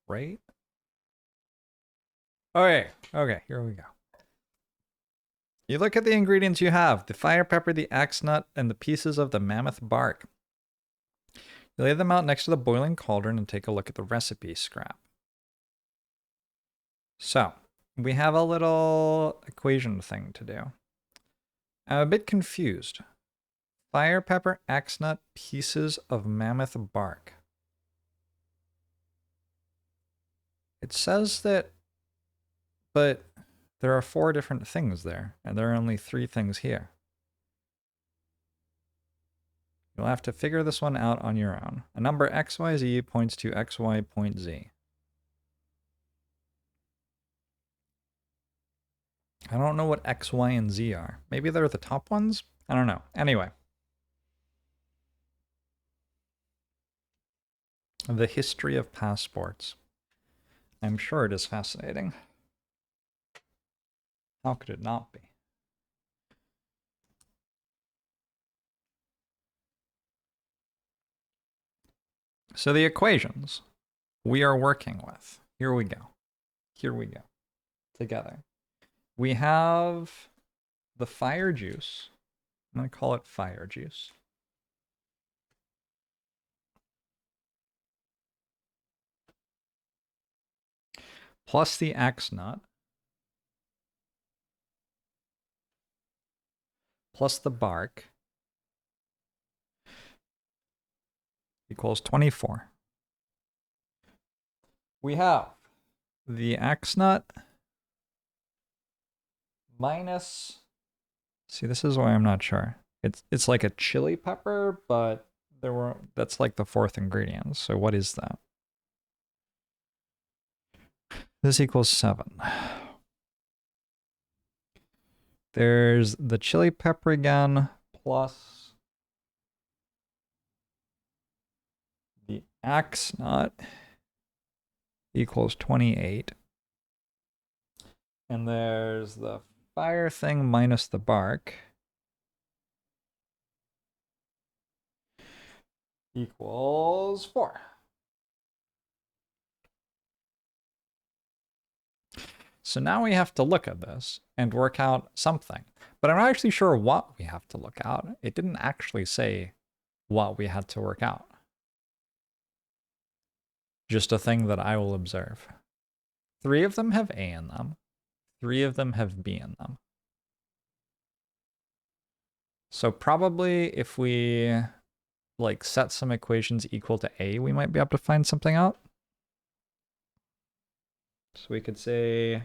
right? Okay, here we go. You look at the ingredients you have: the fire pepper, the axe nut, and the pieces of the mammoth bark. You lay them out next to the boiling cauldron and take a look at the recipe scrap. So, we have a little equation thing to do. I'm a bit confused. Fire pepper, axe nut, pieces of mammoth bark. It says that, but there are 4 different things there, and there are only 3 things here. You'll have to figure this one out on your own. A number xyz points to xy point z. I don't know what x, y, and z are. Maybe they're the top ones? I don't know. Anyway. The history of passports. I'm sure it is fascinating. How could it not be? So the equations we are working with. Here we go. Here we go. Together. We have the fire juice. I'm going to call it fire juice. Plus the axe nut. Plus the bark. Equals 24. We have the axe nut minus... See, this is why I'm not sure. It's like a chili pepper, but that's like the 4th ingredient. So what is that? This equals 7. There's the chili pepper again, plus the axe nut equals 28. And there's the fire thing minus the bark equals 4. So now we have to look at this and work out something. But I'm not actually sure what we have to look out. It didn't actually say what we had to work out. Just a thing that I will observe. 3 of them have A in them. 3 of them have B in them. So probably if we like set some equations equal to A, we might be able to find something out. So we could say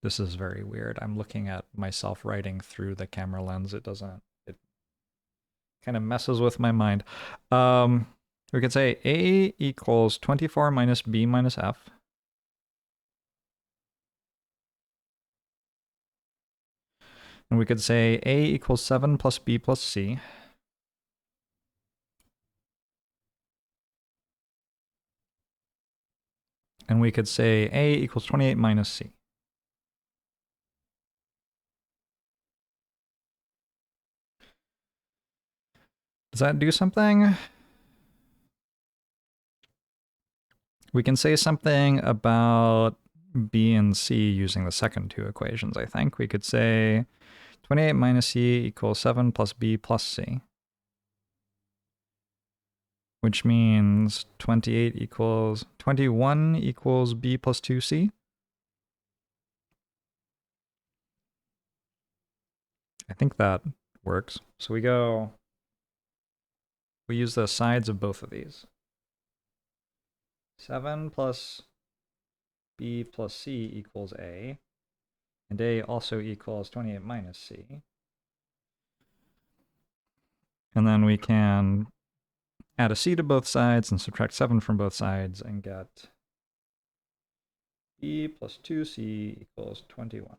this is very weird. I'm looking at myself writing through the camera lens. It kind of messes with my mind. We could say A equals 24 minus B minus F. And we could say A equals 7 plus B plus C. And we could say A equals 28 minus C. Does that do something? We can say something about B and C using the second 2 equations, I think. We could say 28 minus C equals 7 plus B plus C. Which means 21 equals B plus 2C. I think that works. So we use the sides of both of these. 7 plus B plus C equals A. And A also equals 28 minus C. And then we can add a C to both sides and subtract 7 from both sides and get B plus 2C equals 21.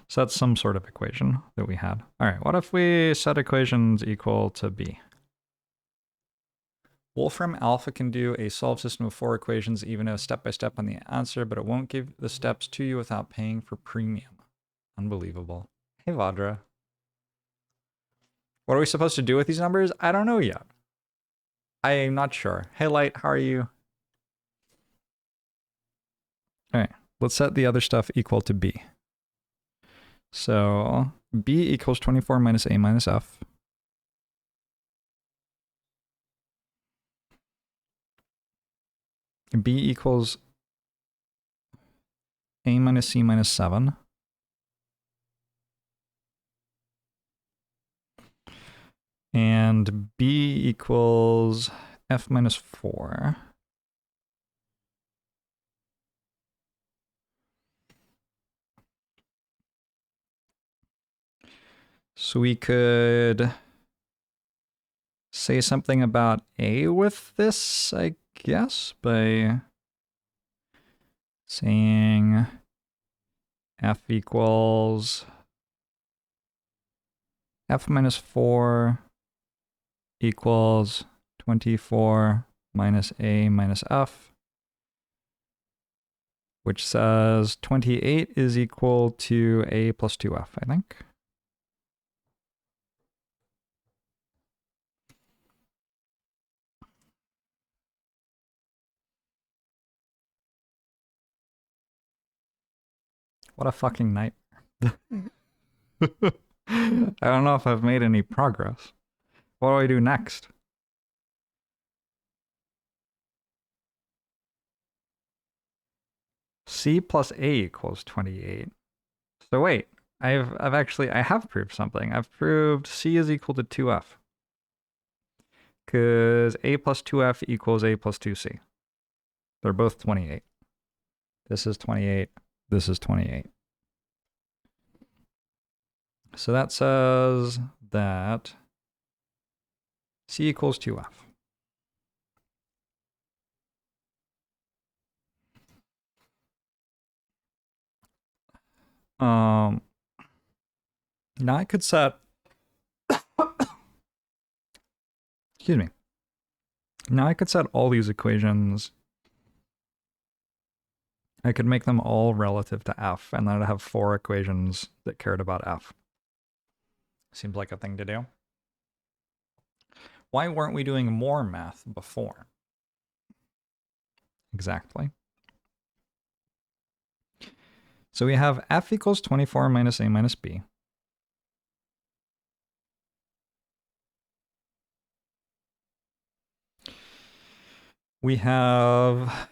So that's some sort of equation that we had. All right, what if we set equations equal to B? Wolfram Alpha can do a solved system of 4 equations, even a step-by-step on the answer, but it won't give the steps to you without paying for premium. Unbelievable. Hey, Vadra. What are we supposed to do with these numbers? I don't know yet. I am not sure. Hey, Light, how are you? All right, let's set the other stuff equal to b. So b equals 24 minus a minus f. B equals a minus c minus 7. And b equals f minus 4. So we could say something about a with this, I guess, by saying f equals f minus 4 equals 24 minus a minus f, which says 28 is equal to a plus 2f, I think. What a fucking nightmare. I don't know if I've made any progress. What do I do next? C plus A equals 28. So wait, I have proved something. I've proved C is equal to 2F. Because A plus 2F equals A plus 2C. They're both 28. This is 28. This is 28. So that says that C equals 2F. Now I could set, excuse me. Now I could set all these equations. I could make them all relative to F, and then I'd have 4 equations that cared about F. Seems like a thing to do. Why weren't we doing more math before? Exactly. So we have F equals 24 minus A minus B. We have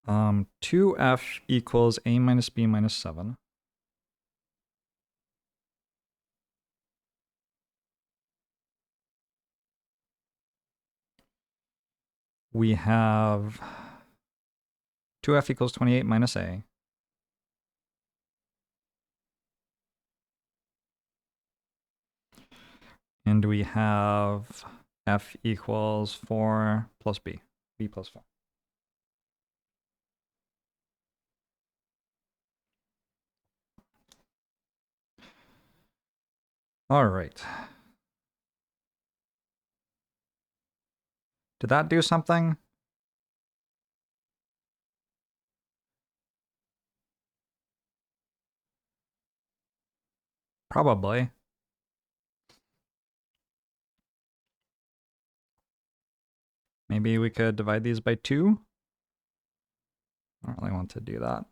2F equals A minus B minus 7. We have 2F equals 28 minus A. And we have F equals 4 plus B, B plus 4. All right. Did that do something? Probably. Maybe we could divide these by 2? I don't really want to do that.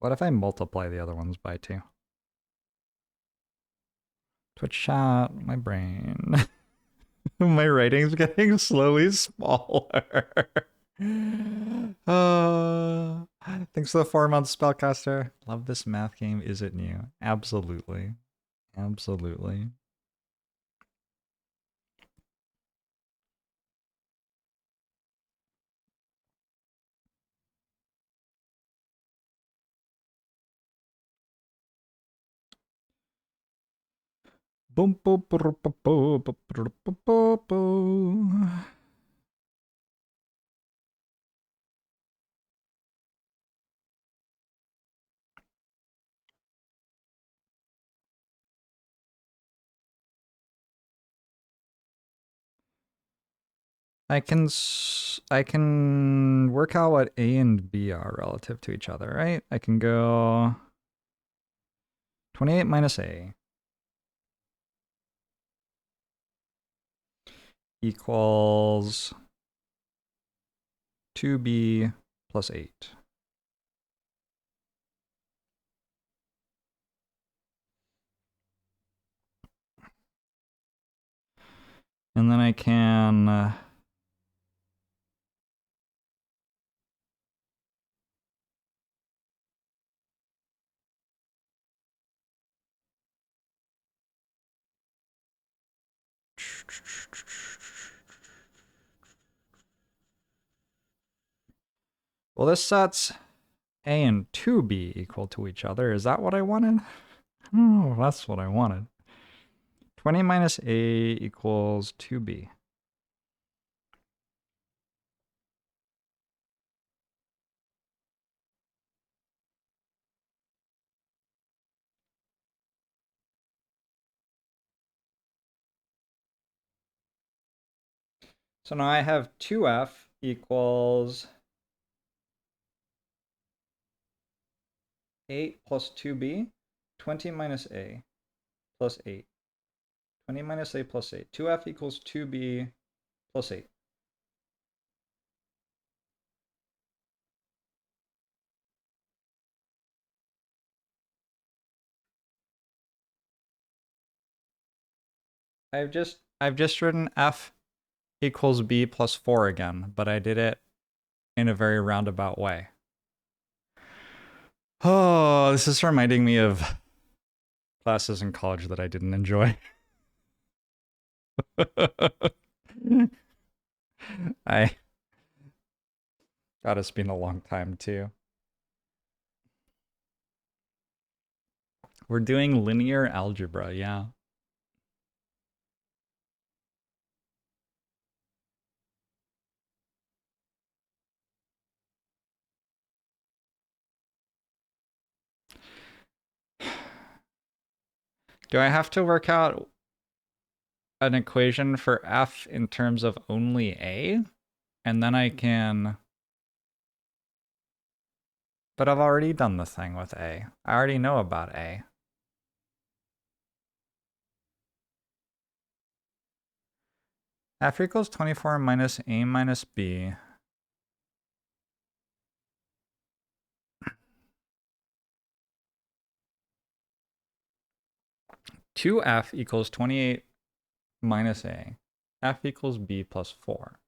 What if I multiply the other ones by 2? Twitch chat, my brain. My writing's getting slowly smaller. Thanks for the 4-month spellcaster. Love this math game. Is it new? Absolutely. Absolutely. Boom, boom, boom, boom, boom, boom, boom, boom. I can work out what A and B are relative to each other, right? I can go 28 minus A equals 2B plus 8. And then I can well, this sets A and 2B equal to each other. Is that what I wanted? Oh, that's what I wanted. 20 minus A equals 2B. So now I have 2F equals 8 plus 2B, 20 minus A plus 8. 20 minus A plus 8. 2F equals 2B plus 8. I've just written F equals B plus 4 again, but I did it in a very roundabout way. Oh, this is reminding me of classes in college that I didn't enjoy. God, it's been a long time too. We're doing linear algebra, yeah. Do I have to work out an equation for F in terms of only A? And then I can... But I've already done the thing with A. I already know about A. F equals 24 minus A minus B. Two F equals 28 minus A. F equals B plus 4.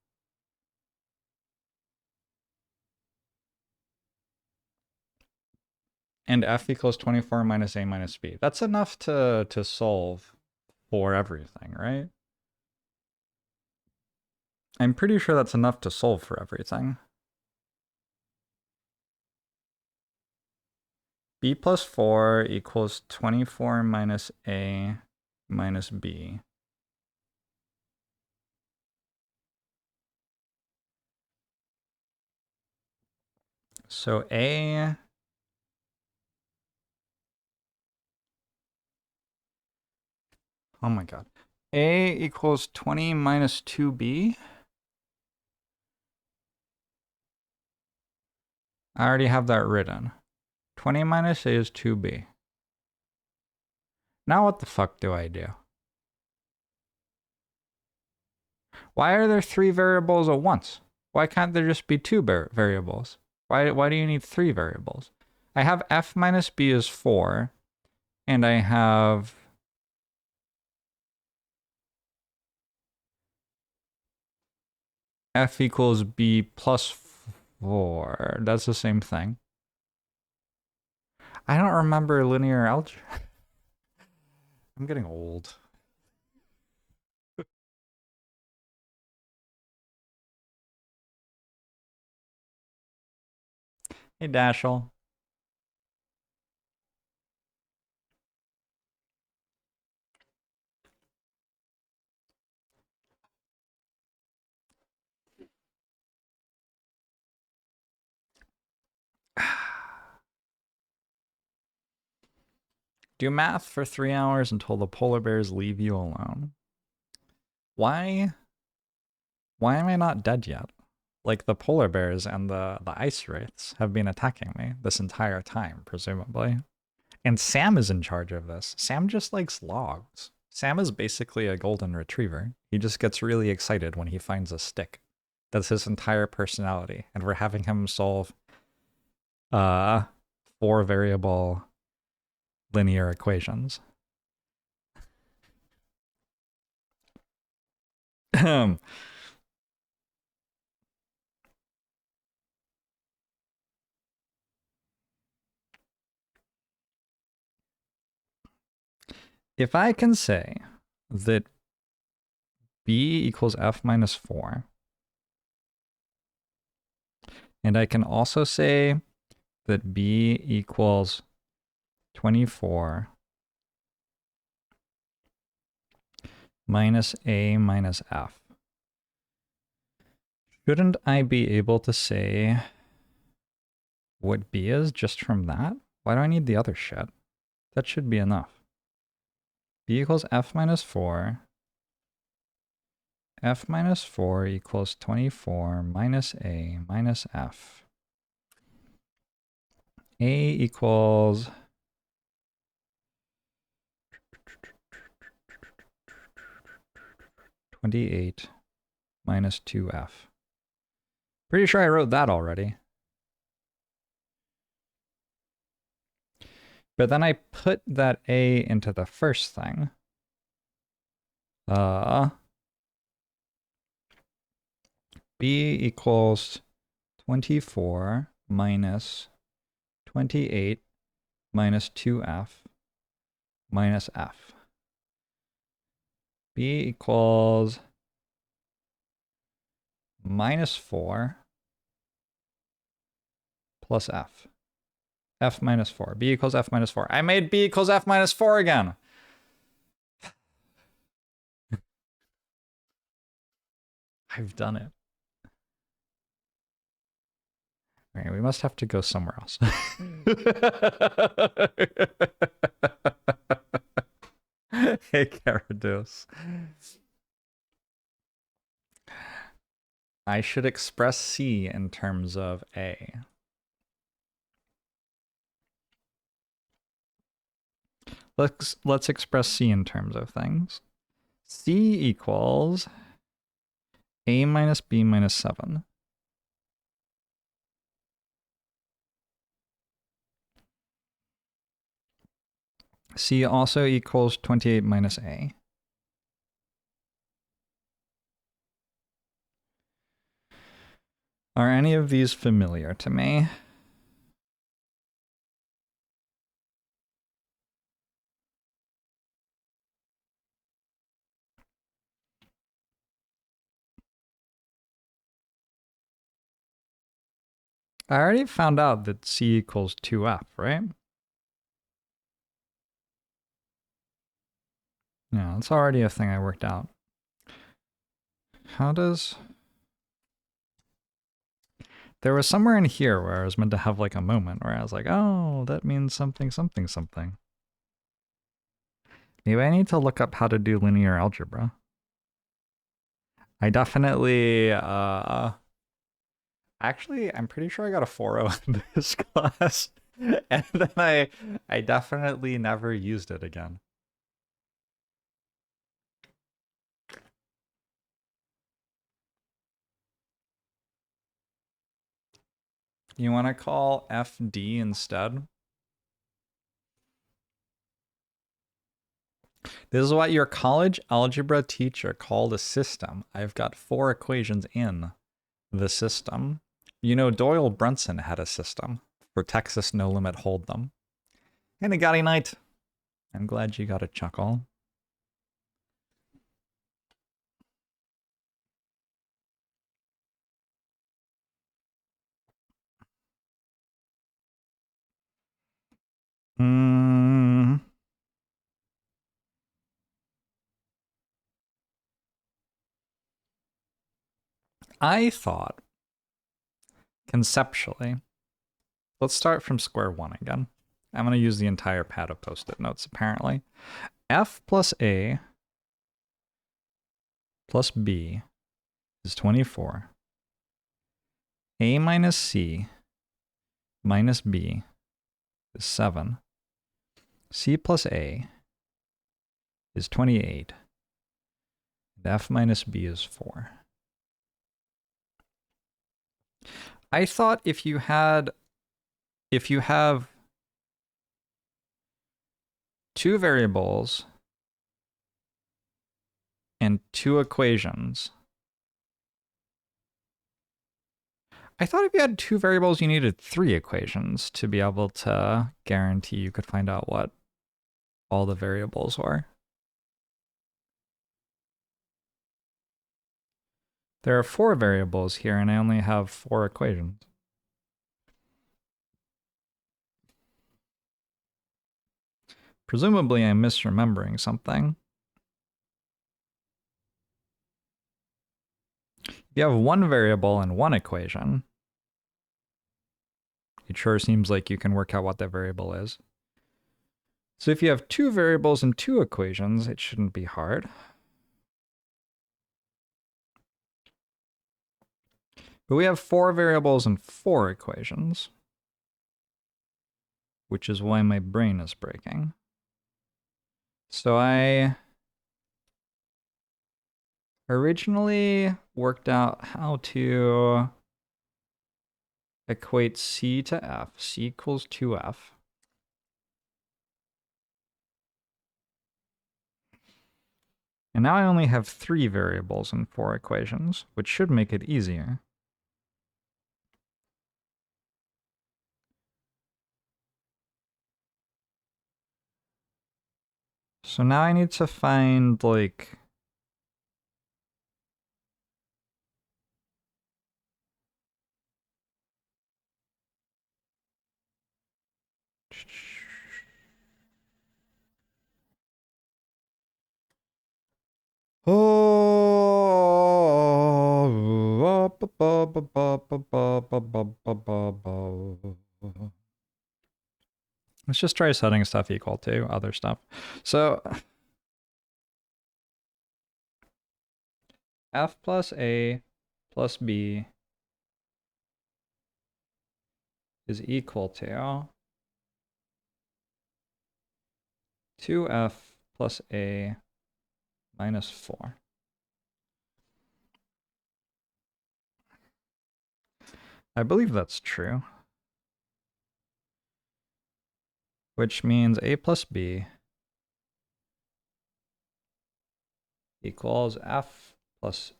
And F equals 24 minus A minus B. That's enough to solve for everything, right? I'm pretty sure that's enough to solve for everything. B plus 4 equals 24 minus A minus B. So A... Oh my god. A equals 20 minus 2B? I already have that written. 20 minus A is 2B. Now what the fuck do I do? Why are there 3 variables at once? Why can't there just be 2 variables? Why do you need 3 variables? I have F minus B is 4, and I have... F equals B plus 4. That's the same thing. I don't remember linear algebra. I'm getting old. Hey, Dashel. Do math for 3 hours until the polar bears leave you alone. Why am I not dead yet? Like, the polar bears and the ice wraiths have been attacking me this entire time, presumably. And Sam is in charge of this. Sam just likes logs. Sam is basically a golden retriever. He just gets really excited when he finds a stick. That's his entire personality. And we're having him solve 4 variable linear equations. If I can say that b equals f minus 4, and I can also say that b equals 24 minus a minus f, shouldn't I be able to say what b is just from that? Why do I need the other shit? That should be enough. B equals f minus 4. F minus 4 equals 24 minus a minus f. A equals 28 minus 2f. Pretty sure I wrote that already. But then I put that a into the first thing. B equals 24 minus 28 minus 2f minus f. B equals minus 4 plus f. F minus 4. B equals f minus 4. I made b equals f minus 4 again. I've done it. All right, we must have to go somewhere else. Hey, Carados. I should express C in terms of A. Let's express C in terms of things. C equals A minus B minus 7. C also equals 28 minus A. Are any of these familiar to me? I already found out that C equals 2F, right? Yeah, that's already a thing I worked out. How does... There was somewhere in here where I was meant to have like a moment where I was like, oh, that means something, something, something. Maybe I need to look up how to do linear algebra. I definitely, actually, I'm pretty sure I got a 4.0 in this class. And then I definitely never used it again. You want to call FD instead? This is what your college algebra teacher called a system. I've got 4 equations in the system. You know, Doyle Brunson had a system for Texas No Limit Hold'em. Hey, Nagati Knight. I'm glad you got a chuckle. I thought, conceptually, let's start from square one again. I'm going to use the entire pad of post-it notes, apparently. F plus A plus B is 24. A minus C minus B is 7. C plus A is 28. And F minus B is 4. I thought if you have two variables and two equations, I thought if you had two variables, you needed three equations to be able to guarantee you could find out what all the variables were. There are four variables here, and I only have four equations. Presumably, I'm misremembering something. If you have one variable and one equation, it sure seems like you can work out what that variable is. So if you have two variables and two equations, it shouldn't be hard. But we have four variables and four equations, which is why my brain is breaking. So I originally worked out how to equate C to F. C equals 2F. And now I only have three variables and four equations, which should make it easier. So now I need to find, like, let's just try setting stuff equal to other stuff. So F plus A plus B is equal to 2F plus A minus 4. I believe that's true. Which means A plus B equals F plus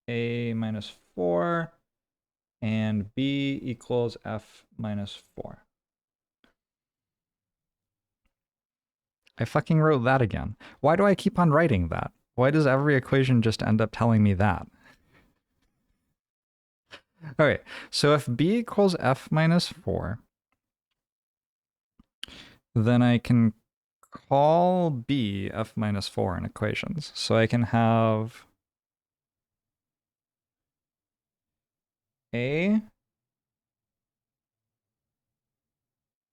A minus 4 and B equals F minus 4. I fucking wrote that again. Why do I keep on writing that? Why does every equation just end up telling me that? Okay, so if B equals F minus 4, then I can call B F minus 4 in equations. So I can have A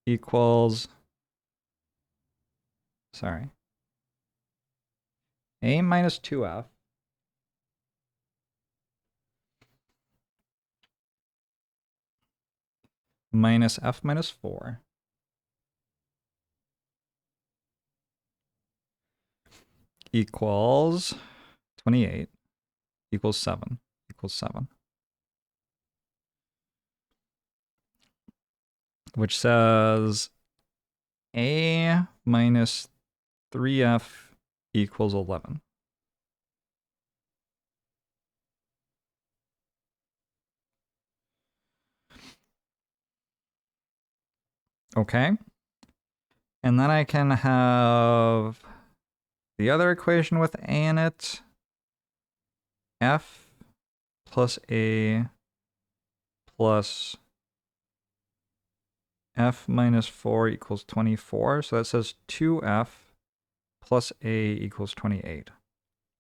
equals, sorry, A minus 2F minus F minus 4 equals 28 equals 7 equals 7. Which says A minus 3F equals 11. Okay. And then I can have the other equation with A in it. F plus A plus F minus 4 equals 24. So that says 2F plus A equals 28.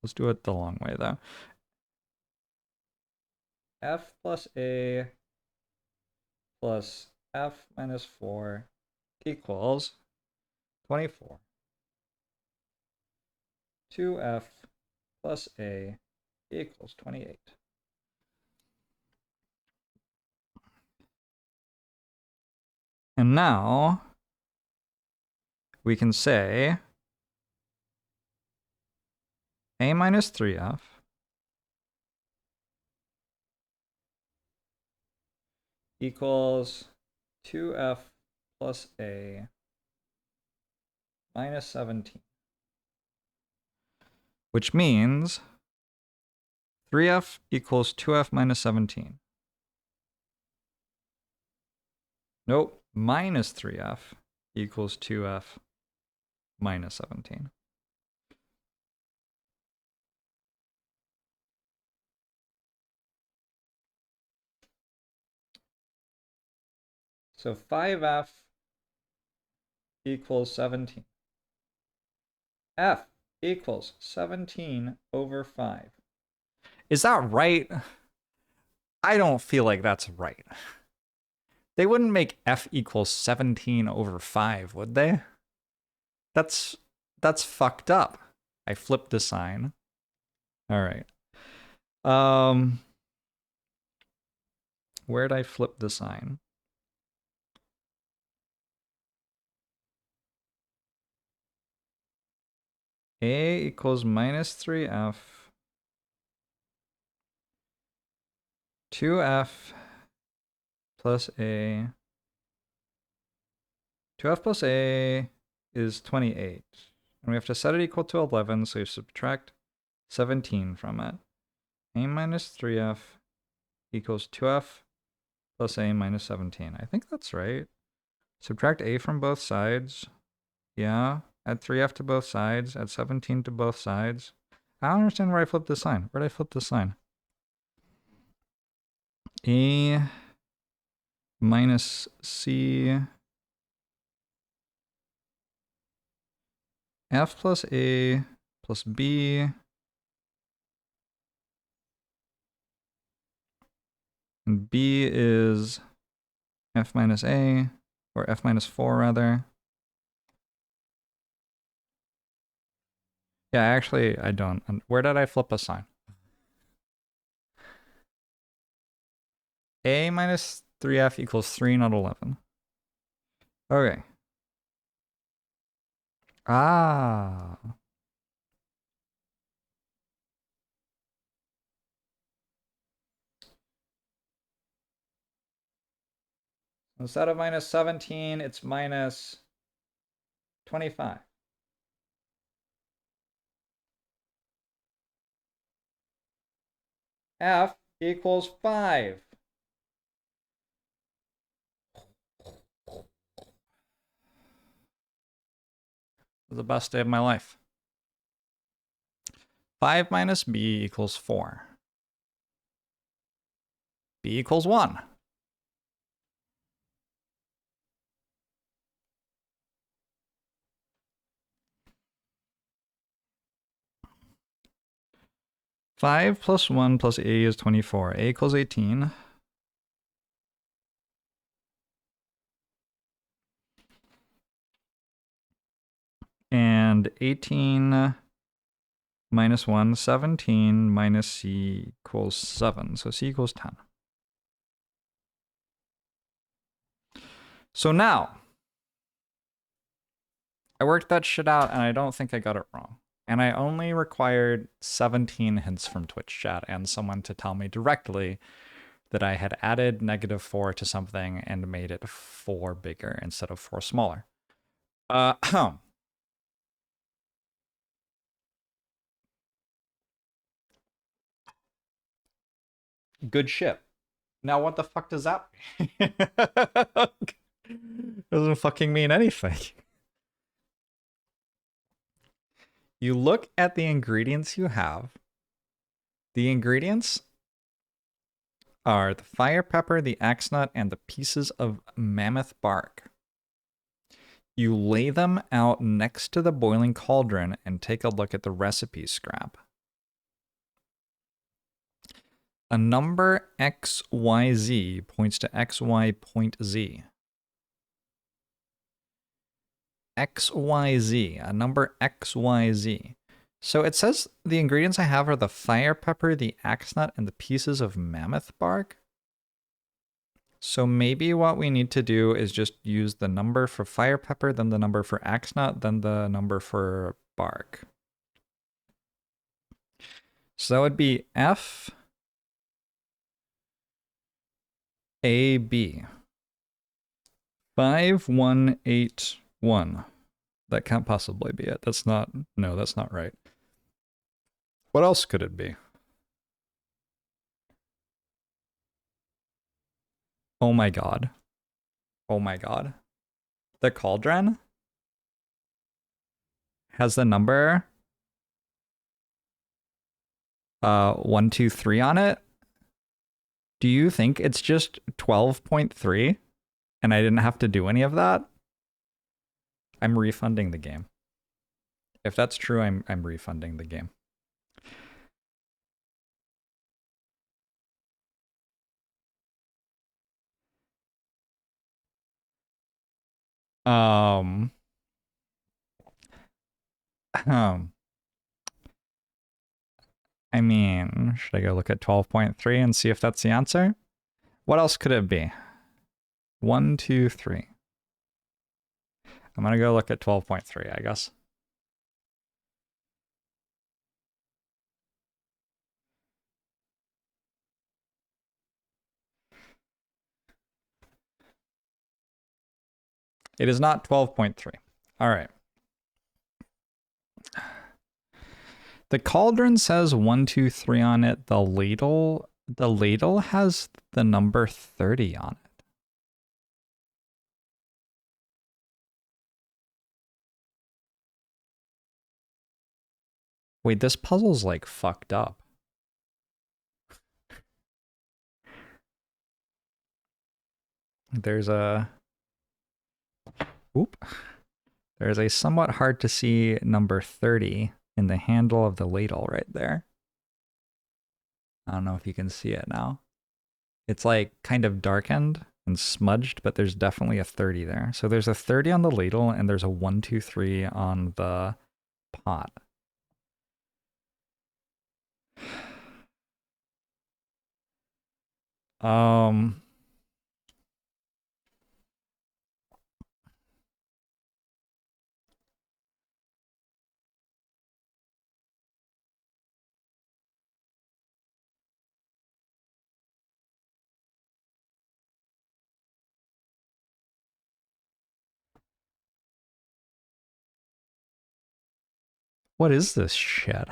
Let's do it the long way, though. F plus A plus F minus 4 equals 24. 2F plus A equals 28. And now we can say a minus 3f equals 2f plus a minus 17. Which means 3f equals 2f minus 17. Nope, minus 3f equals 2f minus 17. So 5f equals 17. F equals 17 over 5. Is that right? I don't feel like that's right. They wouldn't make f equals 17 over 5, would they? That's fucked up. I flipped the sign. All right. Where'd I flip the sign? A equals minus 3f. 2f plus a. 2f plus a is 28. And we have to set it equal to 11, so you subtract 17 from it. A minus 3f equals 2f plus a minus 17. I think that's right. Subtract a from both sides. Yeah. Add 3f to both sides. Add 17 to both sides. I don't understand where I flipped the sign. Where did I flip the sign? A minus c f plus a plus b and b is f minus a, or f minus 4 rather. Yeah, actually, I don't. Where did I flip a sign? A minus 3f equals 3, not 11. Okay. Ah. Instead of minus 17, it's minus 25. F equals 5. The best day of my life. 5 minus b equals 4. B equals 1. Five plus 1 plus a is 24. A equals 18. And 18 minus 1, 17 minus c equals 7. So c equals 10. So now, I worked that shit out and I don't think I got it wrong. And I only required 17 hints from Twitch chat and someone to tell me directly that I had added -4 to something and made it 4 bigger instead of 4 smaller. Good shit. Now what the fuck does that mean? Doesn't fucking mean anything. You look at the ingredients you have. The ingredients are the fire pepper, the axe nut, and the pieces of mammoth bark. You lay them out next to the boiling cauldron and take a look at the recipe scrap. A number XYZ points to XY point Z. XYZ, a number XYZ. So it says the ingredients I have are the fire pepper, the axe nut, and the pieces of mammoth bark. So maybe what we need to do is just use the number for fire pepper, then the number for axe nut, then the number for bark. So that would be F A B 5181. That can't possibly be it. That's not, no, that's not right. What else could it be? Oh my god. Oh my god. The cauldron has the number 123 on it. Do you think it's just 12.3 and I didn't have to do any of that? I'm refunding the game. If that's true, I'm refunding the game. Um, I mean, should I go look at 12.3 and see if that's the answer? What else could it be? 1, 2, 3. I'm gonna go look at 12.3, I guess. It is not 12.3. All right. The cauldron says 1, 2, 3 on it. The ladle has the number 30 on it. Wait, this puzzle's like fucked up. There's a There's a somewhat hard to see number 30 in the handle of the ladle right there. I don't know if you can see it now. It's like kind of darkened and smudged, but there's definitely a 30 there. So there's a 30 on the ladle and there's a 1, 2, 3 on the pot. What is this shit?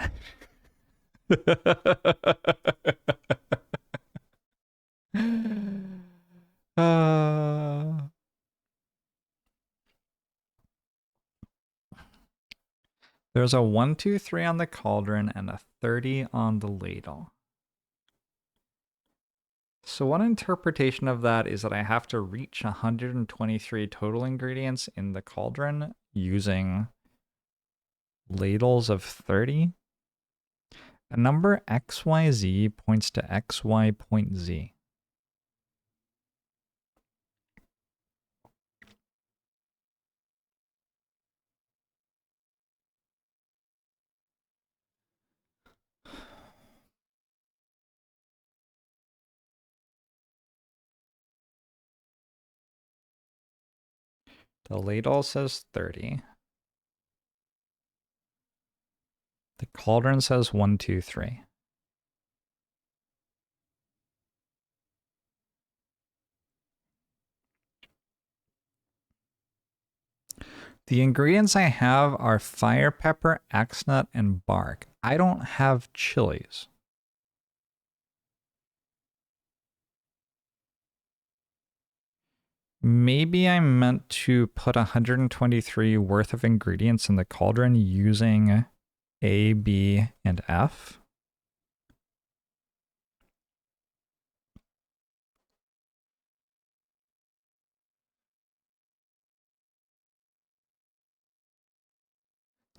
There's a 1, 2, 3 on the cauldron and a 30 on the ladle. So one interpretation of that is that I have to reach 123 total ingredients in the cauldron using ladles of 30. A number XYZ points to XY point Z. The ladle says 30. The cauldron says 1, 2, 3. The ingredients I have are fire pepper, axe nut, and bark. I don't have chilies. Maybe I meant to put 123 worth of ingredients in the cauldron using A, B, and F.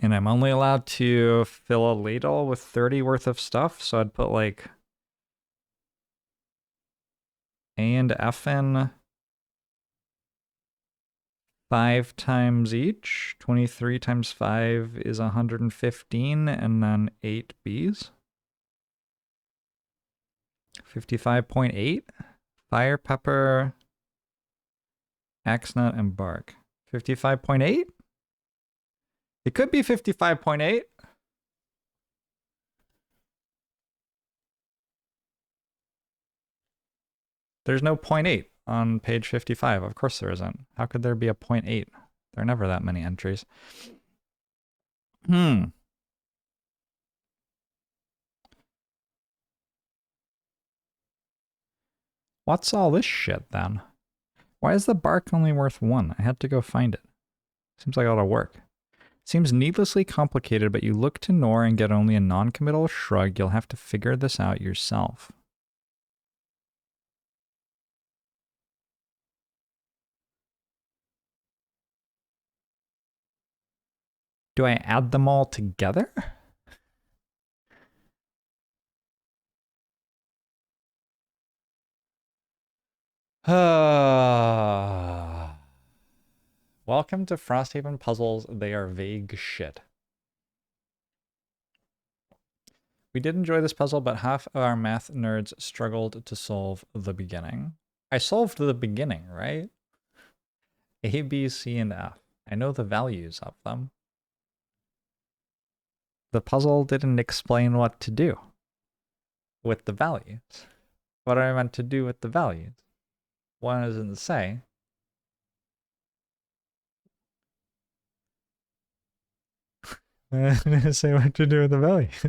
And I'm only allowed to fill a ladle with 30 worth of stuff, so I'd put like A and F in 5 times each. 23 times 5 is 115, and then 8 Bs. 55.8. Fire pepper Axnut and bark. 55.8? It could be 55.8. There's no 0.8 on page 55. Of course there isn't. How could there be a 0.8? There are never that many entries. What's all this shit then? Why is the bark only worth 1? I had to go find it. Seems like a lot of work. Seems needlessly complicated, but you look to Nor and get only a non-committal shrug. You'll have to figure this out yourself. Do I add them all together? Welcome to Frosthaven puzzles. They are vague shit. We did enjoy this puzzle, but half of our math nerds struggled to solve the beginning. I solved the beginning, right? A, B, C, and F. I know the values of them. The puzzle didn't explain what to do with the values. What are I meant to do with the values? One doesn't say. I didn't say what to do with the values.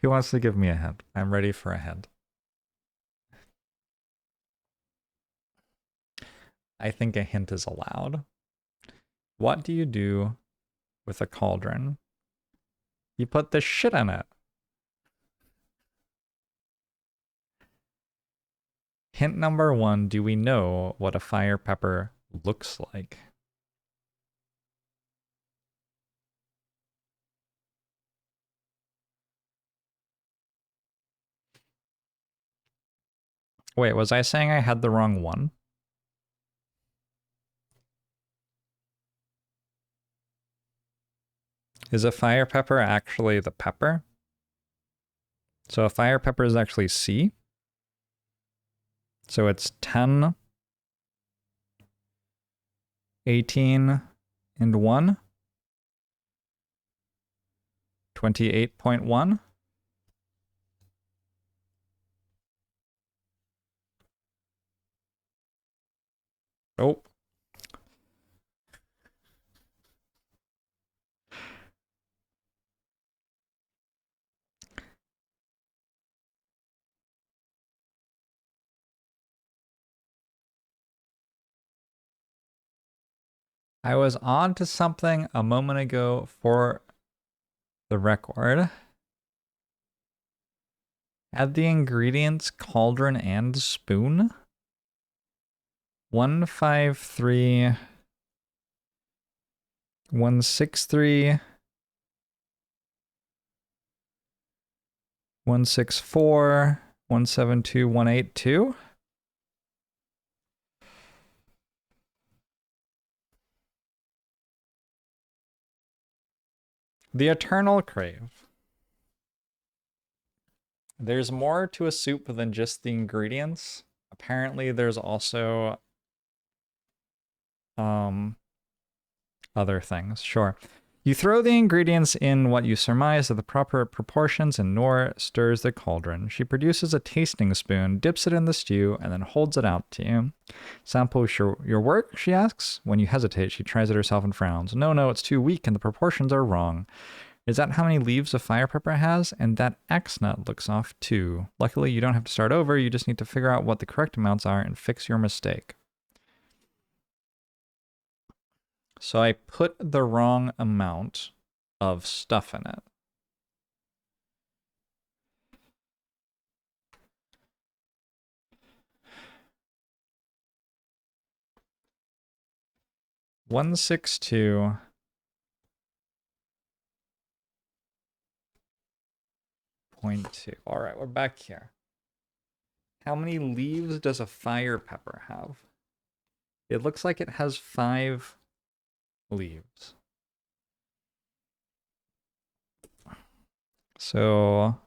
Who wants to give me a hint? I'm ready for a hint. I think a hint is allowed. What do you do with a cauldron? You put the shit in it. Hint number 1, do we know what a fire pepper looks like? Wait, was I saying I had the wrong one? Is a fire pepper actually the pepper? So a fire pepper is actually C. So it's 10, 18, and 1. 28.1. Oh. I was on to something a moment ago for the record. Add the ingredients cauldron and spoon. 153, 163, 164, 172, 182. The Eternal Crave. There's more to a soup than just the ingredients. Apparently there's also other things. Sure. You throw the ingredients in what you surmise are the proper proportions, and Nor stirs the cauldron. She produces a tasting spoon, dips it in the stew, and then holds it out to you. Sample your work, she asks. When you hesitate, she tries it herself and frowns. No, it's too weak and the proportions are wrong. Is that how many leaves a fire pepper has? And that X-nut looks off too. Luckily, you don't have to start over. You just need to figure out what the correct amounts are and fix your mistake. So I put the wrong amount of stuff in it. One 162. .2. All right, we're back here. How many leaves does a fire pepper have? It looks like it has 5 leaves. So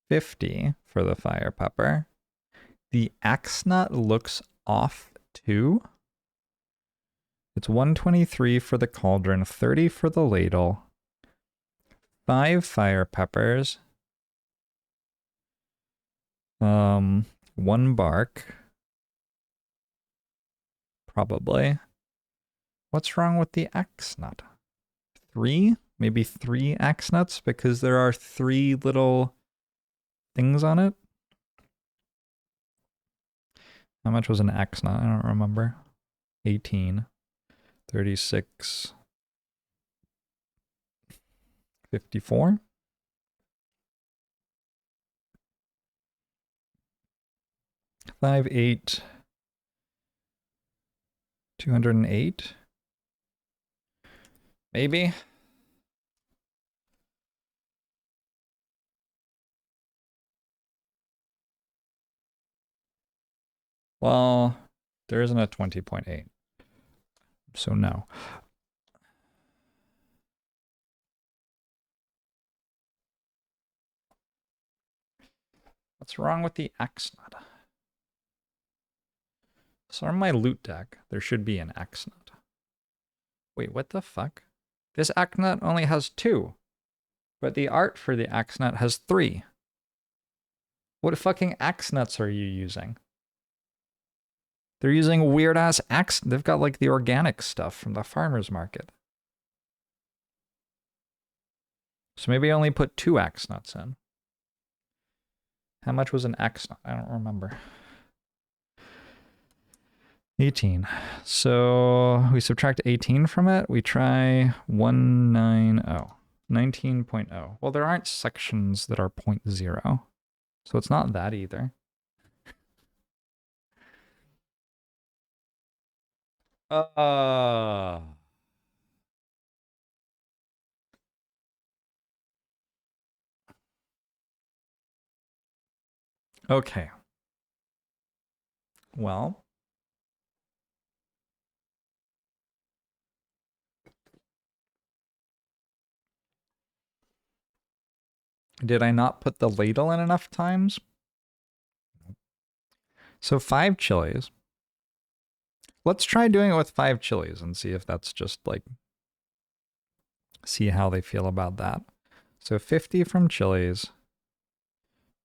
50 for the fire pepper. The axe nut looks off too. It's 123 for the cauldron, 30 for the ladle, 5 fire peppers, 1 bark, probably. What's wrong with the axe nut? 3? Maybe 3 axe nuts because there are 3 little things on it? How much was an axe nut? I don't remember. 18, 36, 54. 5, 8, 208. Maybe. Well, there isn't a 20.8. So no. What's wrong with the axe nut? So on my loot deck, there should be an axe nut. Wait, what the fuck? This axe nut only has 2, but the art for the axe nut has 3. What fucking axe nuts are you using? They're using weird ass axe. They've got like the organic stuff from the farmer's market. So maybe I only put 2 axe nuts in. How much was an axe nut? I don't remember. 18. So we subtract 18 from it. We try 190. 19.0. Well, there aren't sections that are 0.0. So it's not that either. Okay. Well, did I not put the ladle in enough times? So 5 chilies. Let's try doing it with 5 chilies and see if that's just like, see how they feel about that. So 50 from chilies,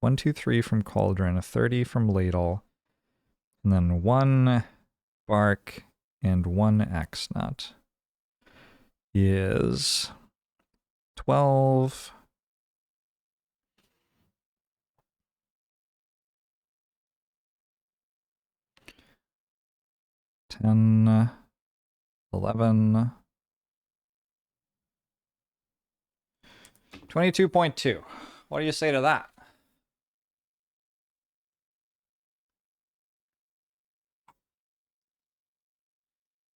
1, 2, 3 from cauldron, 30 from ladle, and then 1 bark and 1 axe nut is 12. 10, 11, 22.2. What do you say to that?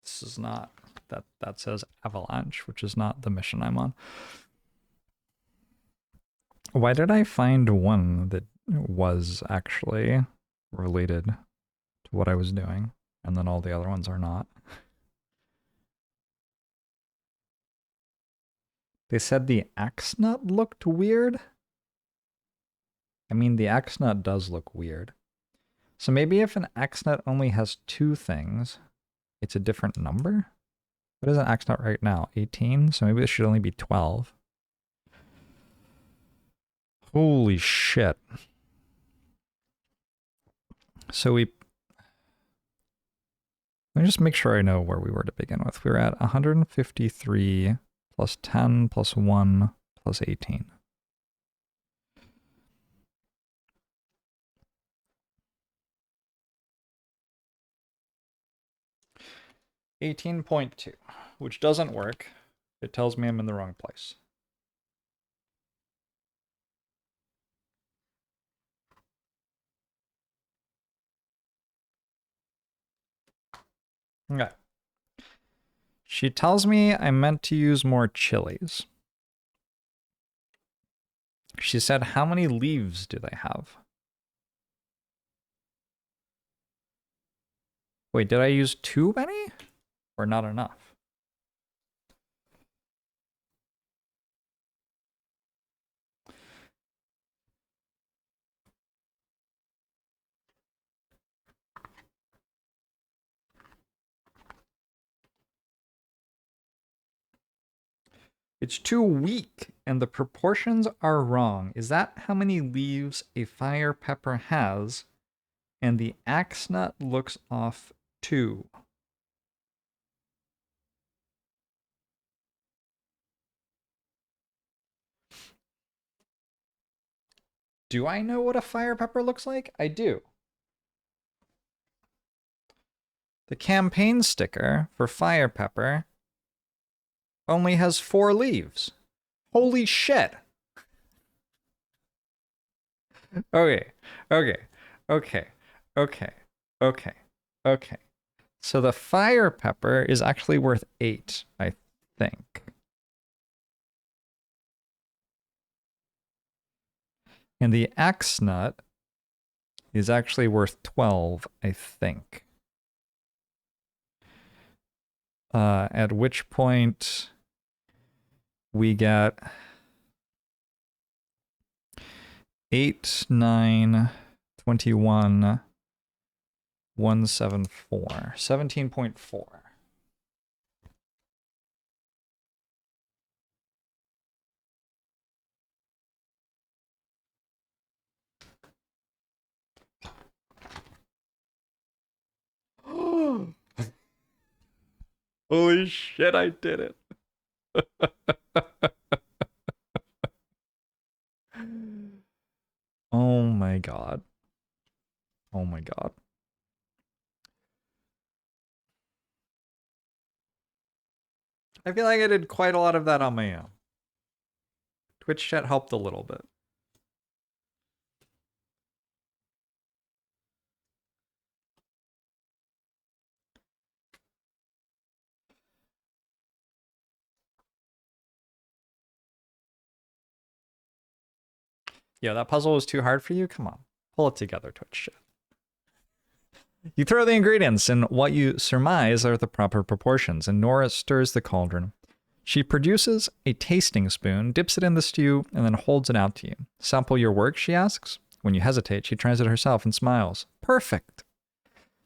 This is not, that says Avalanche, which is not the mission I'm on. Why did I find one that was actually related to what I was doing, and then all the other ones are not? They said the axe nut looked weird. I mean, the axe nut does look weird. So maybe if an axe nut only has 2 things, it's a different number? What is an axe nut right now? 18? So maybe it should only be 12. Holy shit. So let me just make sure I know where we were to begin with. We were at 153 plus 10 plus 1 plus 18. $18.2, which doesn't work. It tells me I'm in the wrong place. Okay. She tells me I meant to use more chilies. She said, how many leaves do they have? Wait, did I use too many? Or not enough? It's too weak and the proportions are wrong. Is that how many leaves a fire pepper has? And the axe nut looks off too. Do I know what a fire pepper looks like? I do. The campaign sticker for fire pepper only has 4 leaves. Holy shit. Okay, okay, okay, okay, okay, okay. So the fire pepper is actually worth 8, I think. And the axe nut is actually worth 12, I think. At which point we get 8, 9, 21, 174, 17.4. Holy shit, I did it. Oh my god. Oh my god. I feel like I did quite a lot of that on my own. Twitch chat helped a little bit. Yeah, that puzzle was too hard for you? Come on. Pull it together, Twitch chat. You throw the ingredients in what you surmise are the proper proportions, and Nora stirs the cauldron. She produces a tasting spoon, dips it in the stew, and then holds it out to you. Sample your work, she asks. When you hesitate, she tries it herself and smiles. Perfect!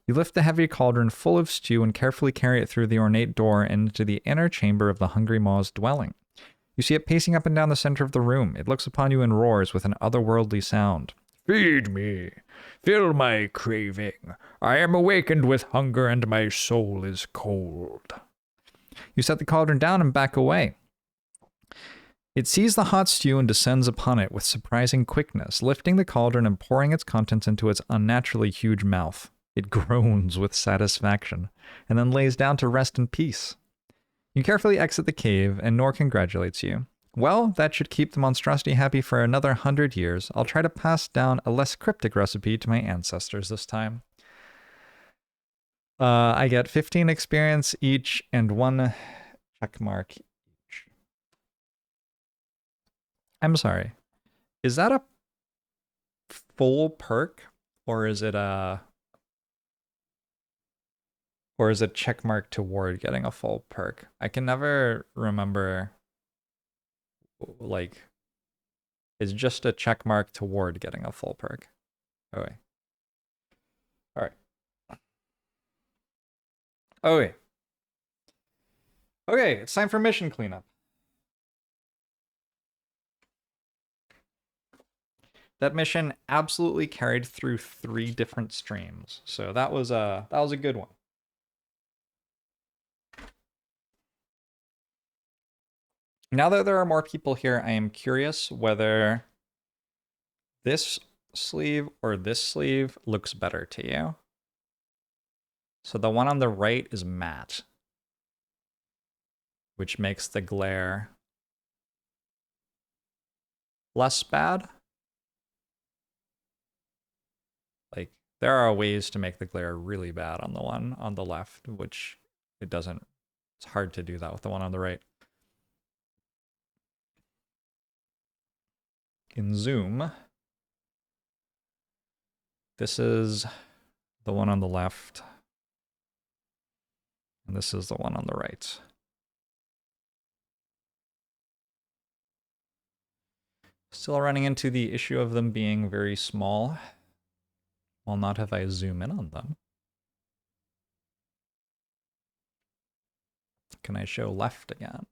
You lift the heavy cauldron full of stew and carefully carry it through the ornate door and into the inner chamber of the Hungry Maw's dwelling. You see it pacing up and down the center of the room. It looks upon you and roars with an otherworldly sound. Feed me. Fill my craving. I am awakened with hunger and my soul is cold. You set the cauldron down and back away. It sees the hot stew and descends upon it with surprising quickness, lifting the cauldron and pouring its contents into its unnaturally huge mouth. It groans with satisfaction, and then lays down to rest in peace. You carefully exit the cave, and Nor congratulates you. Well, that should keep the monstrosity happy for another 100 years. I'll try to pass down a less cryptic recipe to my ancestors this time. I get 15 experience each and 1 check mark each. I'm sorry. Is that a full perk, or is it a check mark toward getting a full perk? I can never remember. Like, it's just a check mark toward getting a full perk. Okay. All right. Okay. Okay, it's time for mission cleanup. That mission absolutely carried through 3 different streams, so that was a good one. Now that there are more people here, I am curious whether this sleeve or this sleeve looks better to you. So the one on the right is matte, which makes the glare less bad. Like, there are ways to make the glare really bad on the one on the left, which it doesn't. It's hard to do that with the one on the right. In Zoom, this is the one on the left, and this is the one on the right. Still running into the issue of them being very small. Well, not if I zoom in on them. Can I show left again?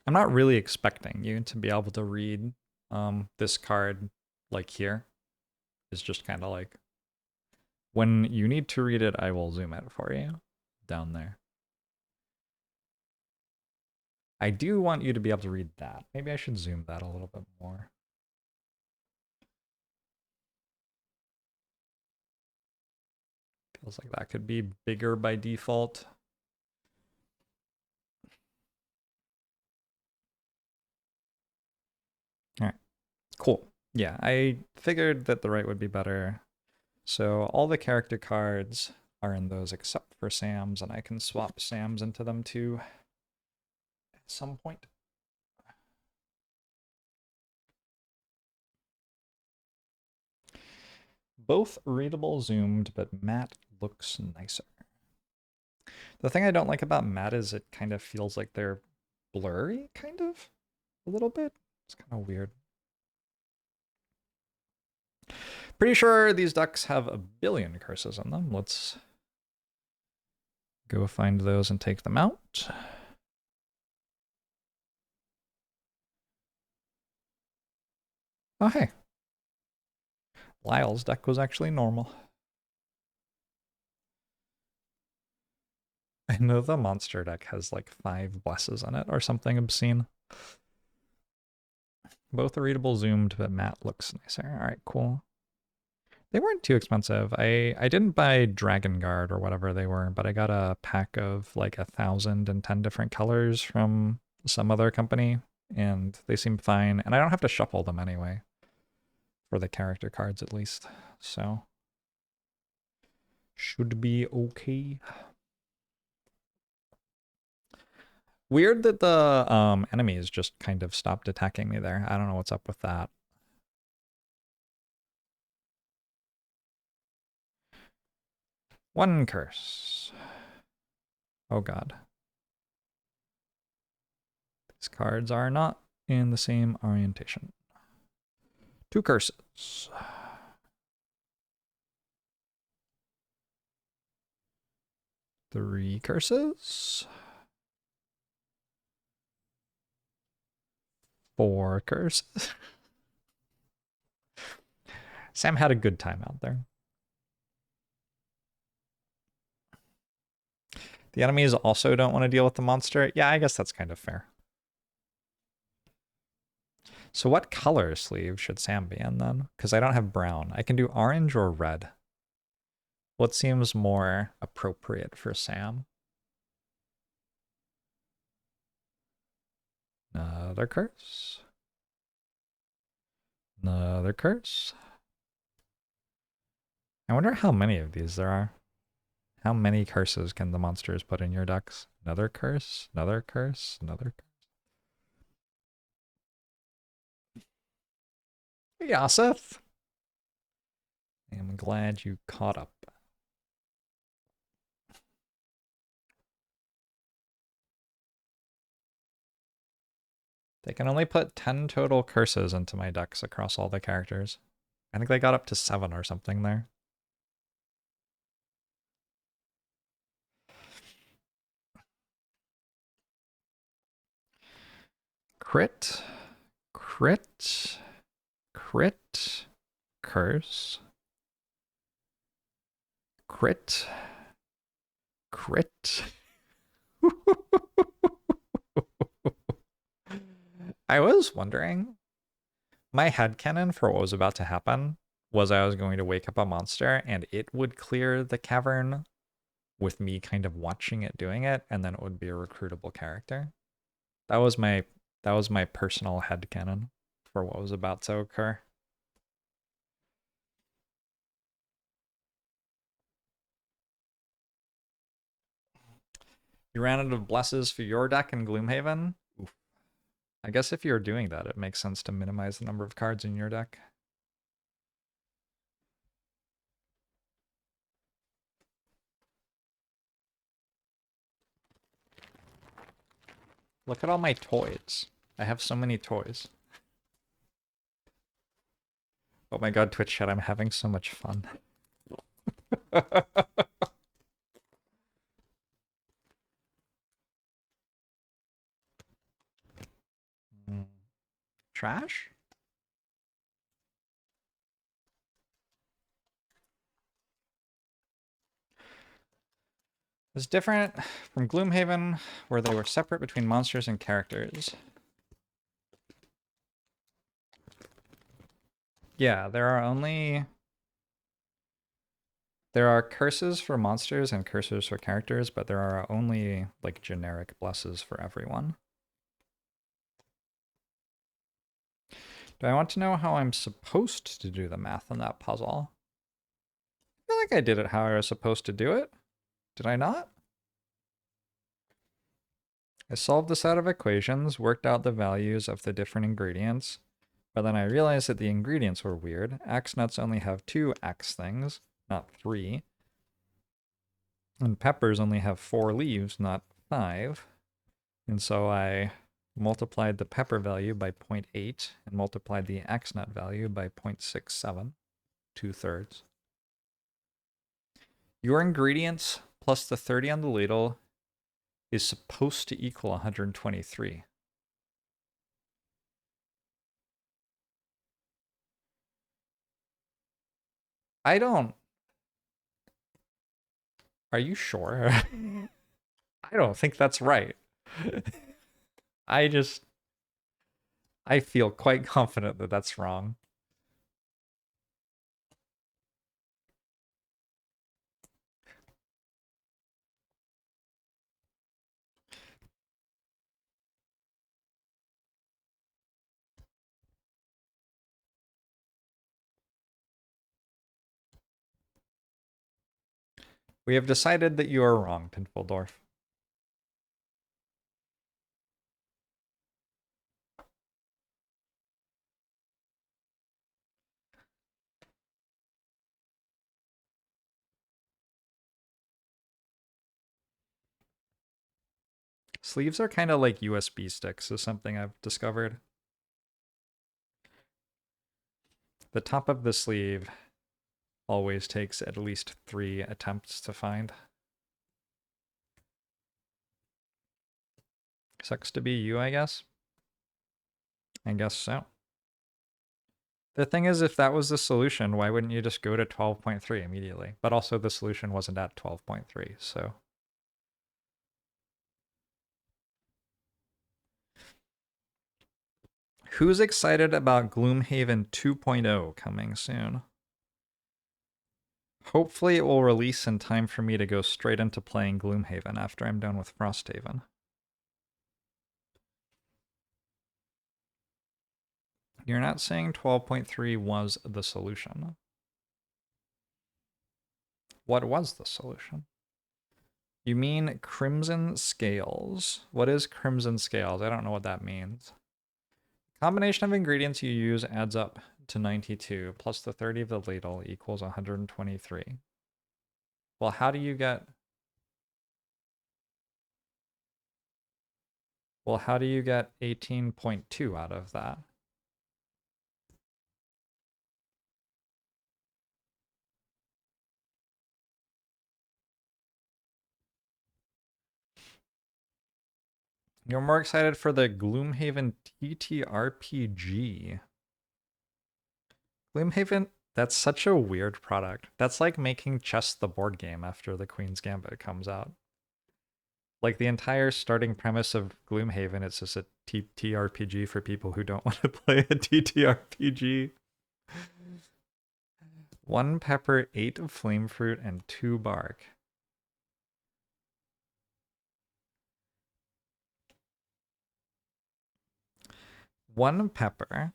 I'm not really expecting you to be able to read this card like here. It's just kind of like, when you need to read it, I will zoom it for you down there. I do want you to be able to read that. Maybe I should zoom that a little bit more. Feels like that could be bigger by default. All right, cool. Yeah, I figured that the right would be better. So all the character cards are in those except for Sam's, and I can swap Sam's into them too at some point. Both readable zoomed, but matte looks nicer. The thing I don't like about matte is it kind of feels like they're blurry, kind of, a little bit. It's kind of weird. Pretty sure these decks have a billion curses in them. Let's go find those and take them out. Oh, hey. Lyle's deck was actually normal. I know the monster deck has like 5 blesses in it or something obscene. Both are readable zoomed, but matte looks nicer. All right, cool. They weren't too expensive. I didn't buy Dragon Guard or whatever they were, but I got a pack of like 1,010 different colors from some other company, and they seem fine. And I don't have to shuffle them anyway, for the character cards at least. So should be okay. Weird that the enemies just kind of stopped attacking me there. I don't know what's up with that. One curse. Oh god. These cards are not in the same orientation. 2 curses. 3 curses. 4 curses. Sam had a good time out there. The enemies also don't want to deal with the monster. Yeah, I guess that's kind of fair. So what color sleeve should Sam be in then? Because I don't have brown. I can do orange or red. What seems more appropriate for Sam? Another curse. Another curse. I wonder how many of these there are. How many curses can the monsters put in your decks? Another curse, another curse, another curse. Hey, Asif. I'm glad you caught up. They can only put 10 total curses into my decks across all the characters. I think they got up to 7 or something there. Crit, crit, crit, curse, crit, crit. I was wondering, my headcanon for what was about to happen was I was going to wake up a monster and it would clear the cavern with me kind of watching it doing it, and then it would be a recruitable character. That was my personal headcanon for what was about to occur. You ran out of blesses for your deck in Gloomhaven? Oof. I guess if you're doing that, it makes sense to minimize the number of cards in your deck. Look at all my toys. I have so many toys. Oh my god, Twitch chat, I'm having so much fun. trash? It's different from Gloomhaven, where they were separate between monsters and characters. Yeah, there are curses for monsters and curses for characters, but there are only like generic blesses for everyone. Do I want to know how I'm supposed to do the math on that puzzle? I feel like I did it how I was supposed to do it. Did I not? I solved the set of equations, worked out the values of the different ingredients, but then I realized that the ingredients were weird. Axe nuts only have 2 axe things, not 3. And peppers only have 4 leaves, not 5. And so I multiplied the pepper value by 0.8 and multiplied the axe nut value by 0.67, 2/3. Your ingredients plus the 30 on the ladle is supposed to equal 123. I don't... Are you sure? I don't think that's right. I feel quite confident that that's wrong. We have decided that you are wrong, Pinfeldorf. Sleeves are kind of like USB sticks, is something I've discovered. The top of the sleeve always takes at least 3 attempts to find. Sucks to be you, I guess. I guess so. The thing is, if that was the solution, why wouldn't you just go to 12.3 immediately? But also the solution wasn't at 12.3, so... Who's excited about Gloomhaven 2.0 coming soon? Hopefully it will release in time for me to go straight into playing Gloomhaven after I'm done with Frosthaven. You're not saying 12.3 was the solution. What was the solution? You mean Crimson Scales. What is Crimson Scales? I don't know what that means. Combination of ingredients you use adds up to 92, plus the 30 of the ladle equals 123. Well, how do you get... Well, how do you get 18.2 out of that? You're more excited for the Gloomhaven TTRPG. Gloomhaven, that's such a weird product. That's like making chess the board game after the Queen's Gambit comes out. Like the entire starting premise of Gloomhaven, it's just a TTRPG for people who don't want to play a TTRPG. 1 pepper, 8 flame fruit, and 2 bark. One pepper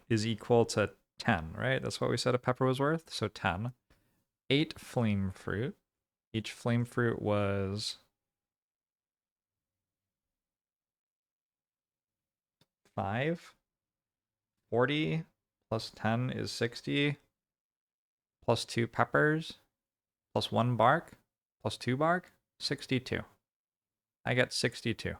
is equal to 10, right? That's what we said a pepper was worth. So 10. 8 flame fruit. Each flame fruit was 5. 40 plus 10 is 60. Plus 2 peppers. Plus 1 bark. Plus 2 bark. 62. I get 62.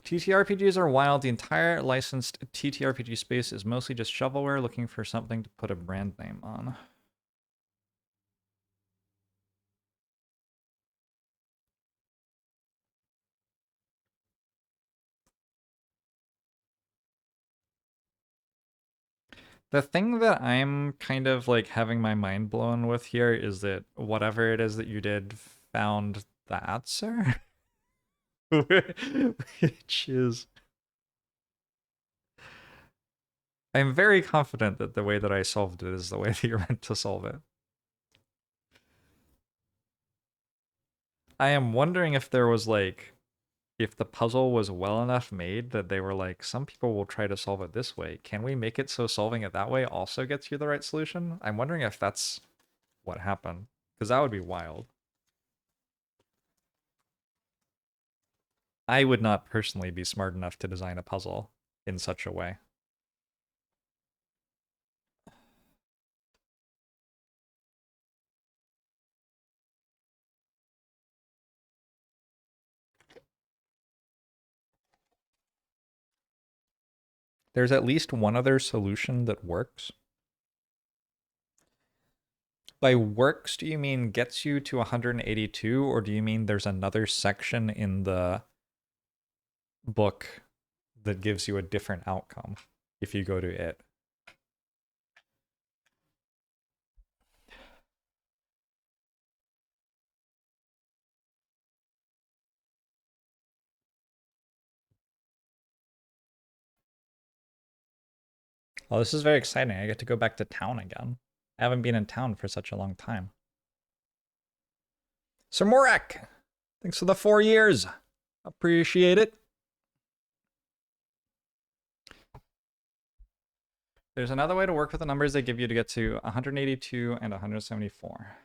TTRPGs are wild. The entire licensed TTRPG space is mostly just shovelware looking for something to put a brand name on. The thing that I'm kind of like having my mind blown with here is that whatever it is that you did found the answer, which is I'm very confident that the way that I solved it is the way that you're meant to solve it. I am wondering if there was like if the puzzle was well enough made that they were like, some people will try to solve it this way. Can we make it so solving it that way also gets you the right solution? I'm wondering if that's what happened, because that would be wild. I would not personally be smart enough to design a puzzle in such a way. There's at least one other solution that works. By works, do you mean gets you to 182, or do you mean there's another section in the book that gives you a different outcome if you go to it? Well, this is very exciting. I get to go back to town again. I haven't been in town for such a long time. Sir Morak, thanks for the 4 years. Appreciate it. There's another way to work with the numbers they give you to get to 182 and 174.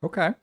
Okay.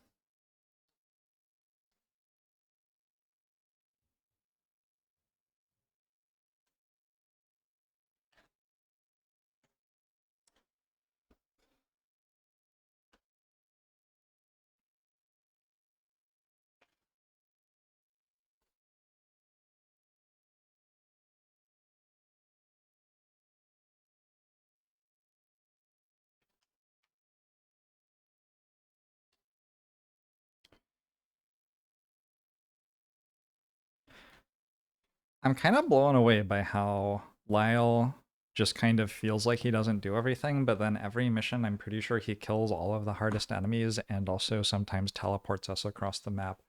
I'm kind of blown away by how Lyle just kind of feels like he doesn't do everything, but then every mission, I'm pretty sure he kills all of the hardest enemies and also sometimes teleports us across the map,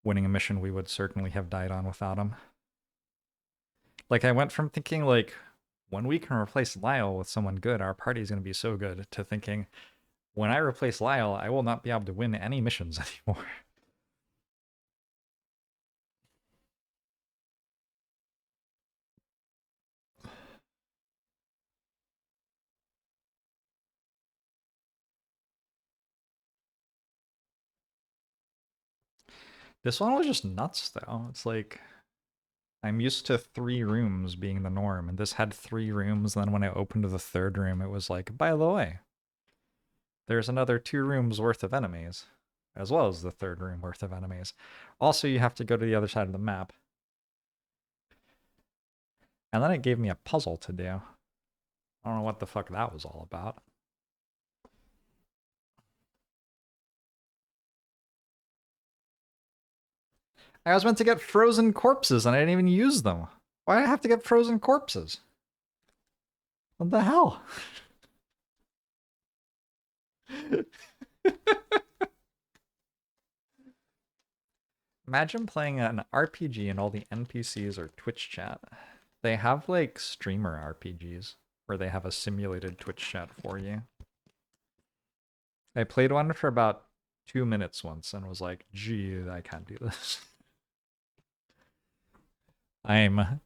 winning a mission we would certainly have died on without him. Like, I went from thinking, like, when we can replace Lyle with someone good, our party's going to be so good, to thinking, when I replace Lyle, I will not be able to win any missions anymore. This one was just nuts, though. It's like, I'm used to 3 rooms being the norm, and this had 3 rooms. And then when I opened the 3rd room, it was like, by the way, there's another 2 rooms worth of enemies, as well as the 3rd room worth of enemies. Also, you have to go to the other side of the map. And then it gave me a puzzle to do. I don't know what the fuck that was all about. I was meant to get frozen corpses, and I didn't even use them. Why did I have to get frozen corpses? What the hell? Imagine playing an RPG and all the NPCs are Twitch chat. They have like streamer RPGs where they have a simulated Twitch chat for you. I played one for about 2 minutes once and was like, gee, I can't do this. I'm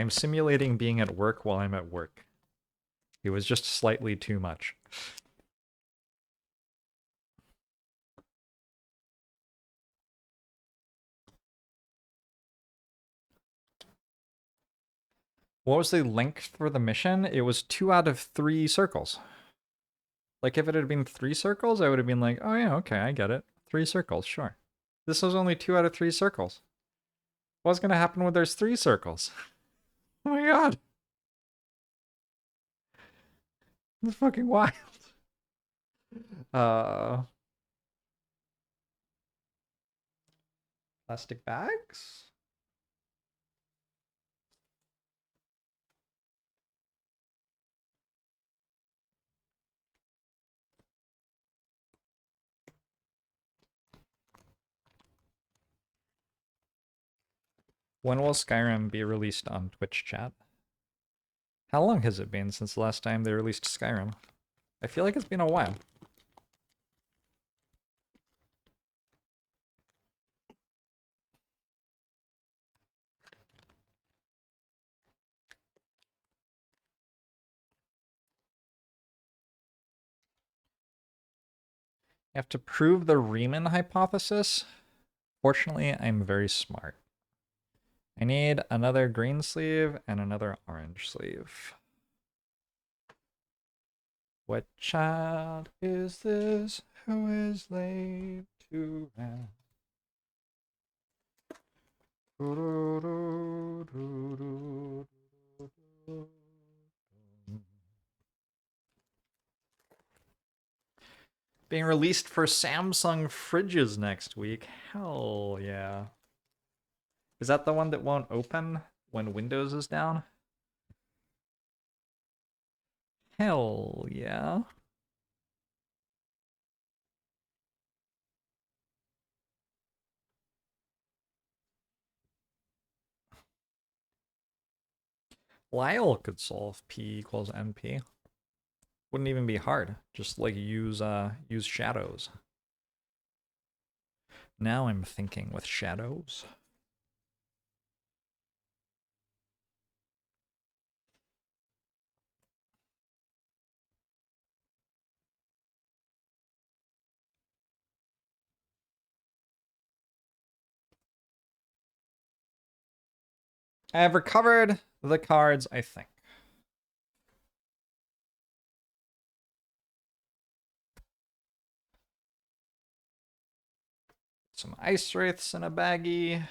simulating being at work while I'm at work. It was just slightly too much. What was the length for the mission? It was 2 out of 3 circles. Like, if it had been 3 circles, I would have been like, oh yeah, okay, I get it. 3 circles, sure. This was only 2 out of 3 circles. What's gonna happen when there's 3 circles? Oh my god. It's fucking wild. Uh, Plastic bags? When will Skyrim be released on Twitch chat? How long has it been since the last time they released Skyrim? I feel like it's been a while. You have to prove the Riemann hypothesis. Fortunately, I'm very smart. I need another green sleeve and another orange sleeve. What child is this who is laid to rest? Being released for Samsung fridges next week. Hell yeah. Is that the one that won't open when Windows is down? Hell yeah. Lyle could solve P equals NP. Wouldn't even be hard. Just like use shadows. Now I'm thinking with shadows. I have recovered the cards, I think. Some ice wraiths in a baggie.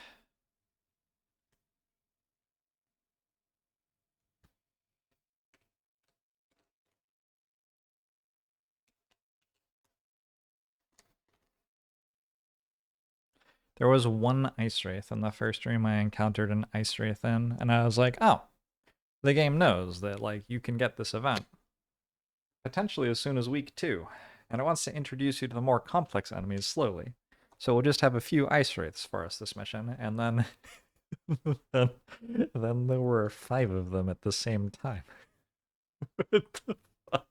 There was one ice wraith in the first room I encountered an ice wraith in, and I was like, oh, the game knows that like you can get this event potentially as soon as week 2, and it wants to introduce you to the more complex enemies slowly. So we'll just have a few ice wraiths for us this mission, and then then there were 5 of them at the same time. What the fuck?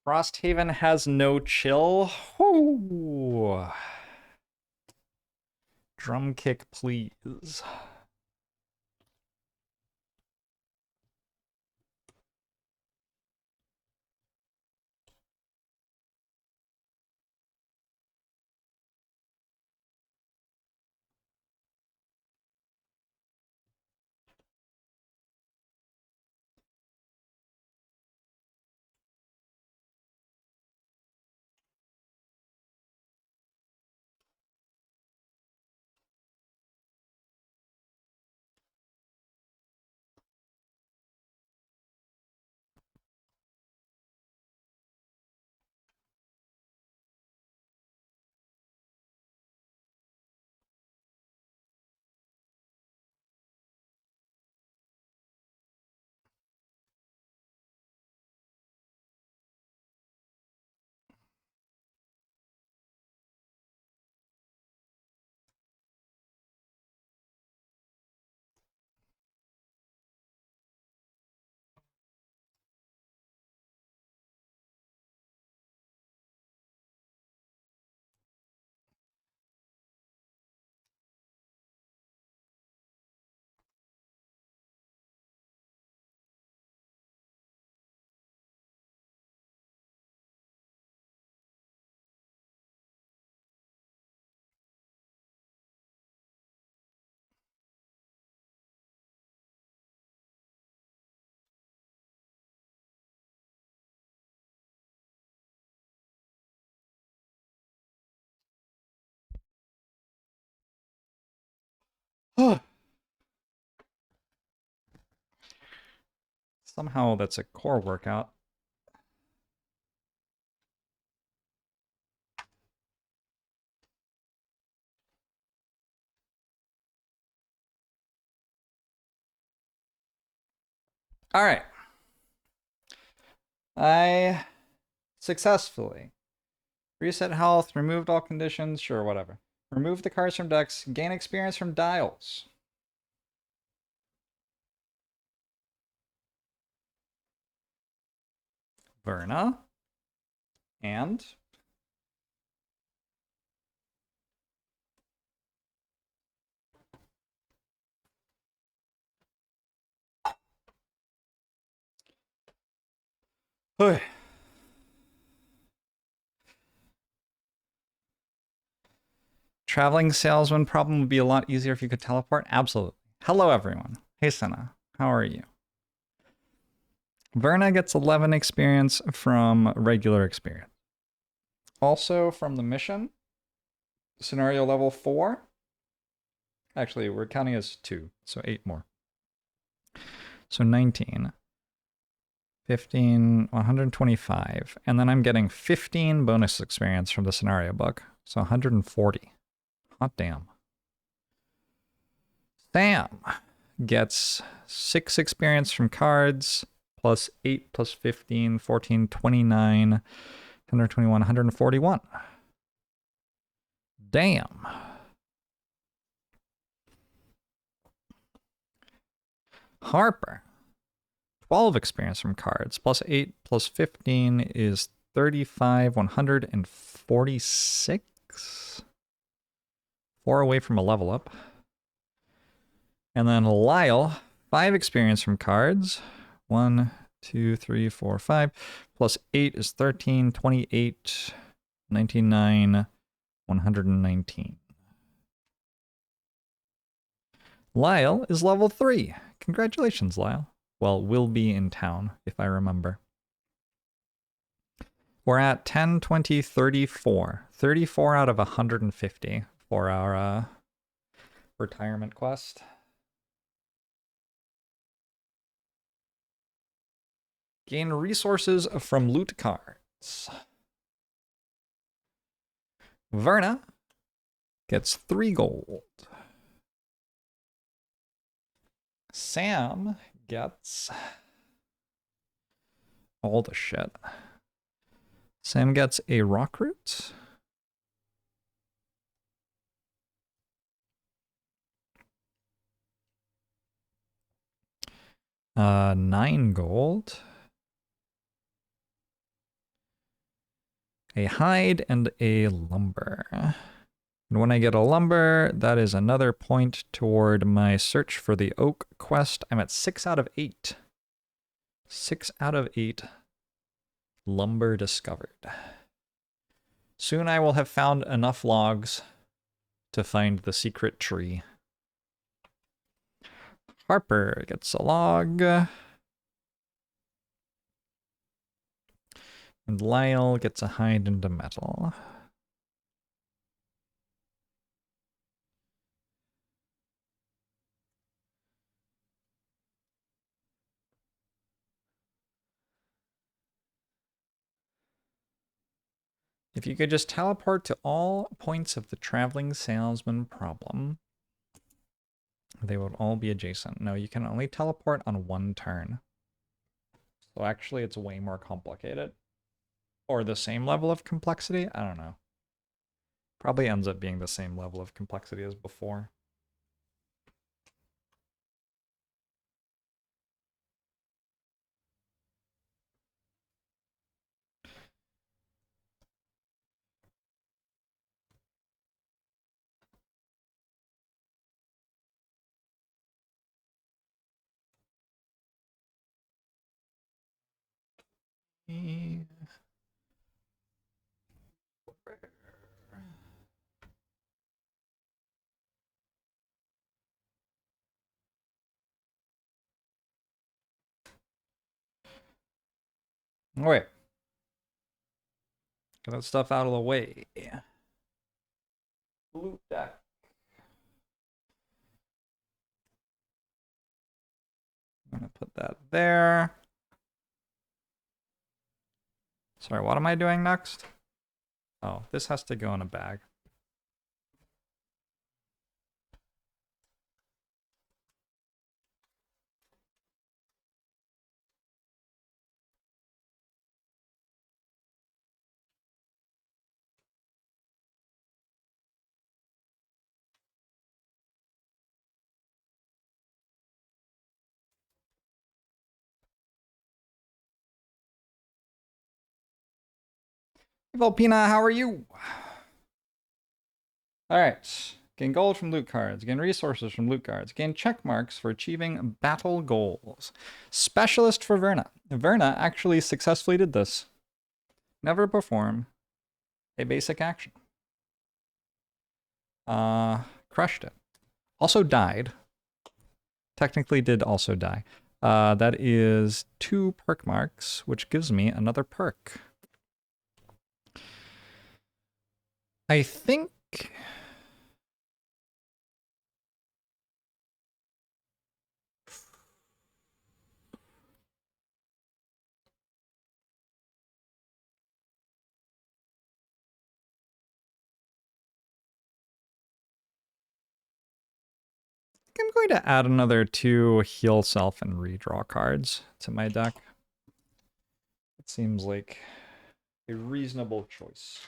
Frosthaven has no chill. Whoo. Drum kick, please. Somehow that's a core workout. All right. I successfully reset health, removed all conditions, sure, whatever. Remove the cards from decks, gain experience from dials. Verna. And traveling salesman problem would be a lot easier if you could teleport. Absolutely. Hello, everyone. Hey, Senna. How are you? Verna gets 11 experience from regular experience. Also from the mission, scenario level 4. Actually, we're counting as 2, so 8 more. So 19, 15, 125. And then I'm getting 15 bonus experience from the scenario book. So 140. Hot damn. Sam gets 6 experience from cards, plus 8, plus 15, 14, 29, 121, 141. Damn. Harper, 12 experience from cards, plus 8, plus 15 is 35, 146. 4 away from a level up. And then Lyle, 5 experience from cards. 1, 2, 3, 4, 5. Plus 8 is 13, 28, 99, 119. Lyle is level 3. Congratulations, Lyle. Well, will be in town, if I remember. We're at 10, 20, 34. 34 out of 150 for our retirement quest. Gain resources from loot cards. Verna gets 3 gold. Sam gets all the shit. Sam gets a rock root. Uh, 9 gold. A hide and a lumber. And when I get a lumber, that is another point toward my search for the oak quest. I'm at 6 out of 8. 6 out of 8 lumber discovered. Soon I will have found enough logs to find the secret tree. Harper gets a log. And Lyle gets a hide and a metal. If you could just teleport to all points of the traveling salesman problem, they would all be adjacent. No, you can only teleport on 1 turn. So actually it's way more complicated. Or the same level of complexity? I don't know. Probably ends up being the same level of complexity as before. Wait. Get that stuff out of the way. Loot deck. I'm gonna put that there. Sorry, what am I doing next? Oh, this has to go in a bag. Volpina, how are you? Alright. Gain gold from loot cards. Gain resources from loot cards. Gain check marks for achieving battle goals. Specialist for Verna. Verna actually successfully did this. Never perform a basic action. Crushed it. Also died. Technically did also die. That is 2 perk marks, which gives me another perk. I think... I'm going to add another 2 heal self and redraw cards to my deck. It seems like a reasonable choice.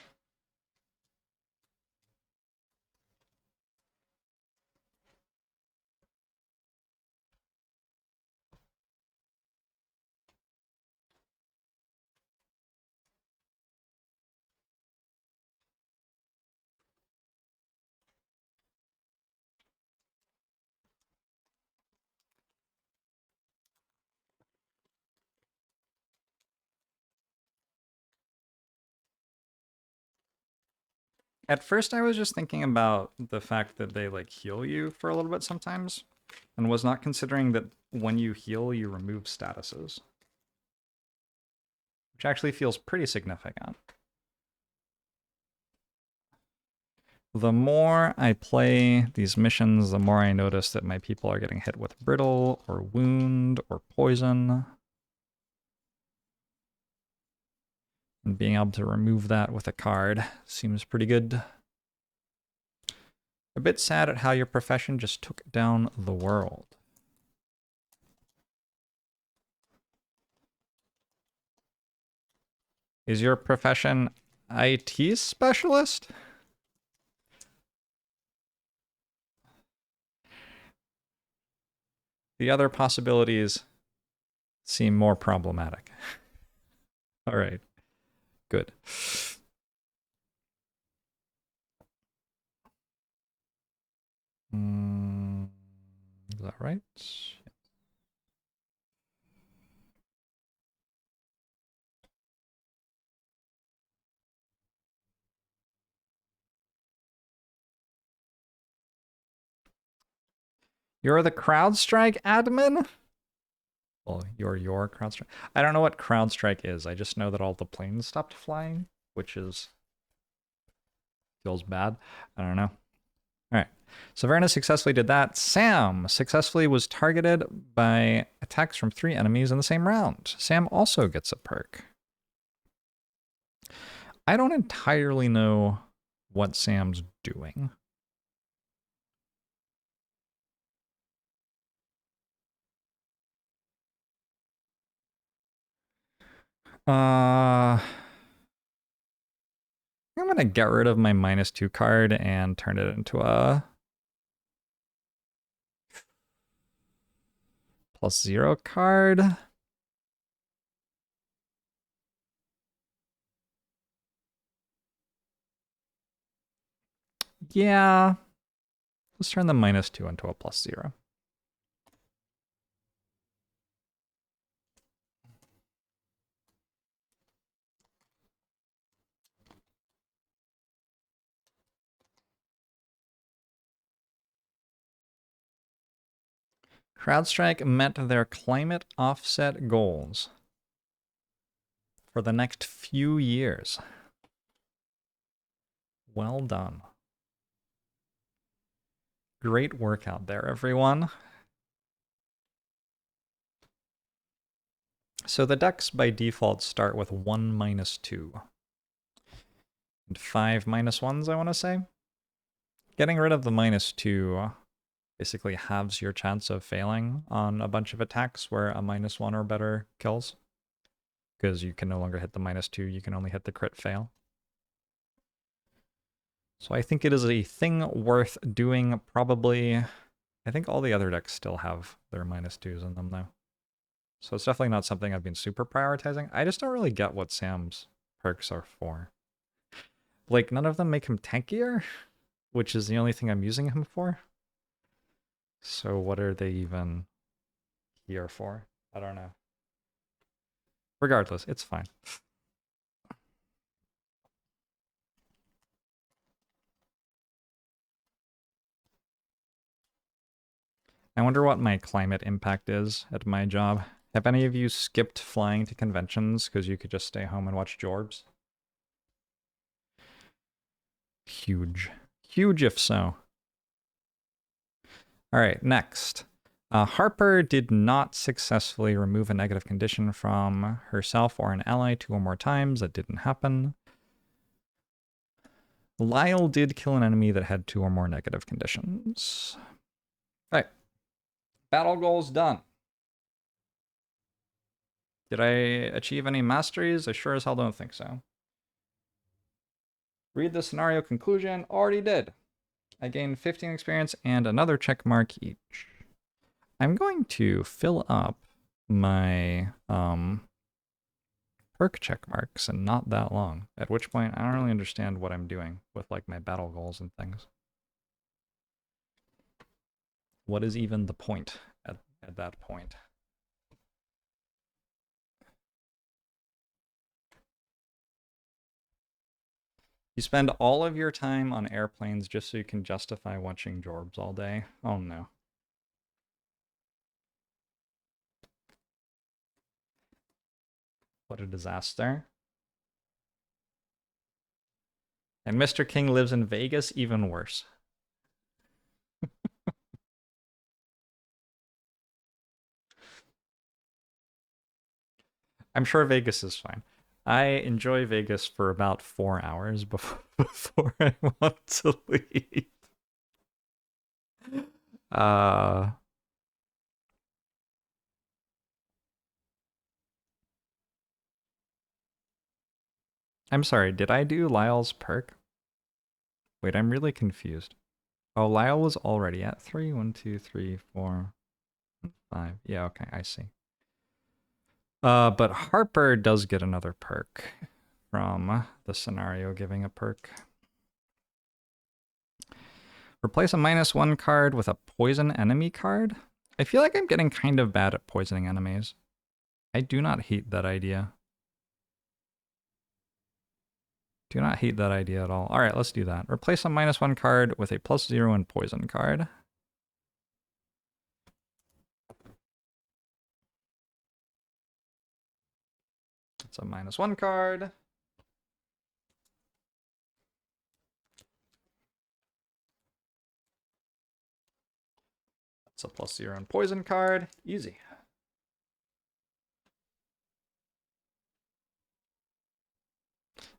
At first, I was just thinking about the fact that they like heal you for a little bit sometimes, and was not considering that when you heal, you remove statuses, which actually feels pretty significant. The more I play these missions, the more I notice that my people are getting hit with brittle, or wound, or poison. And being able to remove that with a card seems pretty good. A bit sad at how your profession just took down the world. Is your profession IT specialist? The other possibilities seem more problematic. All right, good. Is that right? You're the CrowdStrike admin? Well, you're your CrowdStrike. I don't know what CrowdStrike is. I just know that all the planes stopped flying, which is... feels bad. I don't know. All right. Saverna successfully did that. Sam successfully was targeted by attacks from 3 enemies in the same round. Sam also gets a perk. I don't entirely know what Sam's doing. I'm gonna get rid of my -2 card and turn it into a +0 card. Yeah. Let's turn the -2 into a +0. CrowdStrike met their climate offset goals for the next few years. Well done. Great work out there, everyone. So the decks by default start with 1 minus 2. And 5 minus 1s, I want to say. Getting rid of the minus 2 basically halves your chance of failing on a bunch of attacks where a minus 1 or better kills. Because you can no longer hit the minus 2, you can only hit the crit fail. So I think it is a thing worth doing, probably. I think all the other decks still have their minus 2s in them, though. So it's definitely not something I've been super prioritizing. I just don't really get what Sam's perks are for. Like, none of them make him tankier, which is the only thing I'm using him for. So what are they even here for? I don't know. Regardless, it's fine. I wonder what my climate impact is at my job. Have any of you skipped flying to conventions because you could just stay home and watch JORBs? Huge. Huge if so. All right, next. Harper did not successfully remove a negative condition from herself or an ally 2 or more times. That didn't happen. Lyle did kill an enemy that had 2 or more negative conditions. All right. Battle goals done. Did I achieve any masteries? I sure as hell don't think so. Read the scenario conclusion. Already did. I gained 15 experience and another check mark each. I'm going to fill up my perk check marks and not that long, at which point I don't really understand what I'm doing with like my battle goals and things. What is even the point at that point? You spend all of your time on airplanes just so you can justify watching Jorbs all day. Oh no. What a disaster. And Mr. King lives in Vegas, even worse. I'm sure Vegas is fine. I enjoy Vegas for about 4 hours before I want to leave. I'm sorry, did I do Lyle's perk? Wait, I'm really confused. Oh, Lyle was already at 3. 1, 2, 3, 4, 5. Yeah, okay, I see. But Harper does get another perk from the scenario giving a perk. Replace a -1 card with a poison enemy card? I feel like I'm getting kind of bad at poisoning enemies. I do not hate that idea. Do not hate that idea at all. All right, let's do that. Replace a -1 card with a +0 in poison card. It's a -1 card. It's a +0 in poison card. Easy.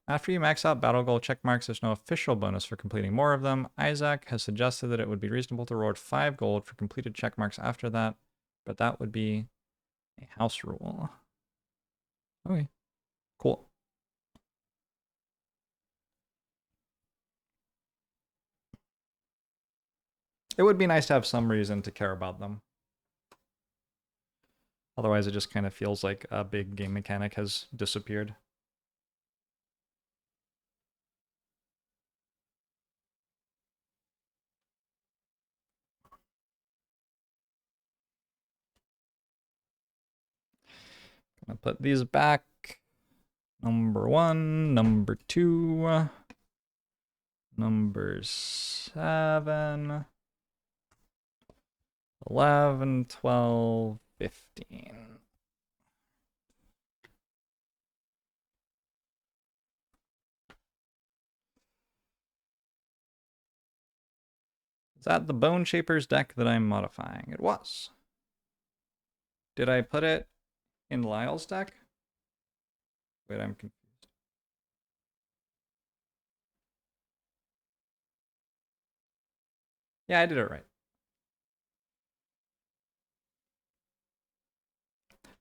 After you max out battle goal check marks, there's no official bonus for completing more of them. Isaac has suggested that it would be reasonable to reward 5 gold for completed check marks after that, but that would be a house rule. Okay, cool. It would be nice to have some reason to care about them. Otherwise, it just kind of feels like a big game mechanic has disappeared. Gonna put these back. Number 1, number 2, number 7, 11, 12, 15. Is that the Bone Shapers deck that I'm modifying? It was. Did I put it in Lyle's deck? Wait, I'm confused. Yeah, I did it right.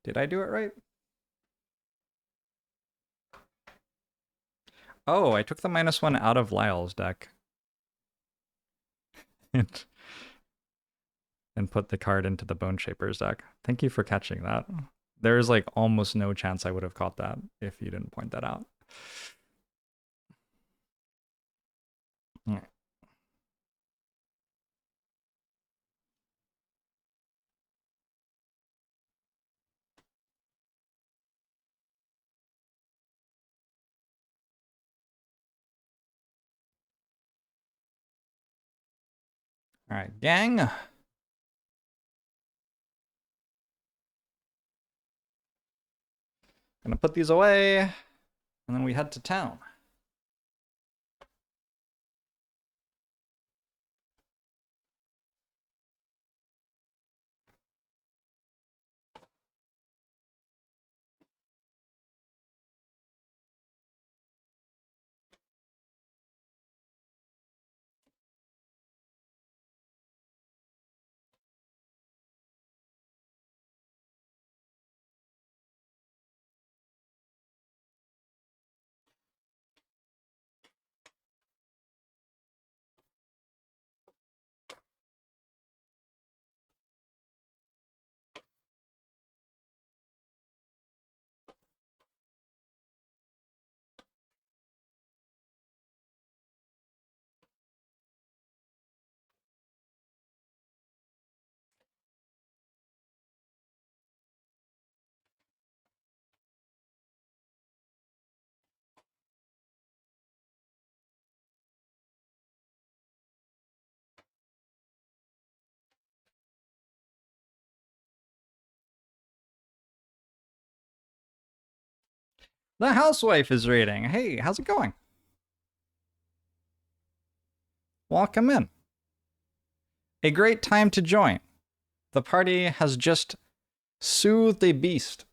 Did I do it right? Oh, I took the -1 out of Lyle's deck. and put the card into the Bone Shaper's deck. Thank you for catching that. There's like almost no chance I would have caught that if you didn't point that out. Yeah. All right, gang. Gonna put these away, and then we head to town. The housewife is raiding. Hey, how's it going? Welcome in. A great time to join. The party has just soothed a beast,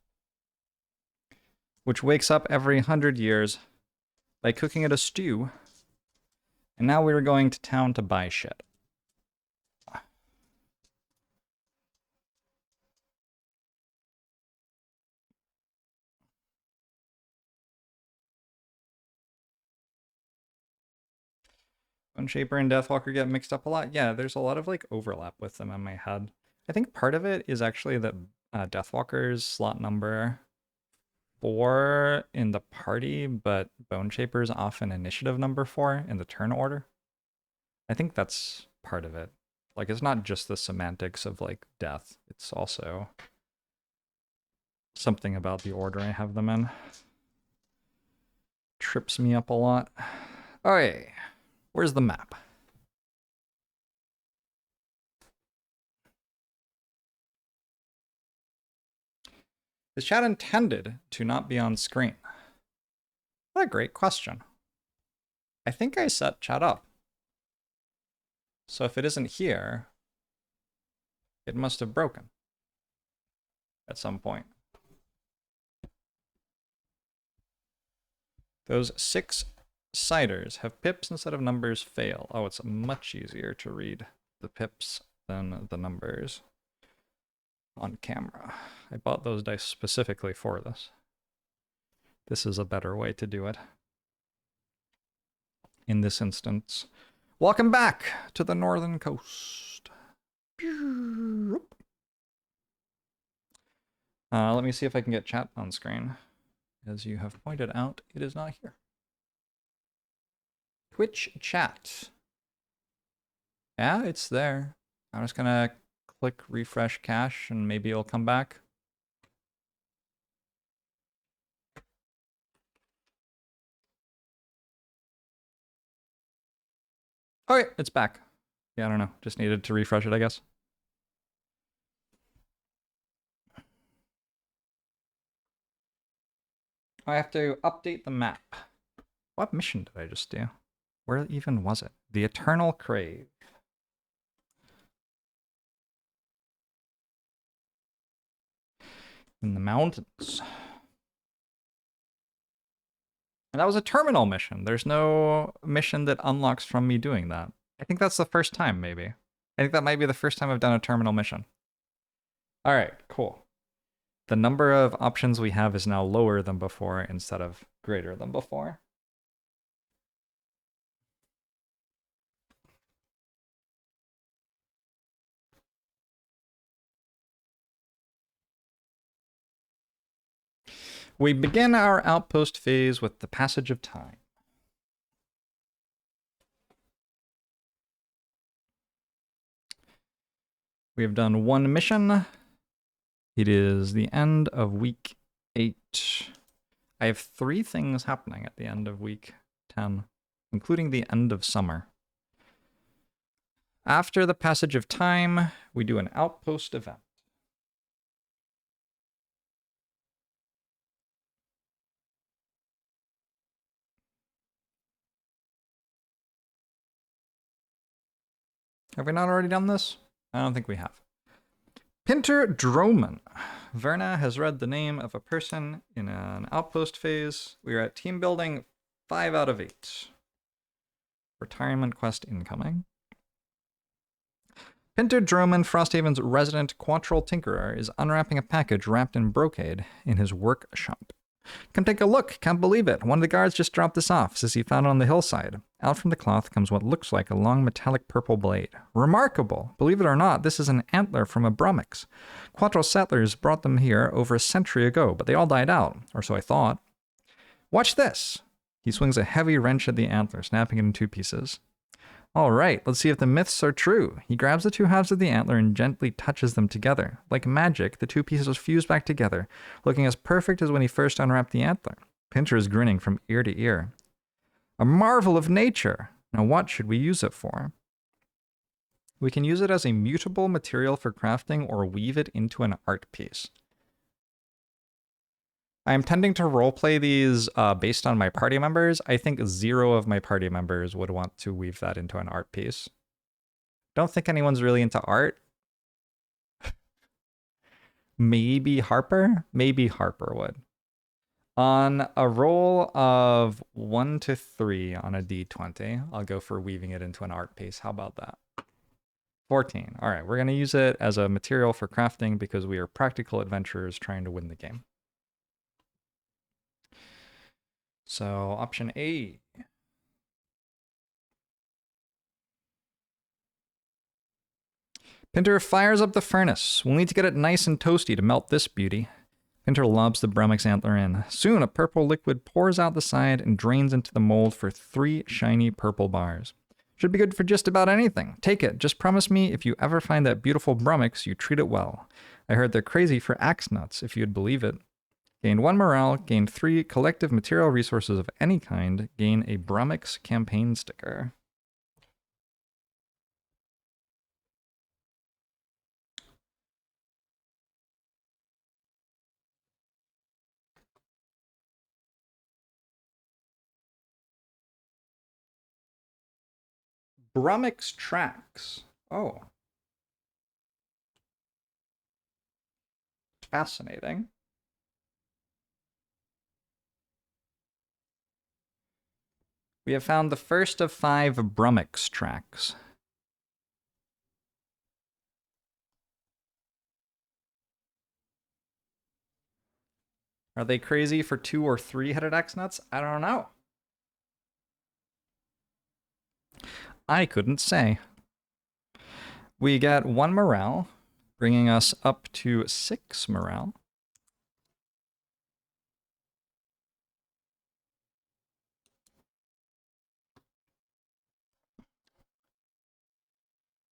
which wakes up every 100 years by cooking it a stew. And now we're going to town to buy shit. Bone Shaper and Deathwalker get mixed up a lot. Yeah, there's a lot of like overlap with them in my head. I think part of it is actually that Deathwalker's slot number 4 in the party, but Bone Shaper's often initiative number 4 in the turn order. I think that's part of it. Like, it's not just the semantics of like death, it's also something about the order I have them in. Trips me up a lot. Okay, where's the map? Is chat intended to not be on screen? What a great question. I think I set chat up. So if it isn't here, it must have broken at some point. Those 6 ciders have pips instead of numbers fail. Oh, it's much easier to read the pips than the numbers on camera. I bought those dice specifically for this. This is a better way to do it. In this instance. Welcome back to the northern coast. Let me see if I can get chat on screen. As you have pointed out, it is not here. Twitch chat. Yeah, it's there. I'm just gonna click refresh cache and maybe it'll come back. Okay, it's back. Yeah, I don't know. Just needed to refresh it, I guess. I have to update the map. What mission did I just do? Where even was it? The Eternal Crave. in the mountains. And that was a terminal mission. There's no mission that unlocks from me doing that. I think that's the first time, maybe. I think that might be the first time I've done a terminal mission. All right, cool. The number of options we have is now lower than before instead of greater than before. We begin our outpost phase with the passage of time. We have done one mission. It is the end of week 8. I have 3 things happening at the end of week 10, including the end of summer. After the passage of time, we do an outpost event. Have we not already done this? I don't think we have. Pinter Droman. Verna has read the name of a person in an outpost phase. We are at team building 5 out of 8. Retirement quest incoming. Pinter Droman, Frosthaven's resident Quattrol Tinkerer, is unwrapping a package wrapped in brocade in his workshop. Come take a look. Can't believe it. One of the guards just dropped this off, says he found it on the hillside. Out from the cloth comes what looks like a long metallic purple blade. Remarkable. Believe it or not, this is an antler from a Brummix. Quattrol settlers brought them here over a century ago, but they all died out, or so I thought. Watch this. He swings a heavy wrench at the antler, snapping it in 2 pieces. All right, let's see if the myths are true. He grabs the 2 halves of the antler and gently touches them together. Like magic, the 2 pieces fuse back together, looking as perfect as when he first unwrapped the antler. Pinter is grinning from ear to ear. A marvel of nature! Now what should we use it for? We can use it as a mutable material for crafting or weave it into an art piece. I am tending to roleplay these based on my party members. I think 0 of my party members would want to weave that into an art piece. Don't think anyone's really into art. Maybe Harper? Maybe Harper would. On a roll of 1 to 3 on a d20, I'll go for weaving it into an art piece. How about that? 14. All right, we're going to use it as a material for crafting because we are practical adventurers trying to win the game. So option A. Pinter fires up the furnace. We'll need to get it nice and toasty to melt this beauty. Pinter lobs the Brummix antler in. Soon a purple liquid pours out the side and drains into the mold for 3 shiny purple bars. Should be good for just about anything. Take it. Just promise me if you ever find that beautiful Brummix, you treat it well. I heard they're crazy for axe nuts, if you'd believe it. Gain 1 morale, gain 3 collective material resources of any kind, gain a Brummix campaign sticker. Brummix tracks. Oh. Fascinating. We have found the first of 5 Brummix tracks. Are they crazy for 2 or 3-headed X-Nuts? I don't know. I couldn't say. We get 1 morale, bringing us up to 6 morale.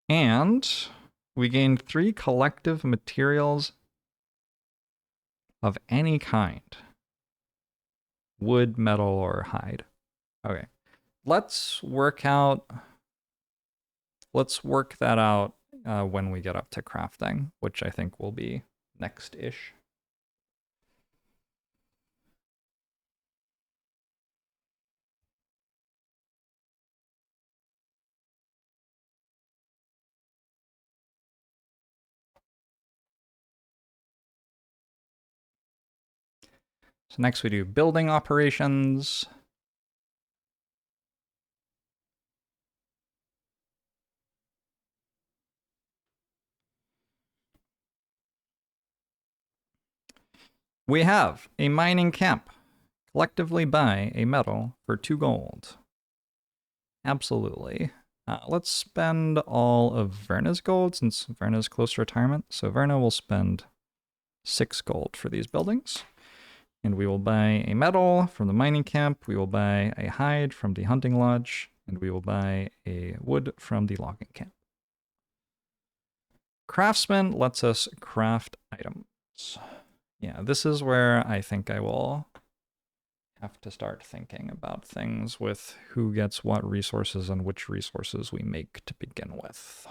And we gain 3 collective materials of any kind. Wood, metal, or hide. Okay. Let's work that out when we get up to crafting, which I think will be next-ish. So next we do building operations. We have a mining camp. Collectively buy a metal for 2 gold. Absolutely. Let's spend all of Verna's gold since Verna's close to retirement. So Verna will spend 6 gold for these buildings. And we will buy a metal from the mining camp. We will buy a hide from the hunting lodge. And we will buy a wood from the logging camp. Craftsman lets us craft items. Yeah, this is where I think I will have to start thinking about things with who gets what resources and which resources we make to begin with.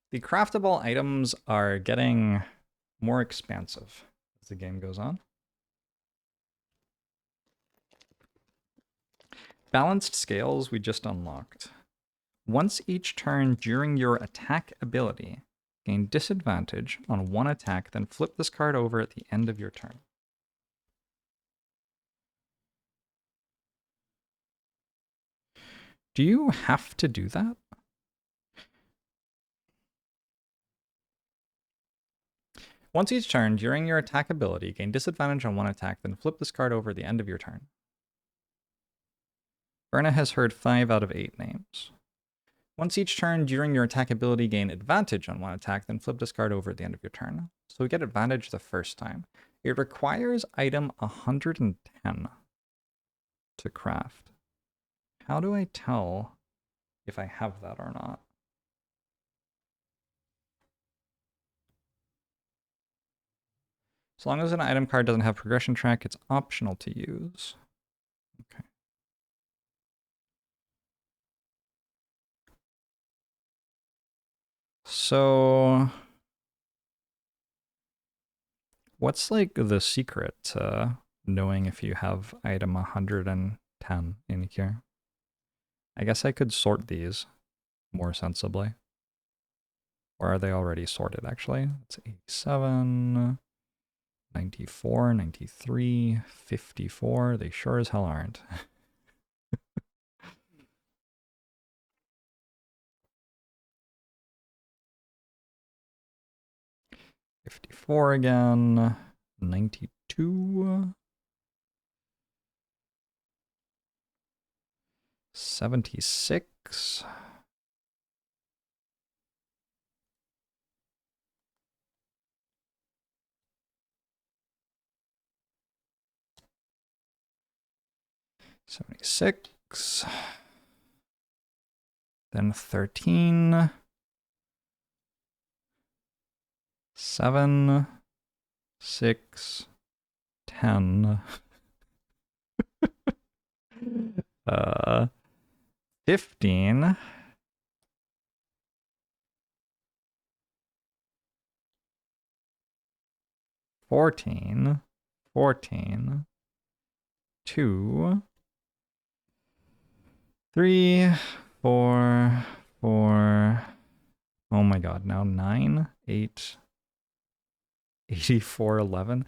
The craftable items are getting more expansive as the game goes on. Balanced scales we just unlocked. Once each turn during your attack ability, gain disadvantage on one attack, then flip this card over at the end of your turn. Do you have to do that? Once each turn during your attack ability, gain disadvantage on one attack, then flip this card over at the end of your turn. Verna has heard 5 out of 8 names. Once each turn during your attack ability, gain advantage on one attack, then flip this card over at the end of your turn. So we get advantage the first time. It requires item 110 to craft. How do I tell if I have that or not? As long as an item card doesn't have progression track, it's optional to use. Okay. So what's like the secret to knowing if you have item 110 in here? I guess I could sort these more sensibly. Or are they already sorted actually? It's 87, 94, 93, 54. They sure as hell aren't. $54 again, 92, 76, 76, then 13, 7, 6, 10, 15, 14, 14, 2, 3, 4, 4, oh my god, now 9, 8, 84, 11.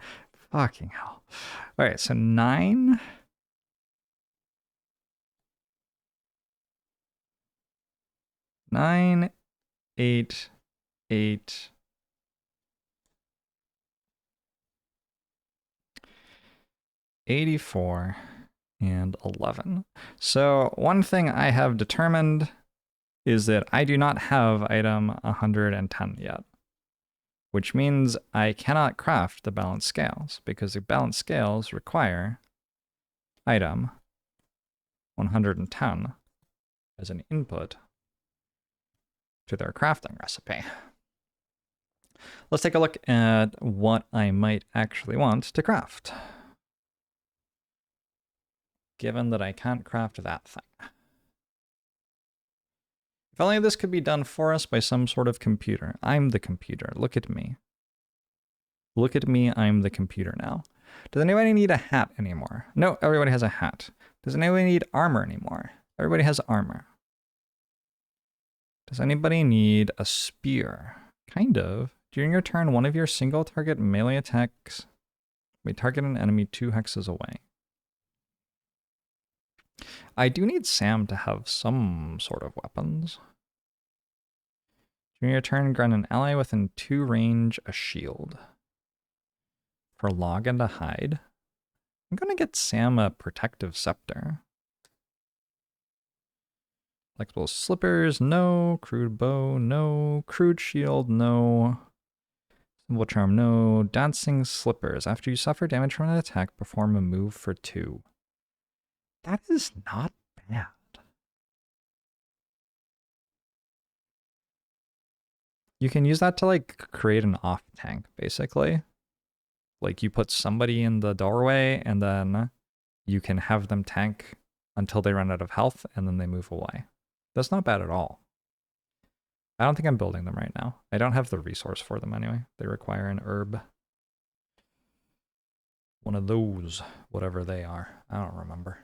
Fucking hell. All right, so 9. 9, 8, 8, 84, and 11. So one thing I have determined is that I do not have item 110 yet, which means I cannot craft the balanced scales because the balanced scales require item 110 as an input to their crafting recipe. Let's take a look at what I might actually want to craft, given that I can't craft that thing. If only this could be done for us by some sort of computer. I'm the computer. Look at me. Look at me, I'm the computer now. Does anybody need a hat anymore? No, everybody has a hat. Does anybody need armor anymore? Everybody has armor. Does anybody need a spear? Kind of. During your turn, one of your single target melee attacks may target an enemy 2 hexes away. I do need Sam to have some sort of weapons. During your turn, grant an ally within 2 range a shield. For log and a hide. I'm gonna get Sam a protective scepter. Flexible slippers, no. Crude bow, no. Crude shield, no. Symbol charm, no. Dancing slippers. After you suffer damage from an attack, perform a move for 2. That is not bad. You can use that to like create an off tank, basically. Like you put somebody in the doorway and then you can have them tank until they run out of health and then they move away. That's not bad at all. I don't think I'm building them right now. I don't have the resource for them anyway. They require an herb. One of those, whatever they are. I don't remember.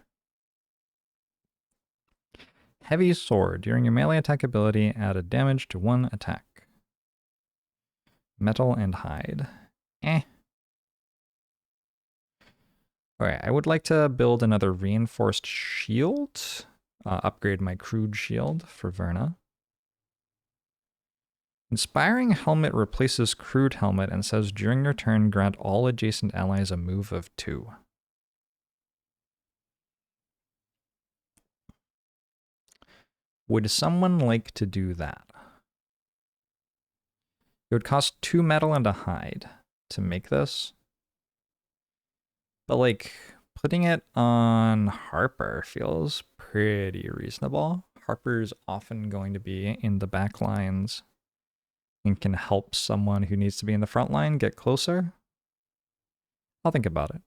Heavy sword. During your melee attack ability, add a damage to 1 attack. Metal and hide. Alright, I would like to build another reinforced shield. Upgrade my crude shield for Verna. Inspiring helmet replaces crude helmet and says during your turn, grant all adjacent allies a move of 2. Would someone like to do that? It would cost 2 metal and a hide to make this. But like, putting it on Harper feels pretty reasonable. Harper's often going to be in the back lines and can help someone who needs to be in the front line get closer. I'll think about it.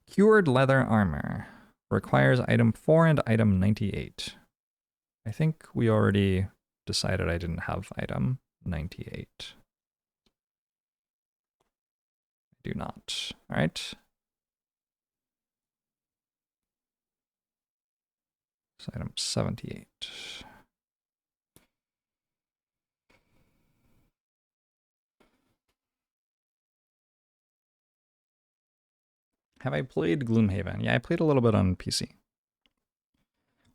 Cured leather armor requires item 4 and item 98. I think we already decided I didn't have item 98. I do not. All right. So item 78. Have I played Gloomhaven? Yeah, I played a little bit on PC.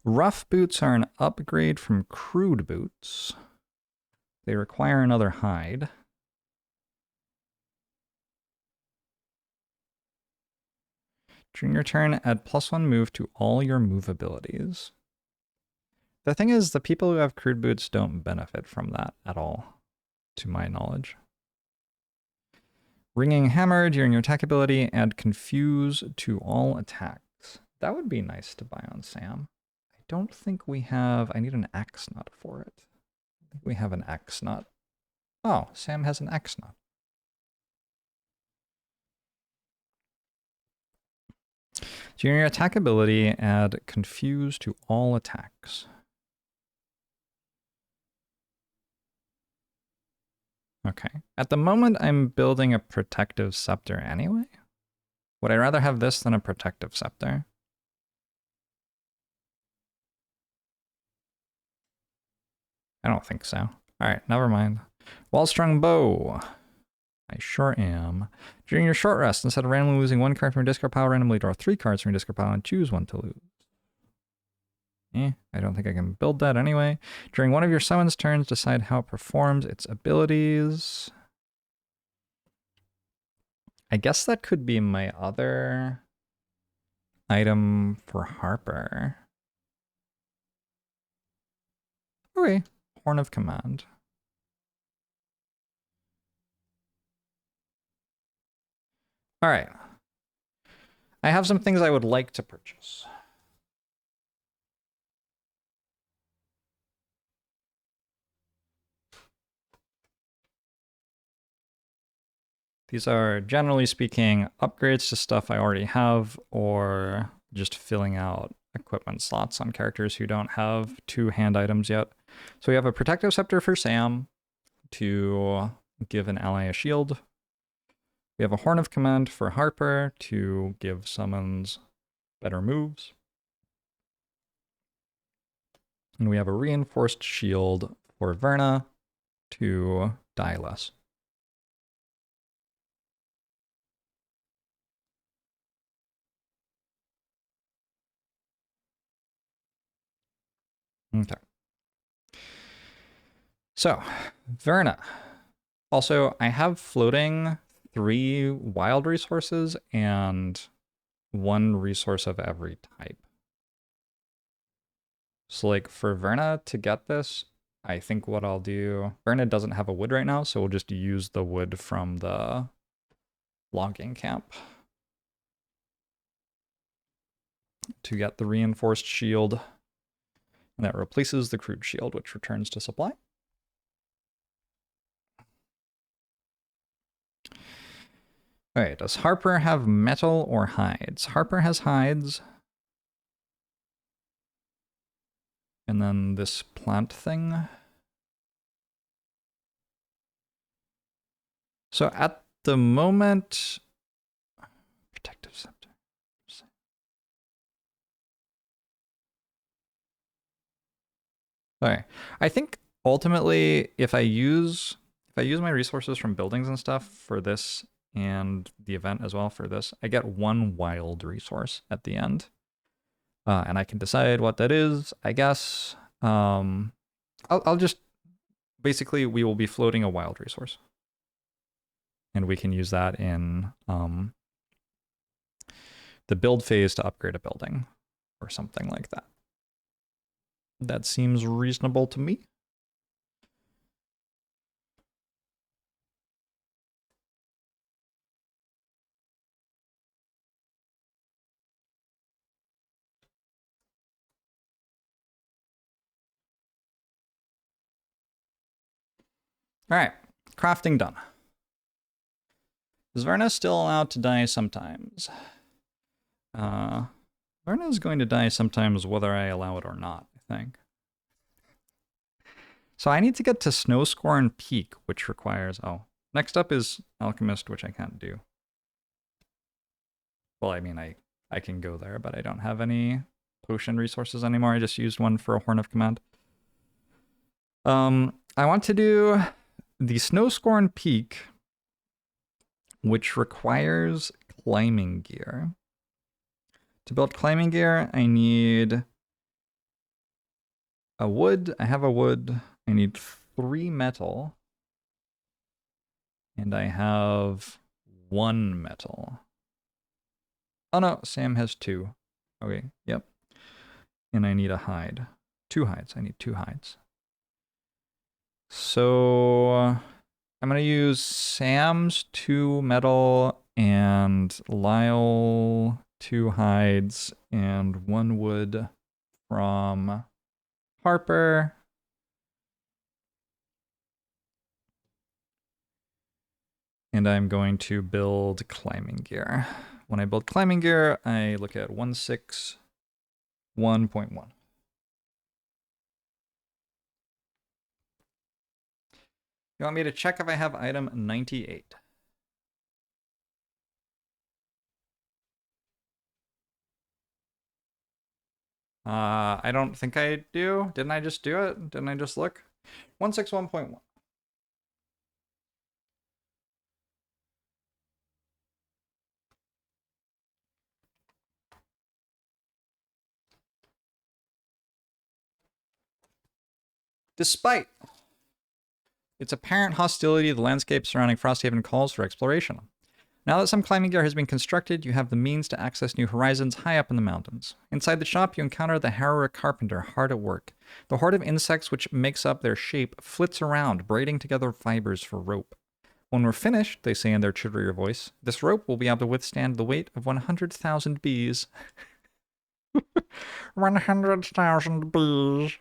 Rough boots are an upgrade from crude boots. They require another hide. During your turn, add +1 move to all your move abilities. The thing is, the people who have crude boots don't benefit from that at all, to my knowledge. Ringing hammer during your attack ability, add confuse to all attacks. That would be nice to buy on Sam. I don't think we have, I need an X nut for it. I think we have an X nut. Oh, Sam has an X nut. During your attack ability, add confuse to all attacks. Okay. At the moment, I'm building a protective scepter anyway. Would I rather have this than a protective scepter? I don't think so. All right, never mind. Wall-strung bow. I sure am. During your short rest, instead of randomly losing 1 card from your discard pile, randomly draw 3 cards from your discard pile and choose 1 to lose. I don't think I can build that anyway. During one of your summon's turns, decide how it performs its abilities. I guess that could be my other item for Harper. Okay, Horn of Command. All right. I have some things I would like to purchase. These are, generally speaking, upgrades to stuff I already have or just filling out equipment slots on characters who don't have 2 hand items yet. So we have a Protective Scepter for Sam to give an ally a shield. We have a Horn of Command for Harper to give summons better moves. And we have a Reinforced Shield for Verna to die less. Okay. So, Verna. Also, I have floating 3 wild resources and 1 resource of every type. So like for Verna to get this, I think what I'll do, Verna doesn't have a wood right now, so we'll just use the wood from the logging camp to get the reinforced shield. And that replaces the crude shield, which returns to supply. All right, does Harper have metal or hides? Harper has hides. And then this plant thing. So at the moment, protective scepter. Okay, I think ultimately if I use my resources from buildings and stuff for this and the event as well for this, I get 1 wild resource at the end. And I can decide what that is, I guess. I'll just, basically we will be floating a wild resource. And we can use that in the build phase to upgrade a building or something like that. That seems reasonable to me. All right, crafting done. Is Verna still allowed to die sometimes? Verna is going to die sometimes whether I allow it or not, I think. So I need to get to Snowscorn Peak, which requires... Oh, next up is Alchemist, which I can't do. Well, I mean, I can go there, but I don't have any potion resources anymore. I just used one for a Horn of Command. I want to do the Snowscorn Peak, which requires climbing gear. To build climbing gear, I need a wood. I have a wood. I need 3 metal. And I have 1 metal. Oh no, Sam has 2. Okay, yep. And I need a hide. 2 hides. I need 2 hides. So I'm going to use Sam's 2 metal and Lyle 2 hides and 1 wood from Harper. And I'm going to build climbing gear. When I build climbing gear, I look at 161.1. You want me to check if I have item 98? I don't think I do. Didn't I just do it? Didn't I just look? 161.1. Despite its apparent hostility, the landscape surrounding Frosthaven calls for exploration. Now that some climbing gear has been constructed, you have the means to access new horizons high up in the mountains. Inside the shop, you encounter the Harrower Carpenter hard at work. The horde of insects which makes up their shape flits around, braiding together fibers for rope. When we're finished, they say in their chitterier voice, this rope will be able to withstand the weight of 100,000 bees. 100,000 bees.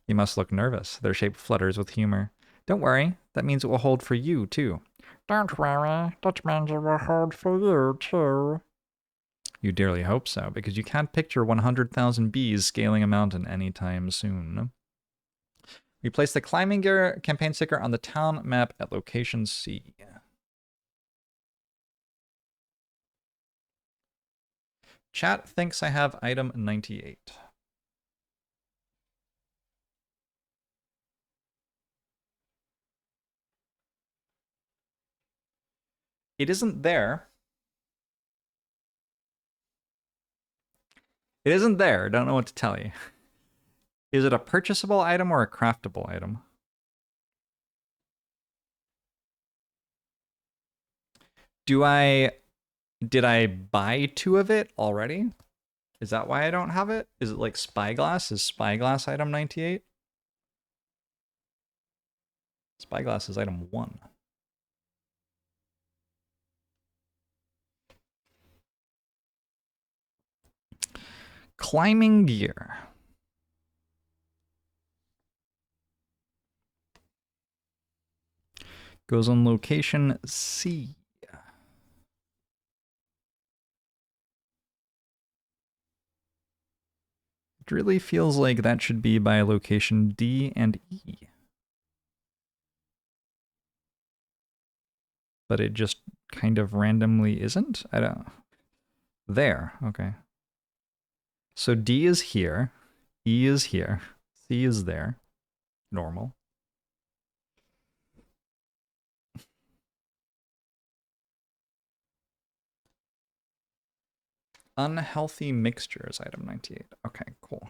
You must look nervous. Their shape flutters with humor. Don't worry, that means it will hold for you, too. Don't worry, that means it will hold for you, too. You dearly hope so, because you can't picture 100,000 bees scaling a mountain anytime soon. We place the climbing gear campaign sticker on the town map at location C. Chat thinks I have item 98. It isn't there. It isn't there. Don't know what to tell you. Is it a purchasable item or a craftable item? Did I buy 2 of it already? Is that why I don't have it? Is it like Spyglass? Is Spyglass item 98? Spyglass is item 1. Climbing gear. Goes on location C. It really feels like that should be by location D and E. But it just kind of randomly isn't? I don't... There, okay. So D is here, E is here, C is there. Normal. Unhealthy mixtures, item 98. Okay, cool.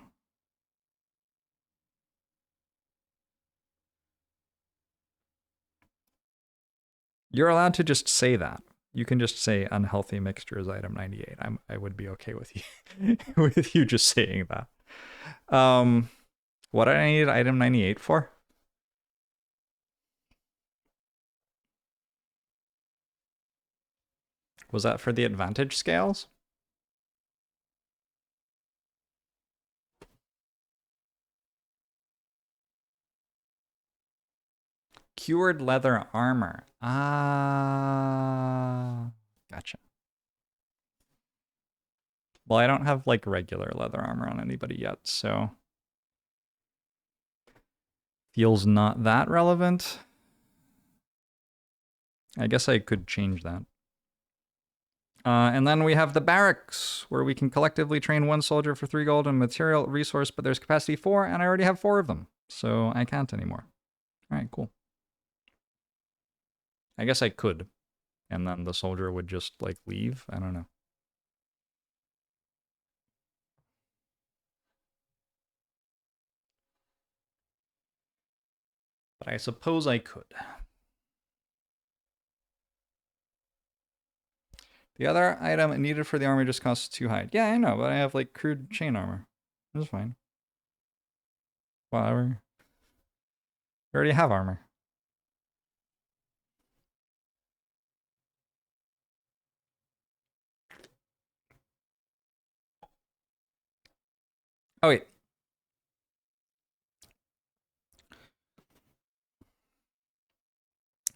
You're allowed to just say that. You can just say unhealthy mixtures, item 98. I would be okay with you with you just saying that. What did I need item 98 for? Was that for the advantage scales? Cured leather armor. Ah, gotcha. Well, I don't have like regular leather armor on anybody yet, so feels not that relevant. I guess I could change that. And then we have the barracks, where we can collectively train 1 soldier for 3 gold and material resource, but there's capacity 4, and I already have 4 of them, so I can't anymore. All right, cool. I guess I could, and then the soldier would just like leave. I don't know. But I suppose I could. The other item needed for the armor just costs 2 hide. Yeah, I know, but I have like crude chain armor. That's fine. Whatever. I already have armor. Oh, wait.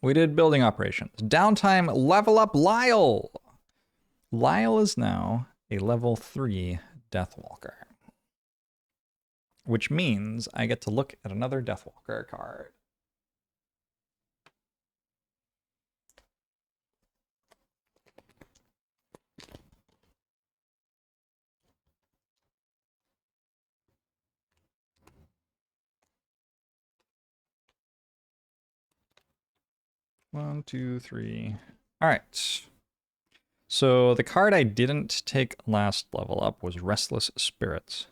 We did building operations. Downtime, level up Lyle. Lyle is now a level 3 Deathwalker. Which means I get to look at another Deathwalker card. One, two, three. All right. So the card I didn't take last level up was Restless Spirits.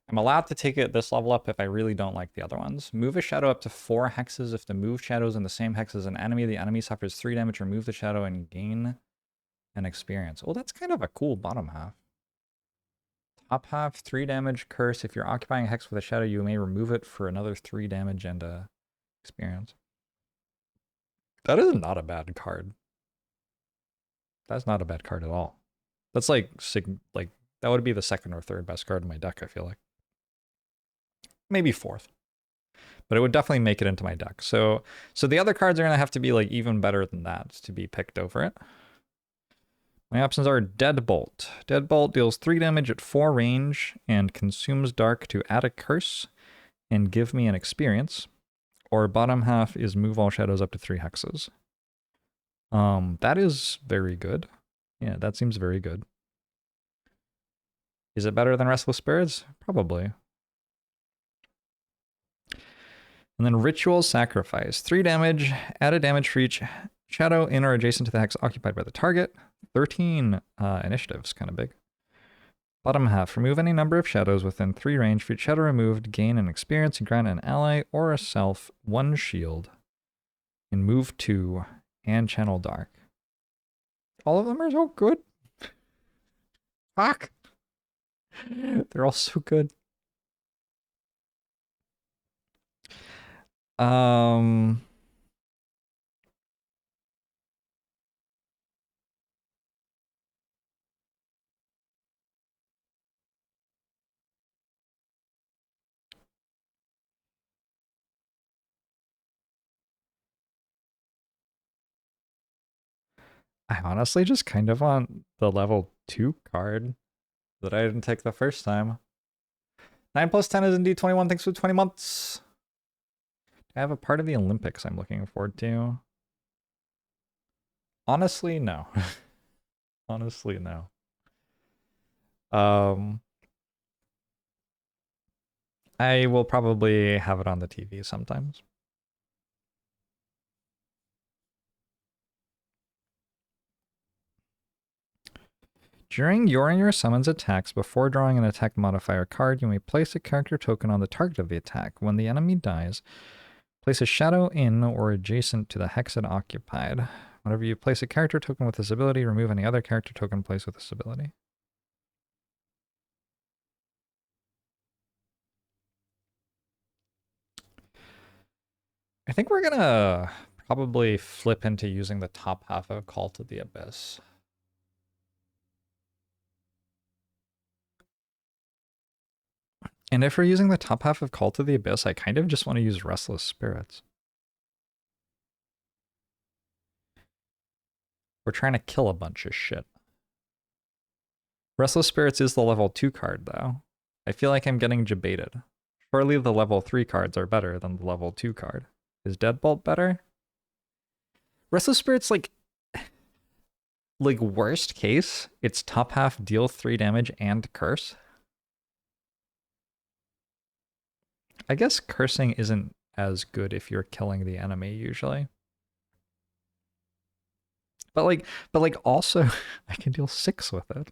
I'm allowed to take it this level up if I really don't like the other ones. Move a shadow up to 4 hexes. If the moved shadow is in the same hex as an enemy, the enemy suffers 3 damage. Remove the shadow and gain an experience. Oh, that's kind of a cool bottom half. Top half, 3 damage, curse. If you're occupying a hex with a shadow, you may remove it for another 3 damage and experience. That is not a bad card. That's not a bad card at all. That's like that would be the 2nd or 3rd best card in my deck, I feel like. Maybe 4th. But it would definitely make it into my deck. So the other cards are going to have to be like even better than that to be picked over it. My options are Deadbolt. Deadbolt deals 3 damage at 4 range and consumes dark to add a curse and give me an experience. Or bottom half is move all shadows up to 3 hexes. That is very good. Yeah, that seems very good. Is it better than Restless Spirits? Probably. And then Ritual Sacrifice. 3 damage, add a damage for each Shadow in or adjacent to the hex occupied by the target. 13 initiatives, kind of big. Bottom half, remove any number of shadows within 3 range. For each shadow removed, gain an experience and grant an ally or a self 1 shield. And move 2 and channel dark. All of them are so good. Fuck. They're all so good. I honestly just kind of want the level 2 card that I didn't take the first time. 9 plus 10 is indeed 21. Thanks for 20 months. I have a part of the Olympics I'm looking forward to. Honestly, no. Honestly, no. I will probably have it on the TV sometimes. During your and your summon's attacks, before drawing an attack modifier card, you may place a character token on the target of the attack. When the enemy dies, place a shadow in or adjacent to the hex it occupied. Whenever you place a character token with this ability, remove any other character token placed with this ability. I think we're gonna probably flip into using the top half of Call to the Abyss. And if we're using the top half of Call to the Abyss, I kind of just want to use Restless Spirits. We're trying to kill a bunch of shit. Restless Spirits is the level 2 card, though. I feel like I'm getting debated. Surely the level 3 cards are better than the level 2 card. Is Deadbolt better? Restless Spirits, like worst case, it's top half deal 3 damage and curse. I guess cursing isn't as good if you're killing the enemy usually. But like also I can deal 6 with it.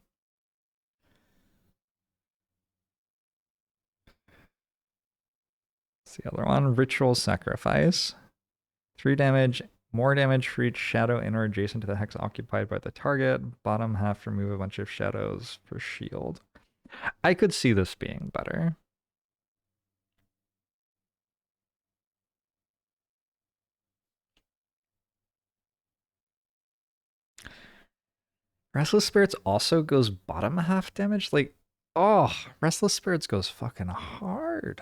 What's the other one? Ritual Sacrifice. 3 damage, more damage for each shadow in or adjacent to the hex occupied by the target. Bottom half, remove a bunch of shadows for shield. I could see this being better. Restless Spirits also goes bottom half damage. Like, oh, Restless Spirits goes fucking hard.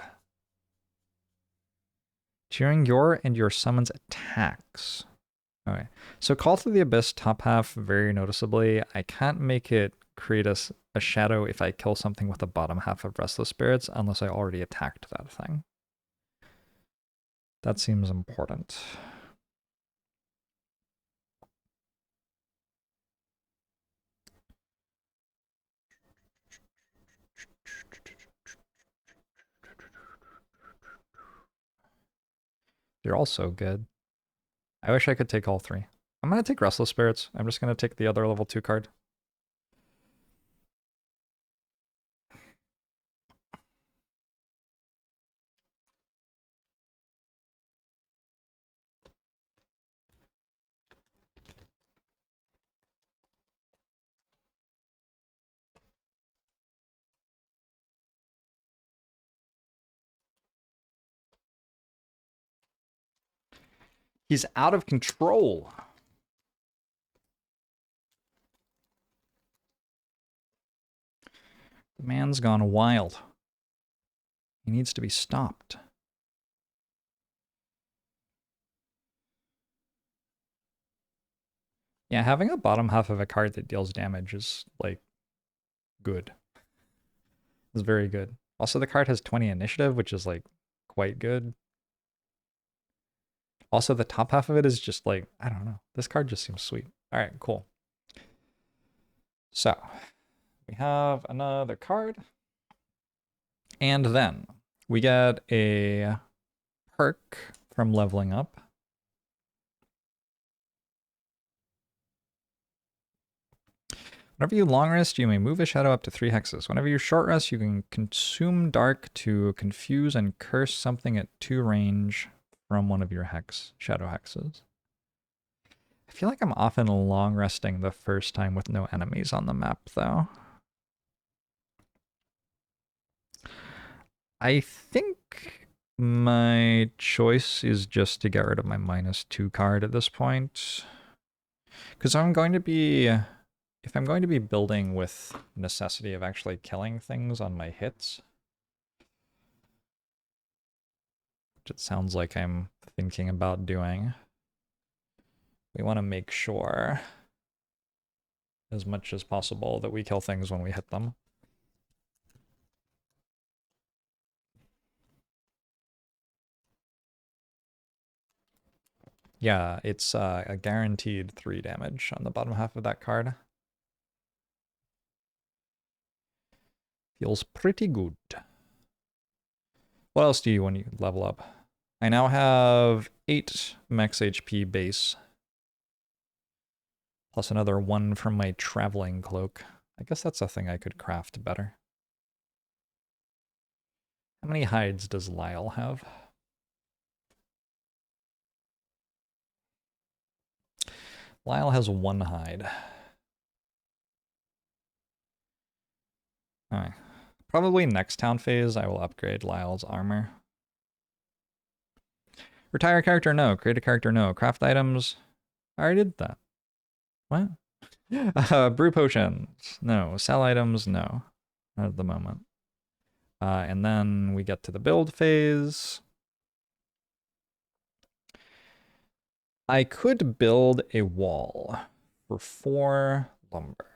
During your and your summon's attacks. Okay, so Call to the Abyss top half, very noticeably. I can't make it create a shadow if I kill something with the bottom half of Restless Spirits unless I already attacked that thing. That seems important. They're all so good. I wish I could take all 3. I'm going to take Restless Spirits. I'm just going to take the other level 2 card. He's out of control. The man's gone wild. He needs to be stopped. Yeah, having a bottom half of a card that deals damage is, like, good. It's very good. Also, the card has 20 initiative, which is, like, quite good. Also, the top half of it is just, like, I don't know. This card just seems sweet. All right, cool. So, we have another card. And then we get a perk from leveling up. Whenever you long rest, you may move a shadow up to 3 hexes. Whenever you short rest, you can consume dark to confuse and curse something at 2 range from one of your shadow hexes. I feel like I'm often long resting the first time with no enemies on the map, though. I think my choice is just to get rid of my -2 card at this point. Because I'm going to be... If I'm going to be building with necessity of actually killing things on my hits, which it sounds like I'm thinking about doing, we want to make sure as much as possible that we kill things when we hit them. Yeah, it's a guaranteed 3 damage on the bottom half of that card. Feels pretty good. What else do you want to level up? I now have 8 max HP base. Plus another 1 from my traveling cloak. I guess that's a thing I could craft better. How many hides does Lyle have? Lyle has 1 hide. Alright. Probably next town phase I will upgrade Lyle's armor. Retire character, no. Create a character, no. Craft items. I already did that. What? Brew potions, no. Sell items, no. Not at the moment. And then we get to the build phase. I could build a wall for 4 lumber.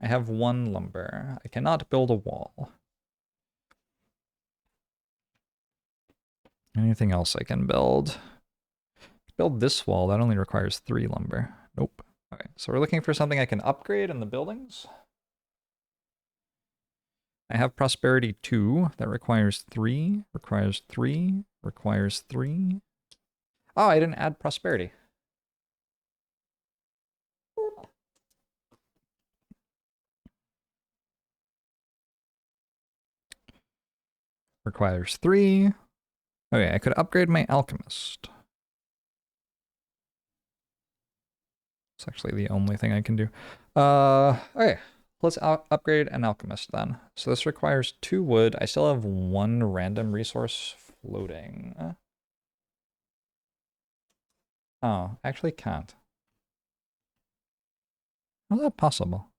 I have 1 lumber. I cannot build a wall. Anything else I can build? Build this wall, that only requires 3 lumber. Nope. Okay, so we're looking for something I can upgrade in the buildings. I have prosperity 2, that requires 3, requires 3, requires 3. Oh, I didn't add prosperity. Requires 3. Okay, I could upgrade my alchemist. It's actually the only thing I can do. Okay, let's upgrade an alchemist then. So this requires 2 wood. I still have 1 random resource floating. Oh, actually can't. How's that possible?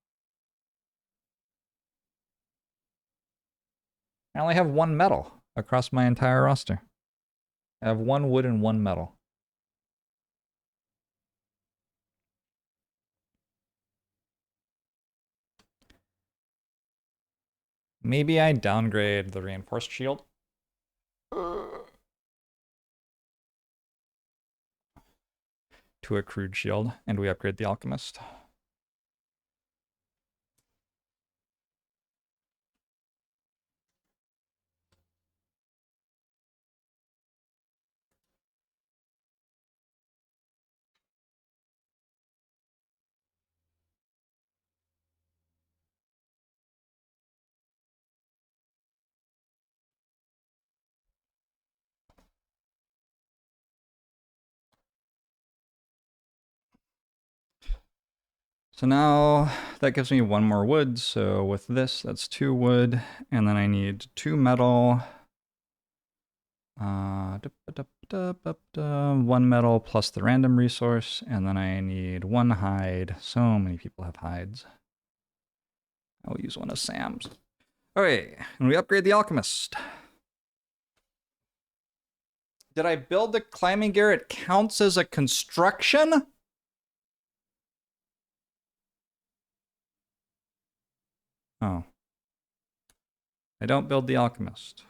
I only have 1 metal across my entire roster. I have 1 wood and 1 metal. Maybe I downgrade the reinforced shield. To a crude shield, and we upgrade the alchemist. So now that gives me 1 more wood. So with this, that's 2 wood. And then I need 2 metal. 1 metal plus the random resource. And then I need 1 hide. So many people have hides. I will use one of Sam's. Okay, and we upgrade the alchemist. Did I build the climbing gear? It counts as a construction? Oh. I don't build the alchemist.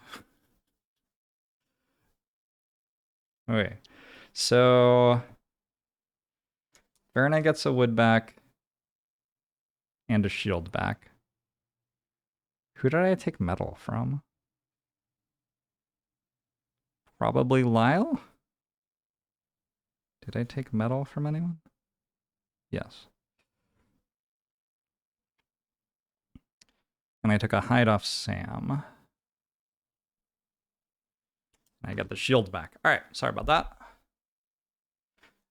Okay. So Verna gets a wood back and a shield back. Who did I take metal from? Probably Lyle? Did I take metal from anyone? Yes. And I took a hide off Sam. I got the shield back. All right, sorry about that.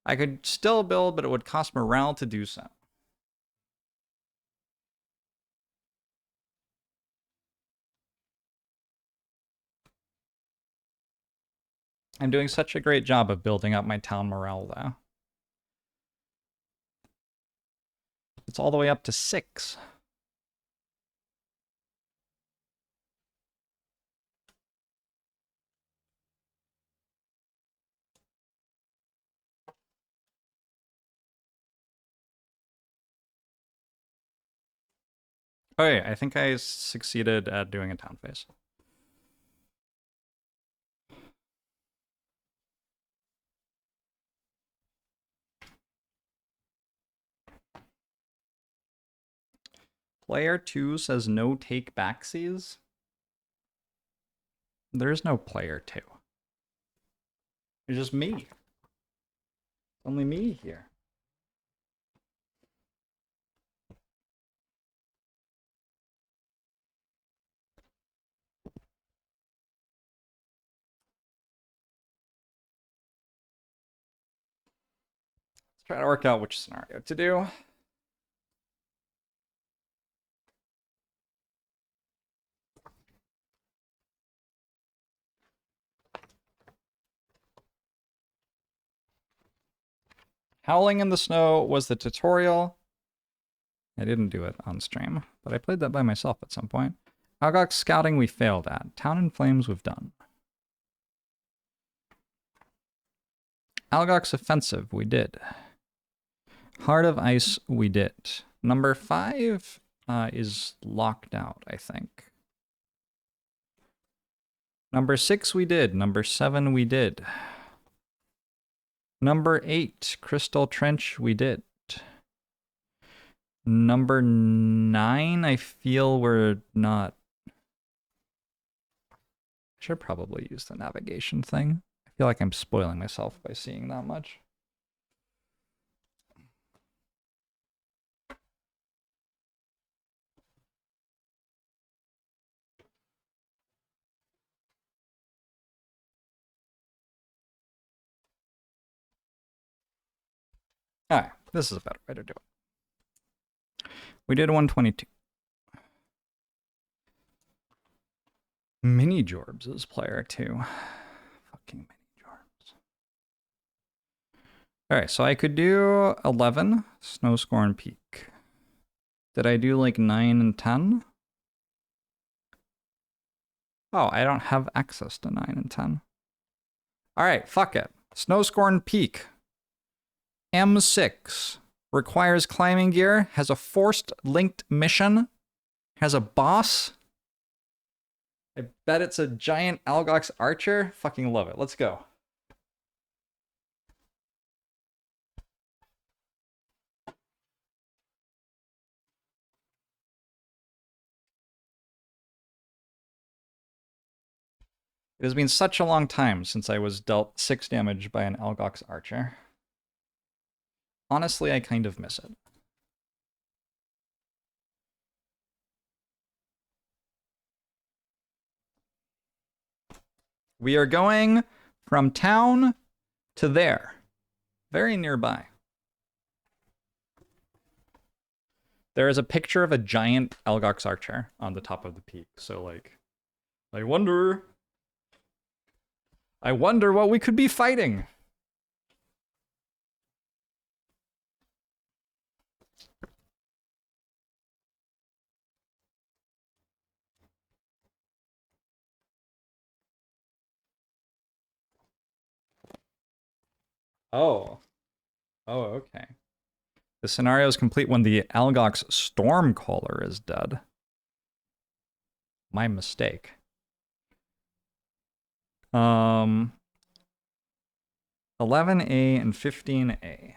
I could still build, but it would cost morale to do so. I'm doing such a great job of building up my town morale, though. It's all the way up to 6. Okay, I think I succeeded at doing a town phase. Player 2 says no take backsies. There's no player 2. It's just me. Only me here. Let's try to work out which scenario to do. Howling in the Snow was the tutorial. I didn't do it on stream, but I played that by myself at some point. Algox Scouting we failed at. Town in Flames we've done. Algox Offensive we did. Heart of Ice we did. Number 5 is locked out, I think. Number 6 we did. Number 7 we did. Number 8, Crystal Trench we did. Number 9, I feel we're not. I should probably use the navigation thing. I feel like I'm spoiling myself by seeing that much. All right, this is a better way to do it. We did 122. ManyJorbs is player 2. Fucking ManyJorbs. All right, so I could do 11, Snowscorn Peak. Did I do like 9 and 10? Oh, I don't have access to 9 and 10. All right, fuck it. Snowscorn Peak. M6. Requires climbing gear. Has a forced linked mission. Has a boss. I bet it's a giant Algox archer. Fucking love it. Let's go. It has been such a long time since I was dealt 6 damage by an Algox archer. Honestly, I kind of miss it. We are going from town to there. Very nearby. There is a picture of a giant Algox archer on the top of the peak. So, like, I wonder what we could be fighting. Oh. Oh, okay. The scenario is complete when the Algox Stormcaller is dead. My mistake. 11A and 15A.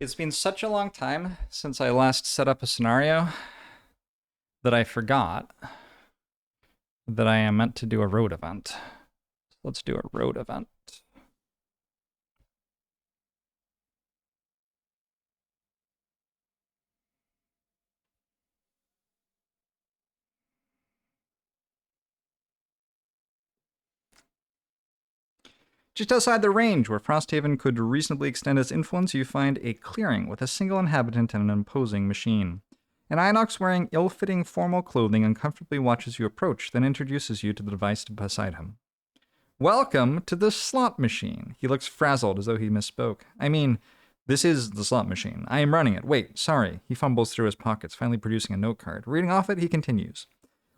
It's been such a long time since I last set up a scenario that I forgot that I am meant to do a road event. Let's do a road event. Just outside the range where Frosthaven could reasonably extend its influence, you find a clearing with a single inhabitant and an imposing machine. An Inox wearing ill-fitting formal clothing uncomfortably watches you approach, then introduces you to the device beside him. Welcome to the slot machine. He looks frazzled as though he misspoke. I mean, this is the slot machine. I am running it. Wait, sorry. He fumbles through his pockets, finally producing a note card. Reading off it, he continues.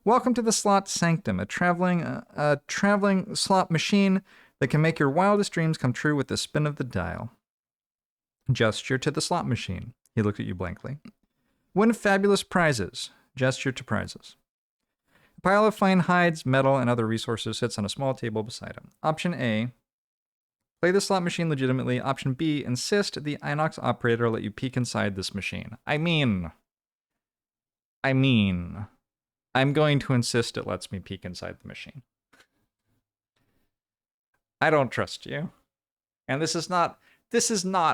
Welcome to the slot sanctum, a traveling slot machine that can make your wildest dreams come true with the spin of the dial. Gesture to the slot machine. He looked at you blankly. Win fabulous prizes. Gesture to prizes. A pile of fine hides, metal, and other resources sits on a small table beside him. Option A, play the slot machine legitimately. Option B, insist the Inox operator let you peek inside this machine. I mean, I'm going to insist it lets me peek inside the machine. I don't trust you. And this is not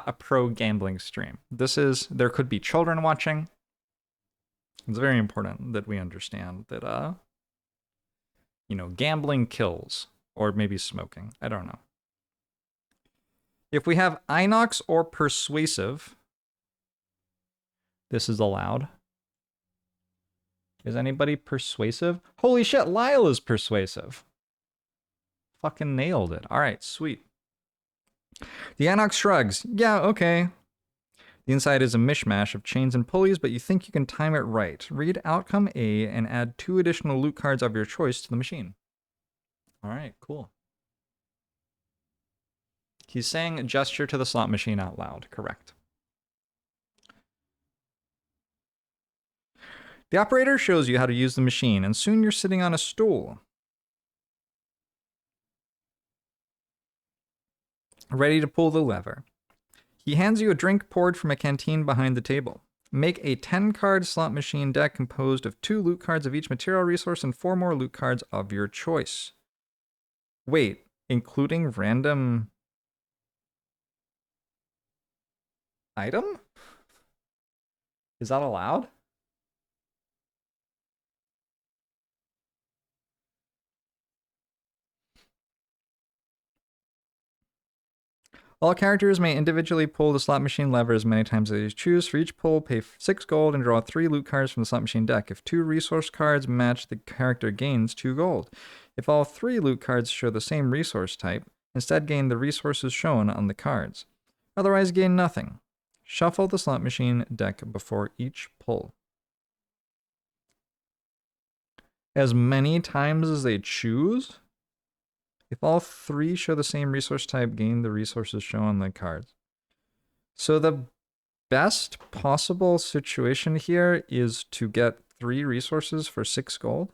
a pro gambling stream. There could be children watching. It's very important that we understand that gambling kills, or maybe smoking. I don't know. If we have Inox or persuasive, this is allowed. Is anybody persuasive? Holy shit, Lyle is persuasive. Fucking nailed it. All right, sweet. The Inox shrugs. Yeah, okay. The inside is a mishmash of chains and pulleys, but you think you can time it right. Read outcome A and add 2 additional loot cards of your choice to the machine. All right, cool. He's saying a gesture to the slot machine out loud. Correct. The operator shows you how to use the machine, and soon you're sitting on a stool, ready to pull the lever. He hands you a drink poured from a canteen behind the table. Make a 10-card slot machine deck composed of 2 loot cards of each material resource and 4 more loot cards of your choice. Wait, including random item? Is that allowed? All characters may individually pull the slot machine lever as many times as they choose. For each pull, pay 6 gold and draw 3 loot cards from the slot machine deck. If 2 resource cards match, the character gains 2 gold. If all 3 loot cards show the same resource type, instead gain the resources shown on the cards. Otherwise, gain nothing. Shuffle the slot machine deck before each pull. As many times as they choose? If all 3 show the same resource type, gain the resources shown on the cards. So the best possible situation here is to get 3 resources for 6 gold.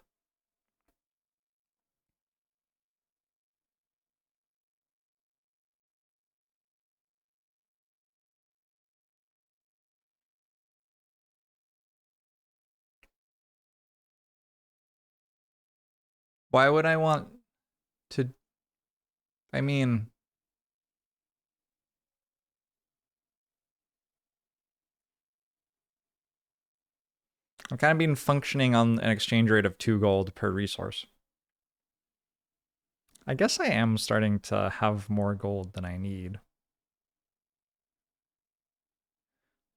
Why would I want to... I mean... I'm kind of been functioning on an exchange rate of 2 gold per resource. I guess I am starting to have more gold than I need.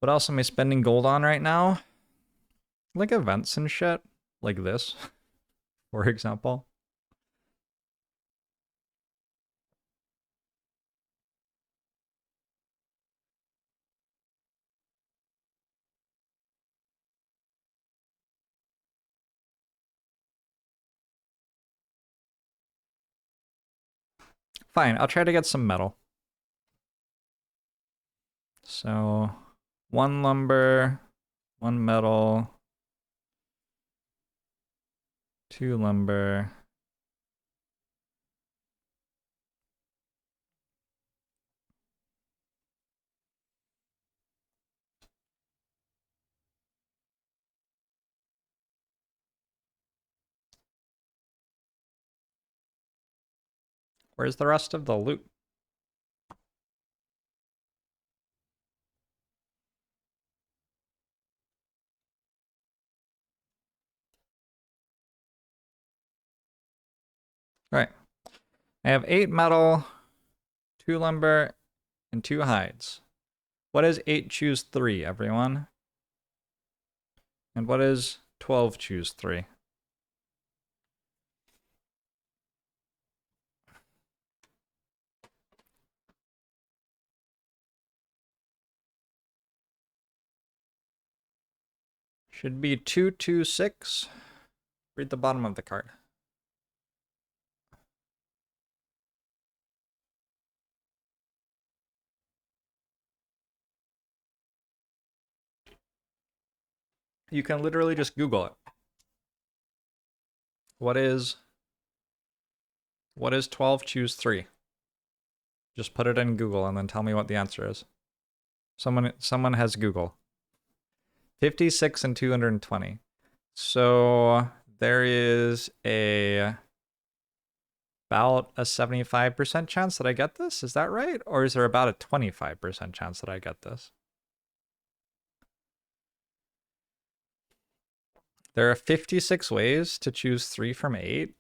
What else am I spending gold on right now? Like events and shit. Like this, for example. Fine, I'll try to get some metal. So, 1 lumber, 1 metal, 2 lumber. Where's the rest of the loot? All right. I have 8 metal, 2 lumber, and 2 hides. What is 8 choose 3, everyone? And what is 12 choose 3? Should be 226. Read the bottom of the card. You can literally just Google it. What is 12 choose 3? Just put it in Google and then tell me what the answer is. Someone has Google. 56 and 220. So there is about a 75% chance that I get this. Is that right? Or is there about a 25% chance that I get this? There are 56 ways to choose 3 from 8,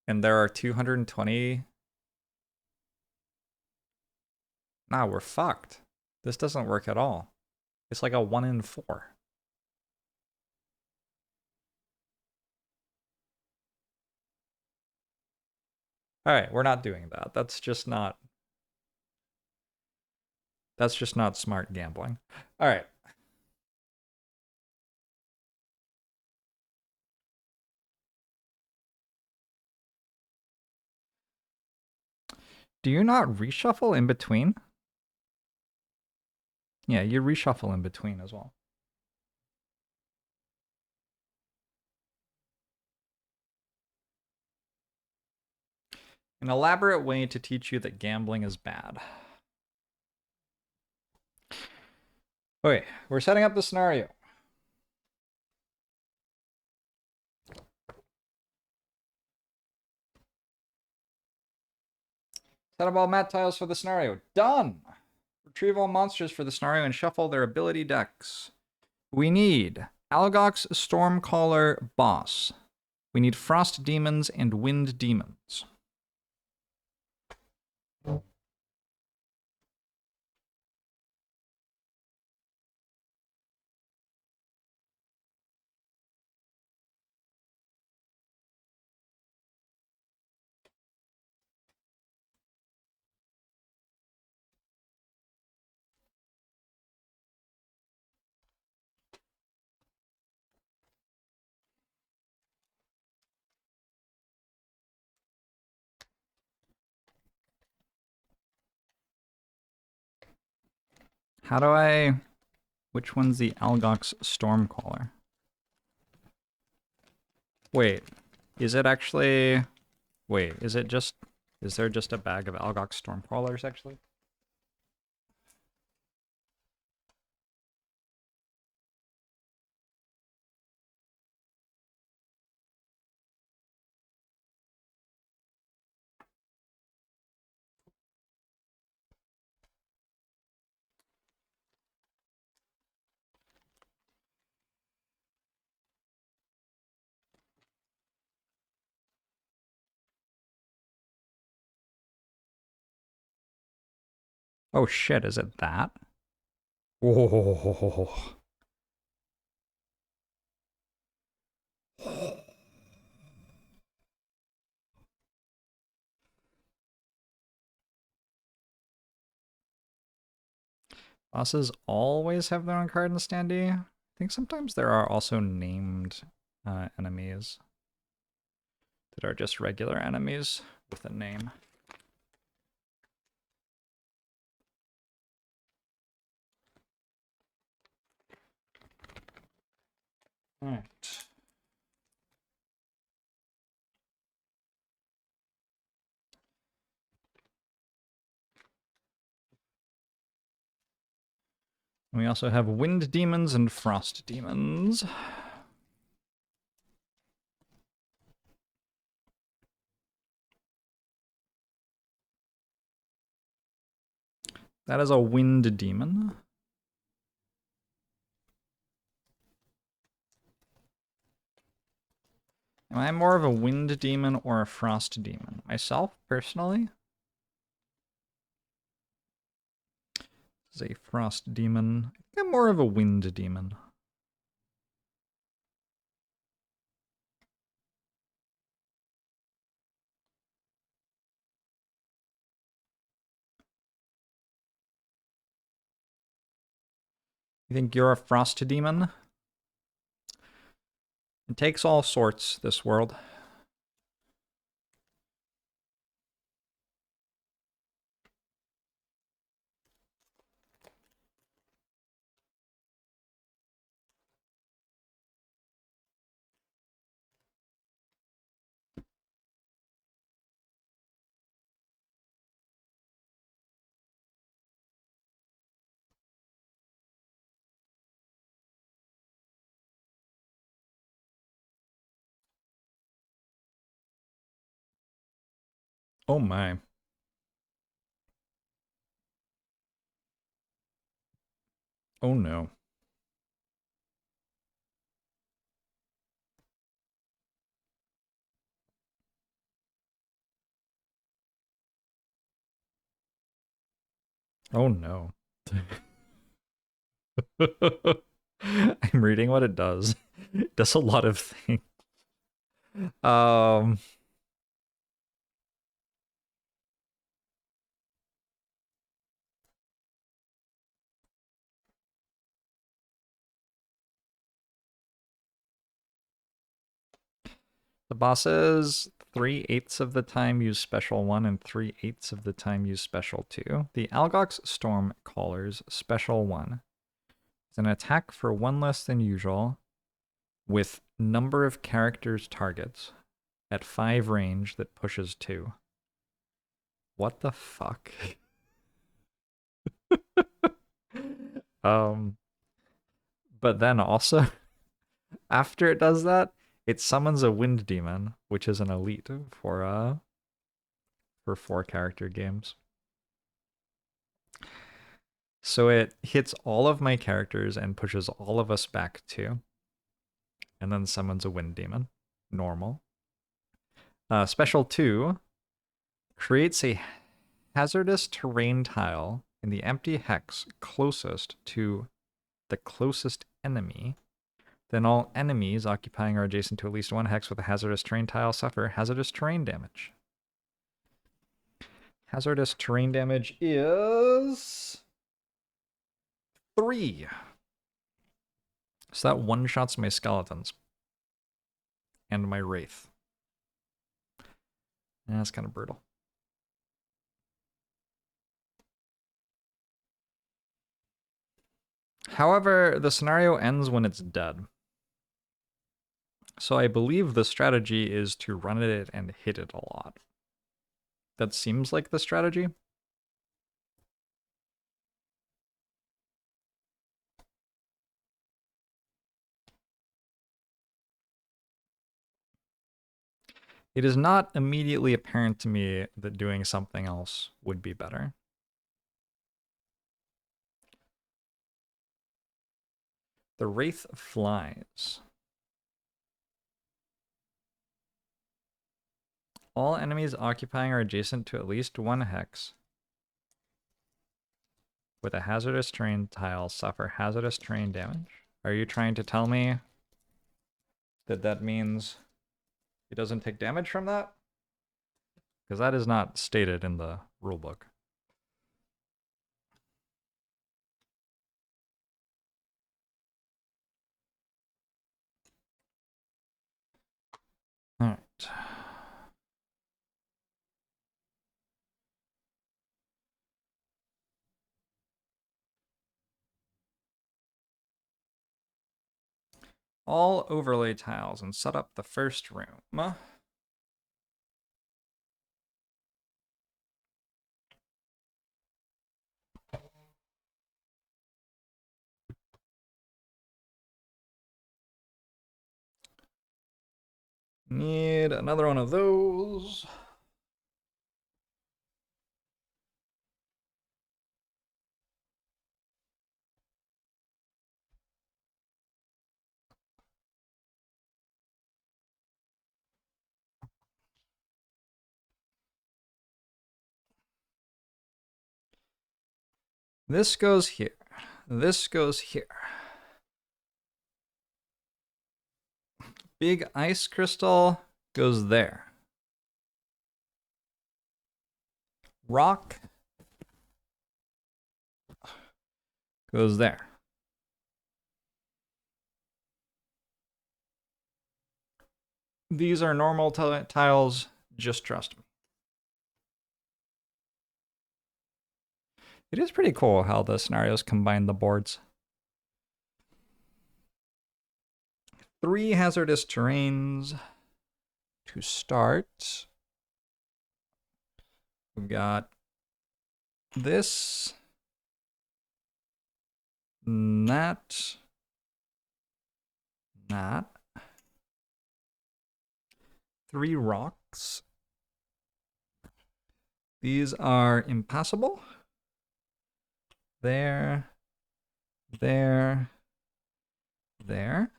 and there are 220. Nah, we're fucked. This doesn't work at all. It's like a 1 in 4. All right, we're not doing that. That's just not smart gambling. All right. Do you not reshuffle in between? Yeah, you reshuffle in between as well. An elaborate way to teach you that gambling is bad. Okay, we're setting up the scenario. Set up all mat tiles for the scenario. Done! Retrieve all monsters for the scenario and shuffle their ability decks. We need Algox Stormcaller Boss. We need Frost Demons and Wind Demons. How do I... Which one's the Algox Stormcaller? Wait, is it actually... Wait, is it just... Is there just a bag of Algox Stormcrawlers, actually? Oh shit, is it that? Oh. Bosses always have their own card in the standee. I think sometimes there are also named enemies that are just regular enemies with a name. All right. We also have Wind Demons and Frost Demons. That is a wind demon. Am I more of a wind demon or a frost demon? Myself, personally, is a frost demon. I think I'm more of a wind demon. You think you're a frost demon? It takes all sorts, this world. Oh my. Oh no. Oh no. I'm reading what it does. It does a lot of things. Um, the bosses 3/8 of the time use special 1 and 3/8 of the time use special 2. The Algox Storm Caller's special 1 is an attack for 1 less than usual with number of characters targets at 5 range that pushes 2. What the fuck? um, but then also after it does that, it summons a wind demon, which is an elite for 4-character games. So it hits all of my characters and pushes all of us back 2. And then summons a wind demon. Normal. Special 2 creates a hazardous terrain tile in the empty hex closest to the closest enemy. Then all enemies occupying or adjacent to at least 1 hex with a hazardous terrain tile suffer hazardous terrain damage. Hazardous terrain damage is 3. So that one-shots my skeletons. And my wraith. Yeah, that's kind of brutal. However, the scenario ends when it's dead. So I believe the strategy is to run at it and hit it a lot. That seems like the strategy. It is not immediately apparent to me that doing something else would be better. The Wraith flies. All enemies occupying or adjacent to at least 1 hex with a hazardous terrain tile suffer hazardous terrain damage. Are you trying to tell me that that means it doesn't take damage from that? Because that is not stated in the rulebook. All right. All overlay tiles and set up the first room. Need another one of those. This goes here. This goes here. Big ice crystal goes there. Rock goes there. These are normal tiles, just trust me. It is pretty cool how the scenarios combine the boards. 3 hazardous terrains to start. We've got this, that, 3 rocks. These are impassable. There, there, there.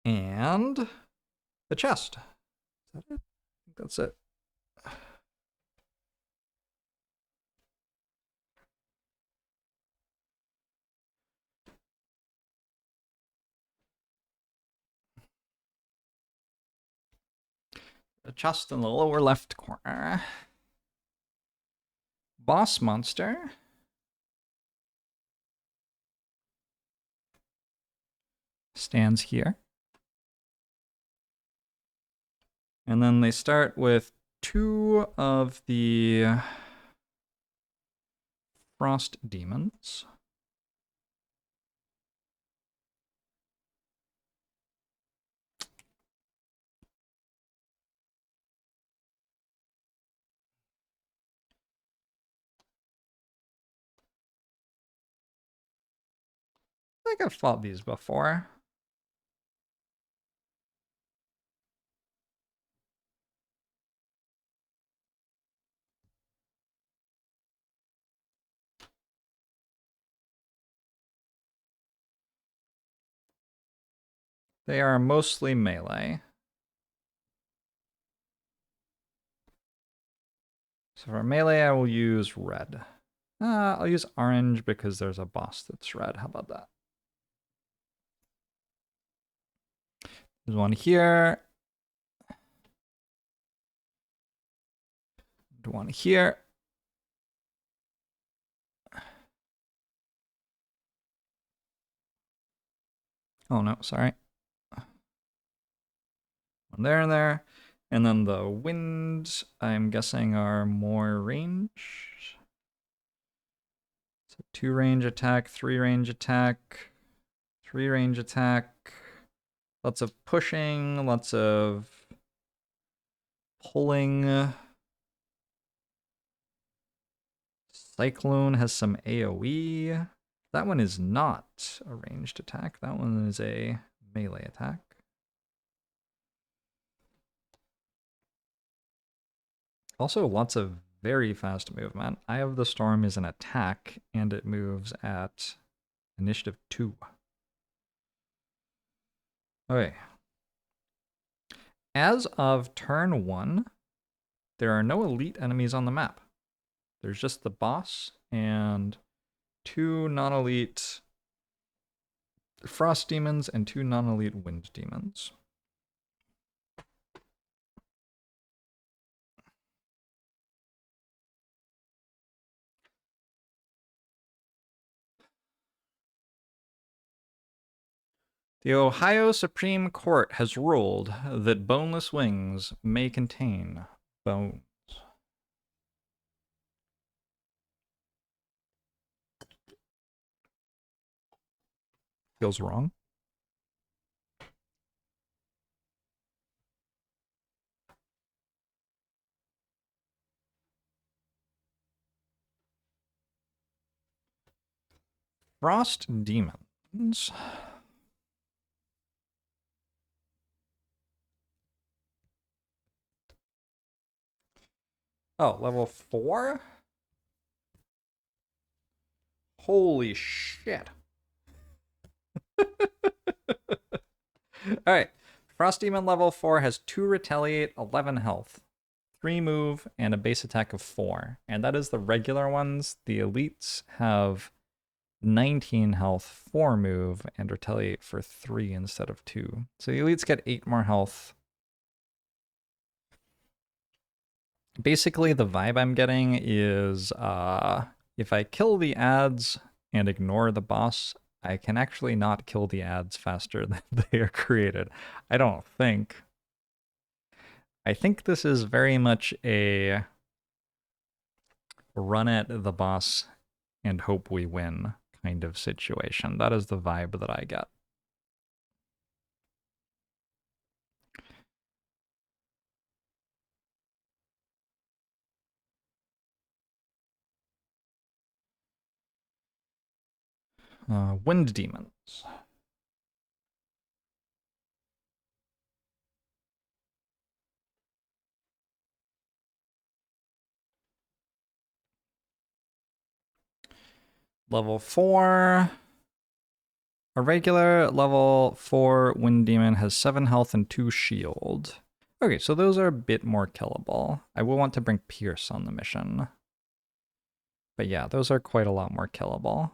And the chest. Is that it? I think that's it. The chest in the lower left corner. Boss monster. Stands here. And then they start with 2 of the frost demons. I think I've fought these before. They are mostly melee. So for melee, I will use red. I'll use orange because there's a boss that's red. How about that? There's one here. One here. Oh no, sorry. One there and there. And then the wind, I'm guessing, are more range. So 2 range attack, 3 range attack, 3 range attack. Lots of pushing, lots of pulling. Cyclone has some AoE. That one is not a ranged attack. That one is a melee attack. Also, lots of very fast movement. Eye of the Storm is an attack, and it moves at initiative 2. Okay. As of turn 1, there are no elite enemies on the map. There's just the boss and 2 non-elite frost demons and 2 non-elite wind demons. The Ohio Supreme Court has ruled that boneless wings may contain bones. Feels wrong. Frost demons. Oh, level 4? Holy shit. Alright. Frost Demon level 4 has 2 retaliate, 11 health. 3 move, and a base attack of 4. And that is the regular ones. The elites have 19 health, 4 move, and retaliate for 3 instead of 2. So the elites get 8 more health. Basically, the vibe I'm getting is if I kill the ads and ignore the boss, I can actually not kill the ads faster than they are created. I don't think. I think this is very much a run at the boss and hope we win kind of situation. That is the vibe that I get. Wind demons. Level 4. A regular level 4 Wind Demon has 7 health and 2 shield. Okay, so those are a bit more killable. I will want to bring Pierce on the mission. But yeah, those are quite a lot more killable.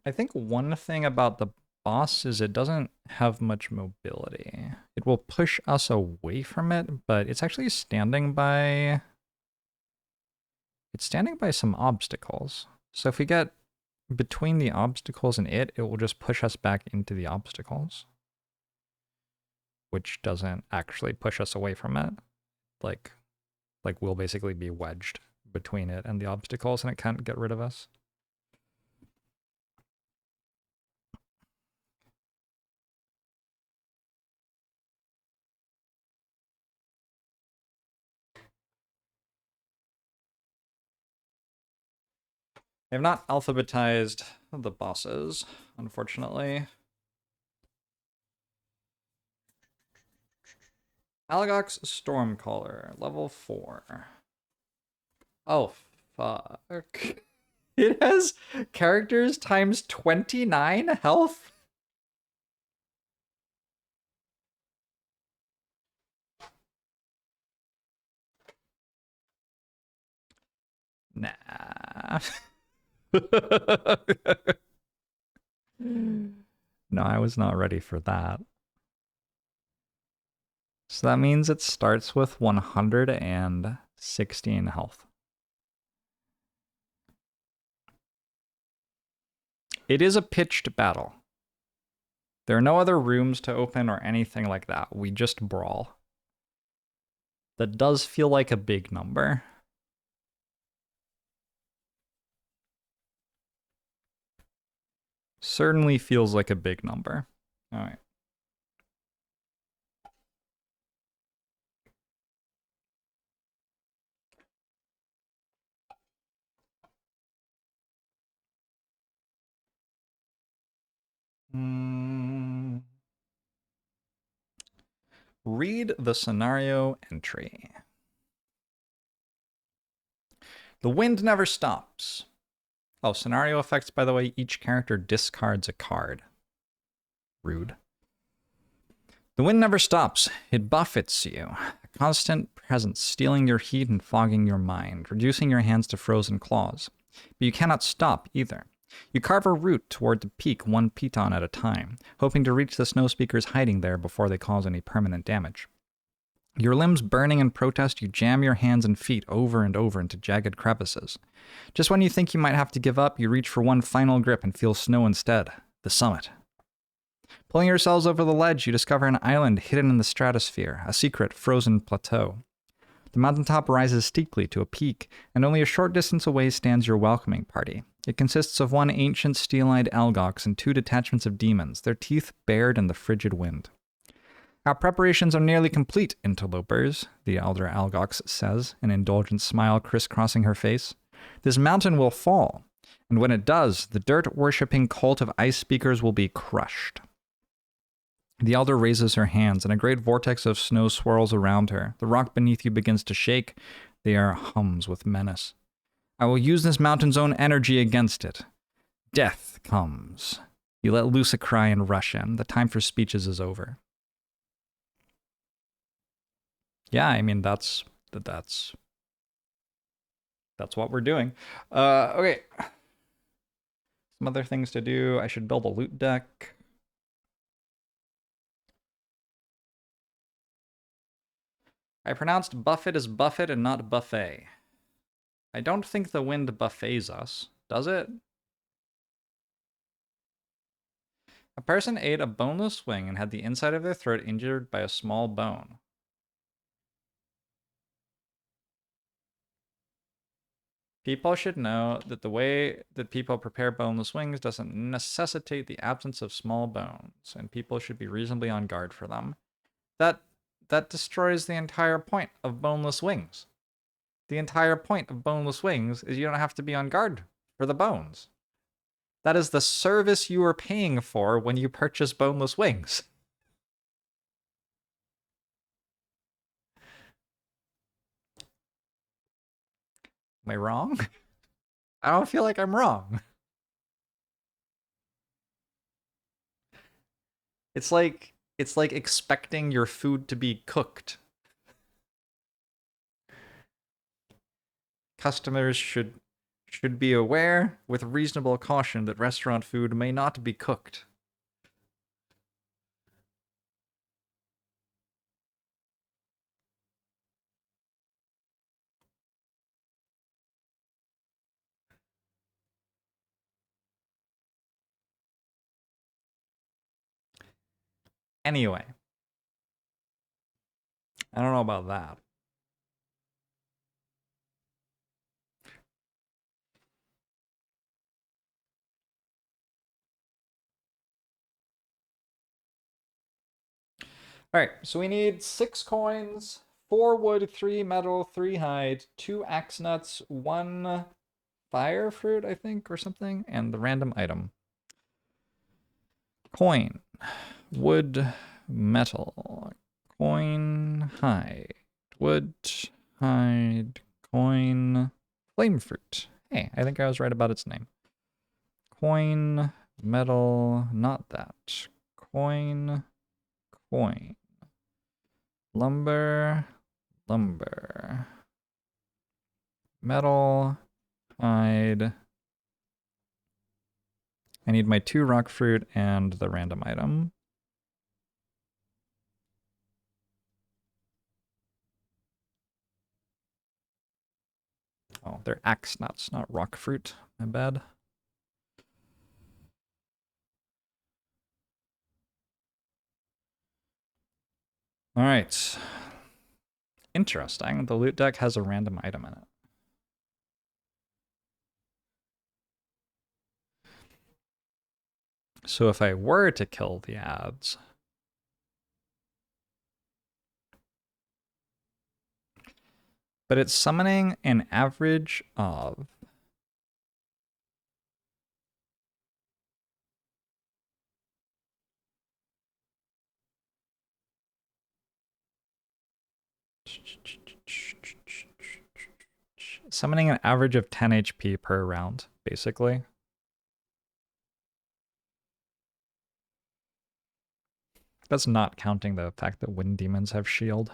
I think one thing about the boss is it doesn't have much mobility. It will push us away from it, but it's actually standing by... It's standing by some obstacles. So if we get between the obstacles and it will just push us back into the obstacles. Which doesn't actually push us away from it. Like we'll basically be wedged between it and the obstacles and it can't get rid of us. I have not alphabetized the bosses, unfortunately. Algox Stormcaller, level 4. Oh, fuck. It has characters times 29 health? Nah. No, I was not ready for that. So that means it starts with 116 health. It is a pitched battle. There are no other rooms to open or anything like that. We just brawl. That does feel like a big number. Certainly feels like a big number. All right. Read the scenario entry. The wind never stops. Oh, scenario effects, by the way, each character discards a card. Rude. The wind never stops. It buffets you. A constant presence, stealing your heat and fogging your mind, reducing your hands to frozen claws. But you cannot stop either. You carve a route toward the peak 1 piton at a time, hoping to reach the snow speakers hiding there before they cause any permanent damage. Your limbs burning in protest, you jam your hands and feet over and over into jagged crevices. Just when you think you might have to give up, you reach for one final grip and feel snow instead. The summit. Pulling yourselves over the ledge, you discover an island hidden in the stratosphere, a secret frozen plateau. The mountaintop rises steeply to a peak, and only a short distance away stands your welcoming party. It consists of one ancient steel-eyed Algox and 2 detachments of demons, their teeth bared in the frigid wind. Our preparations are nearly complete, interlopers, the elder Algox says, an indulgent smile crisscrossing her face. This mountain will fall, and when it does, the dirt-worshipping cult of ice speakers will be crushed. The elder raises her hands, and a great vortex of snow swirls around her. The rock beneath you begins to shake. The air hums with menace. I will use this mountain's own energy against it. Death comes. You let loose a cry and rush in. The time for speeches is over. Yeah, I mean that's what we're doing. Okay. Some other things to do. I should build a loot deck. I pronounced buffet as buffet and not buffet. I don't think the wind buffets us, does it? A person ate a boneless wing and had the inside of their throat injured by a small bone. People should know that the way that people prepare boneless wings doesn't necessitate the absence of small bones, and people should be reasonably on guard for them. That that destroys the entire point of boneless wings. The entire point of boneless wings is you don't have to be on guard for the bones. That is the service you are paying for when you purchase boneless wings. Am I wrong? I don't feel like I'm wrong. It's like expecting your food to be cooked. Customers should be aware with reasonable caution that restaurant food may not be cooked. Anyway, I don't know about that. All right, so we need 6 coins, 4 wood, 3 metal, 3 hide, 2 axe nuts, 1 fire fruit, I think, or something, and the random item. Coin, wood, metal, coin, hide, wood, hide, coin, flame fruit. Hey, I think I was right about its name. Coin, metal, not that. Coin, coin. Lumber, lumber. Metal, hide. I need my 2 rock fruit and the random item. Oh, they're axe nuts, not rock fruit. My bad. All right. Interesting. The loot deck has a random item in it. So if I were to kill the ads, but it's summoning an average of summoning an average of 10 HP per round, basically. That's not counting the fact that wind demons have shield.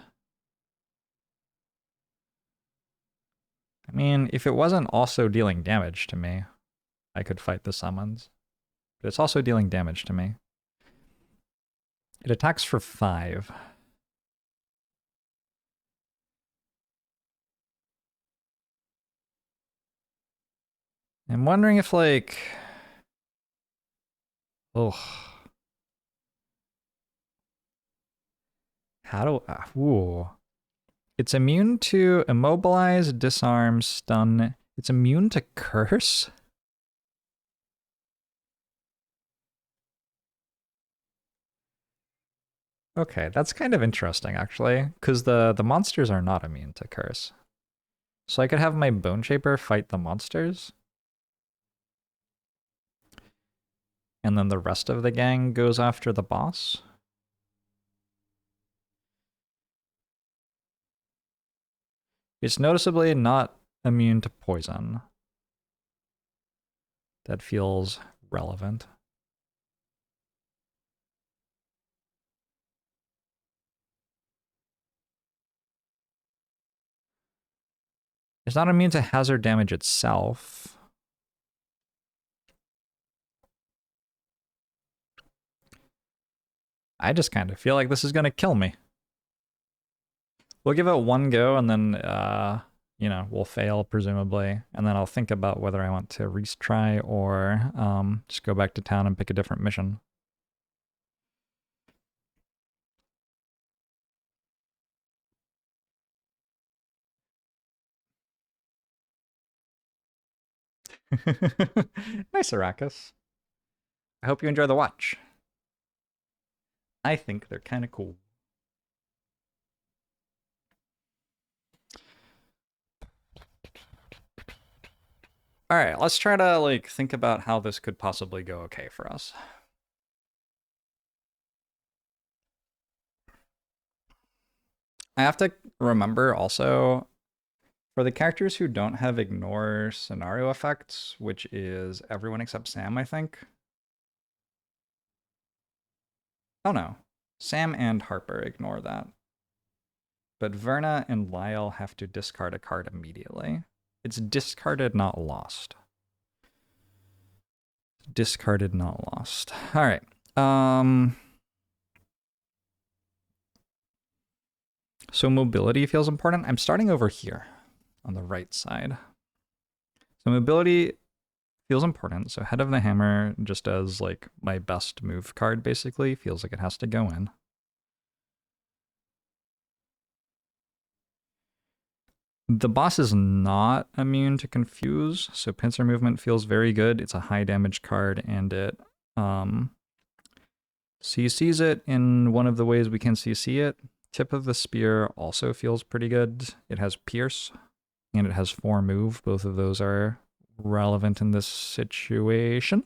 I mean, if it wasn't also dealing damage to me, I could fight the summons. But it's also dealing damage to me. It attacks for 5. I'm wondering if, like... Oh. How do... ooh. It's immune to immobilize, disarm, stun. It's immune to curse? Okay, that's kind of interesting, actually, because the monsters are not immune to curse. So I could have my Bone Shaper fight the monsters, and then the rest of the gang goes after the boss. It's noticeably not immune to poison. That feels relevant. It's not immune to hazard damage itself. I just kind of feel like this is going to kill me. We'll give it one go and then, you know, we'll fail presumably. And then I'll think about whether I want to retry or just go back to town and pick a different mission. Nice, Arrakis. I hope you enjoy the watch. I think they're kind of cool. All right, let's try to like think about how this could possibly go okay for us. I have to remember also for the characters who don't have ignore scenario effects, which is everyone except Sam, I think. Oh no, Sam and Harper ignore that. But Verna and Lyle have to discard a card immediately. It's discarded, not lost. Discarded, not lost. All right. So mobility feels important. I'm starting over here on the right side. So mobility feels important. So Head of the Hammer, just as like my best move card, basically feels like it has to go in. The boss is not immune to confuse, so pincer movement feels very good. It's a high damage card, and it CCs it in one of the ways we can CC it. Tip of the Spear also feels pretty good. It has Pierce, and it has 4 move. Both of those are relevant in this situation.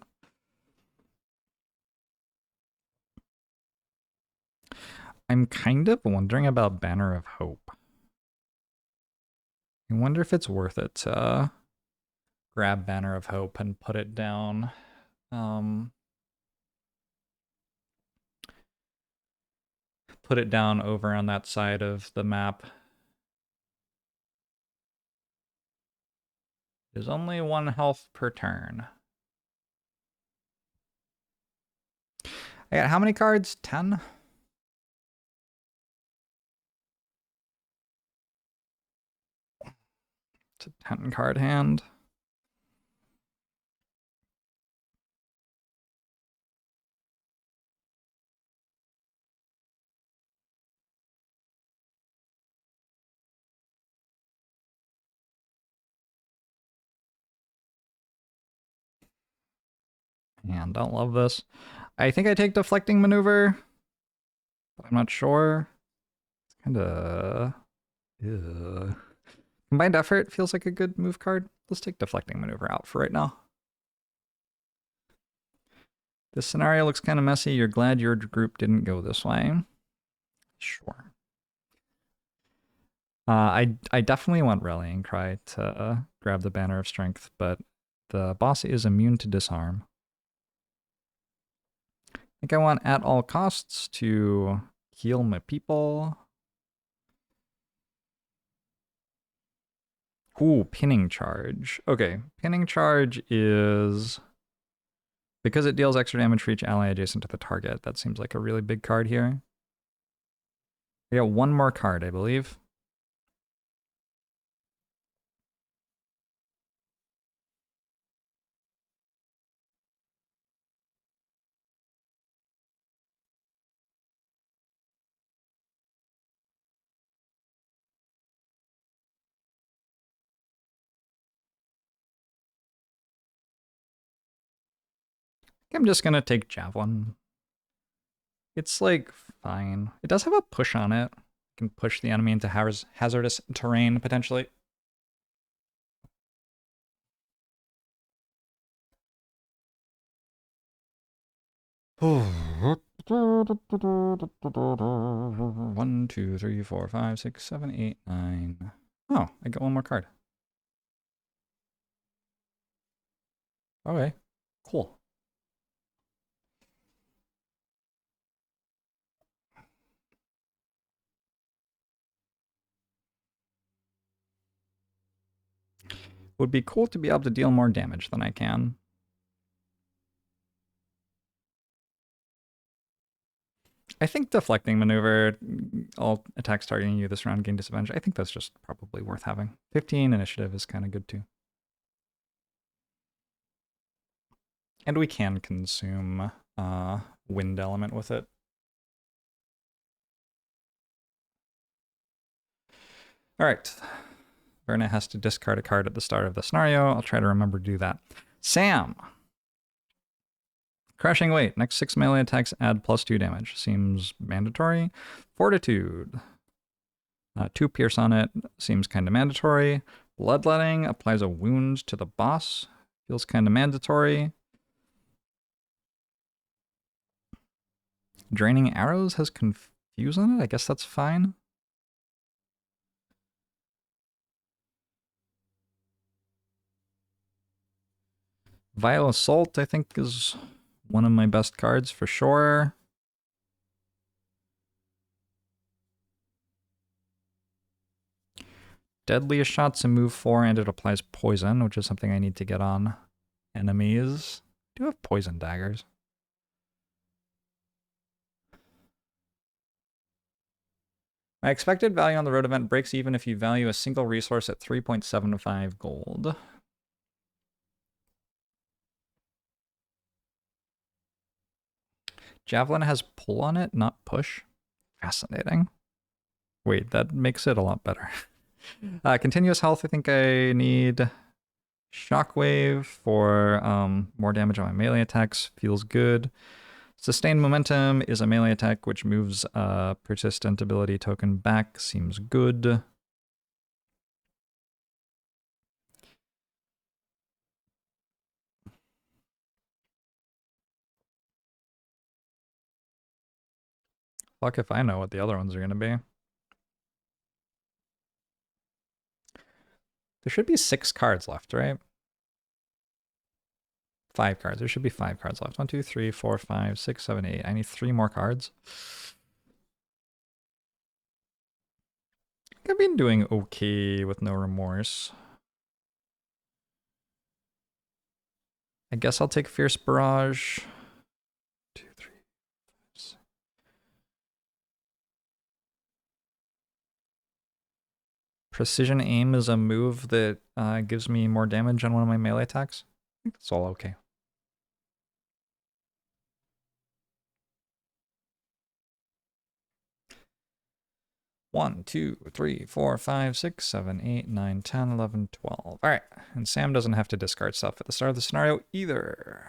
I'm kind of wondering about Banner of Hope. I wonder if it's worth it to grab Banner of Hope and put it down. Put it down over on that side of the map. There's only 1 health per turn. I got how many cards? 10? It's a 10 card hand. And don't love this. I think I take Deflecting Maneuver, but I'm not sure. It's kind of... Combined Effort feels like a good move card. Let's take Deflecting Maneuver out for right now. This scenario looks kind of messy. You're glad your group didn't go this way. Sure. I definitely want Rallying Cry to grab the Banner of Strength, but the boss is immune to disarm. I think I want at all costs to heal my people. Ooh, Pinning Charge. Okay, Pinning Charge is... because it deals extra damage for each ally adjacent to the target. That seems like a really big card here. I got 1 more card, I believe. I'm just gonna take Javelin. It's like fine. It does have a push on it. You can push the enemy into hazardous terrain potentially. One, two, three, four, five, six, seven, eight, 9. Oh, I got 1 more card. Okay, cool. Would be cool to be able to deal more damage than I can. I think deflecting maneuver, all attacks targeting you this round gain disadvantage. I think that's just probably worth having. 15 initiative is kind of good too. And we can consume wind element with it. All right. Verna has to discard a card at the start of the scenario. I'll try to remember to do that. Sam. Crushing weight. Next 6 melee attacks add +2 damage. Seems mandatory. Fortitude. 2 pierce on it. Seems kind of mandatory. Bloodletting applies a wound to the boss. Feels kind of mandatory. Draining arrows has confuse on it. I guess that's fine. Vile Assault, I think, is one of my best cards for sure. Deadliest Shot's a move 4 and it applies poison, which is something I need to get on enemies. I do have poison daggers. My expected value on the road event breaks even if you value a single resource at 3.75 gold. Javelin has pull on it, not push. Fascinating. Wait, that makes it a lot better. Continuous health, I think I need Shockwave for more damage on my melee attacks. Feels good. Sustained Momentum is a melee attack which moves a persistent ability token back. Seems good. Fuck if I know what the other ones are going to be. There should be 6 cards left, right? 5 cards. There should be 5 cards left. 1, 2, 3, 4, 5, 6, 7, 8. I need 3 more cards. I've been doing okay with no remorse. I guess I'll take Fierce Barrage. 2, 3, 5, 6. Precision Aim is a move that gives me more damage on one of my melee attacks. I think that's all okay. One, 2, 3, 4, 5, 6, 7, 8, 9, 10, 11, 12. All right, and Sam doesn't have to discard stuff at the start of the scenario either.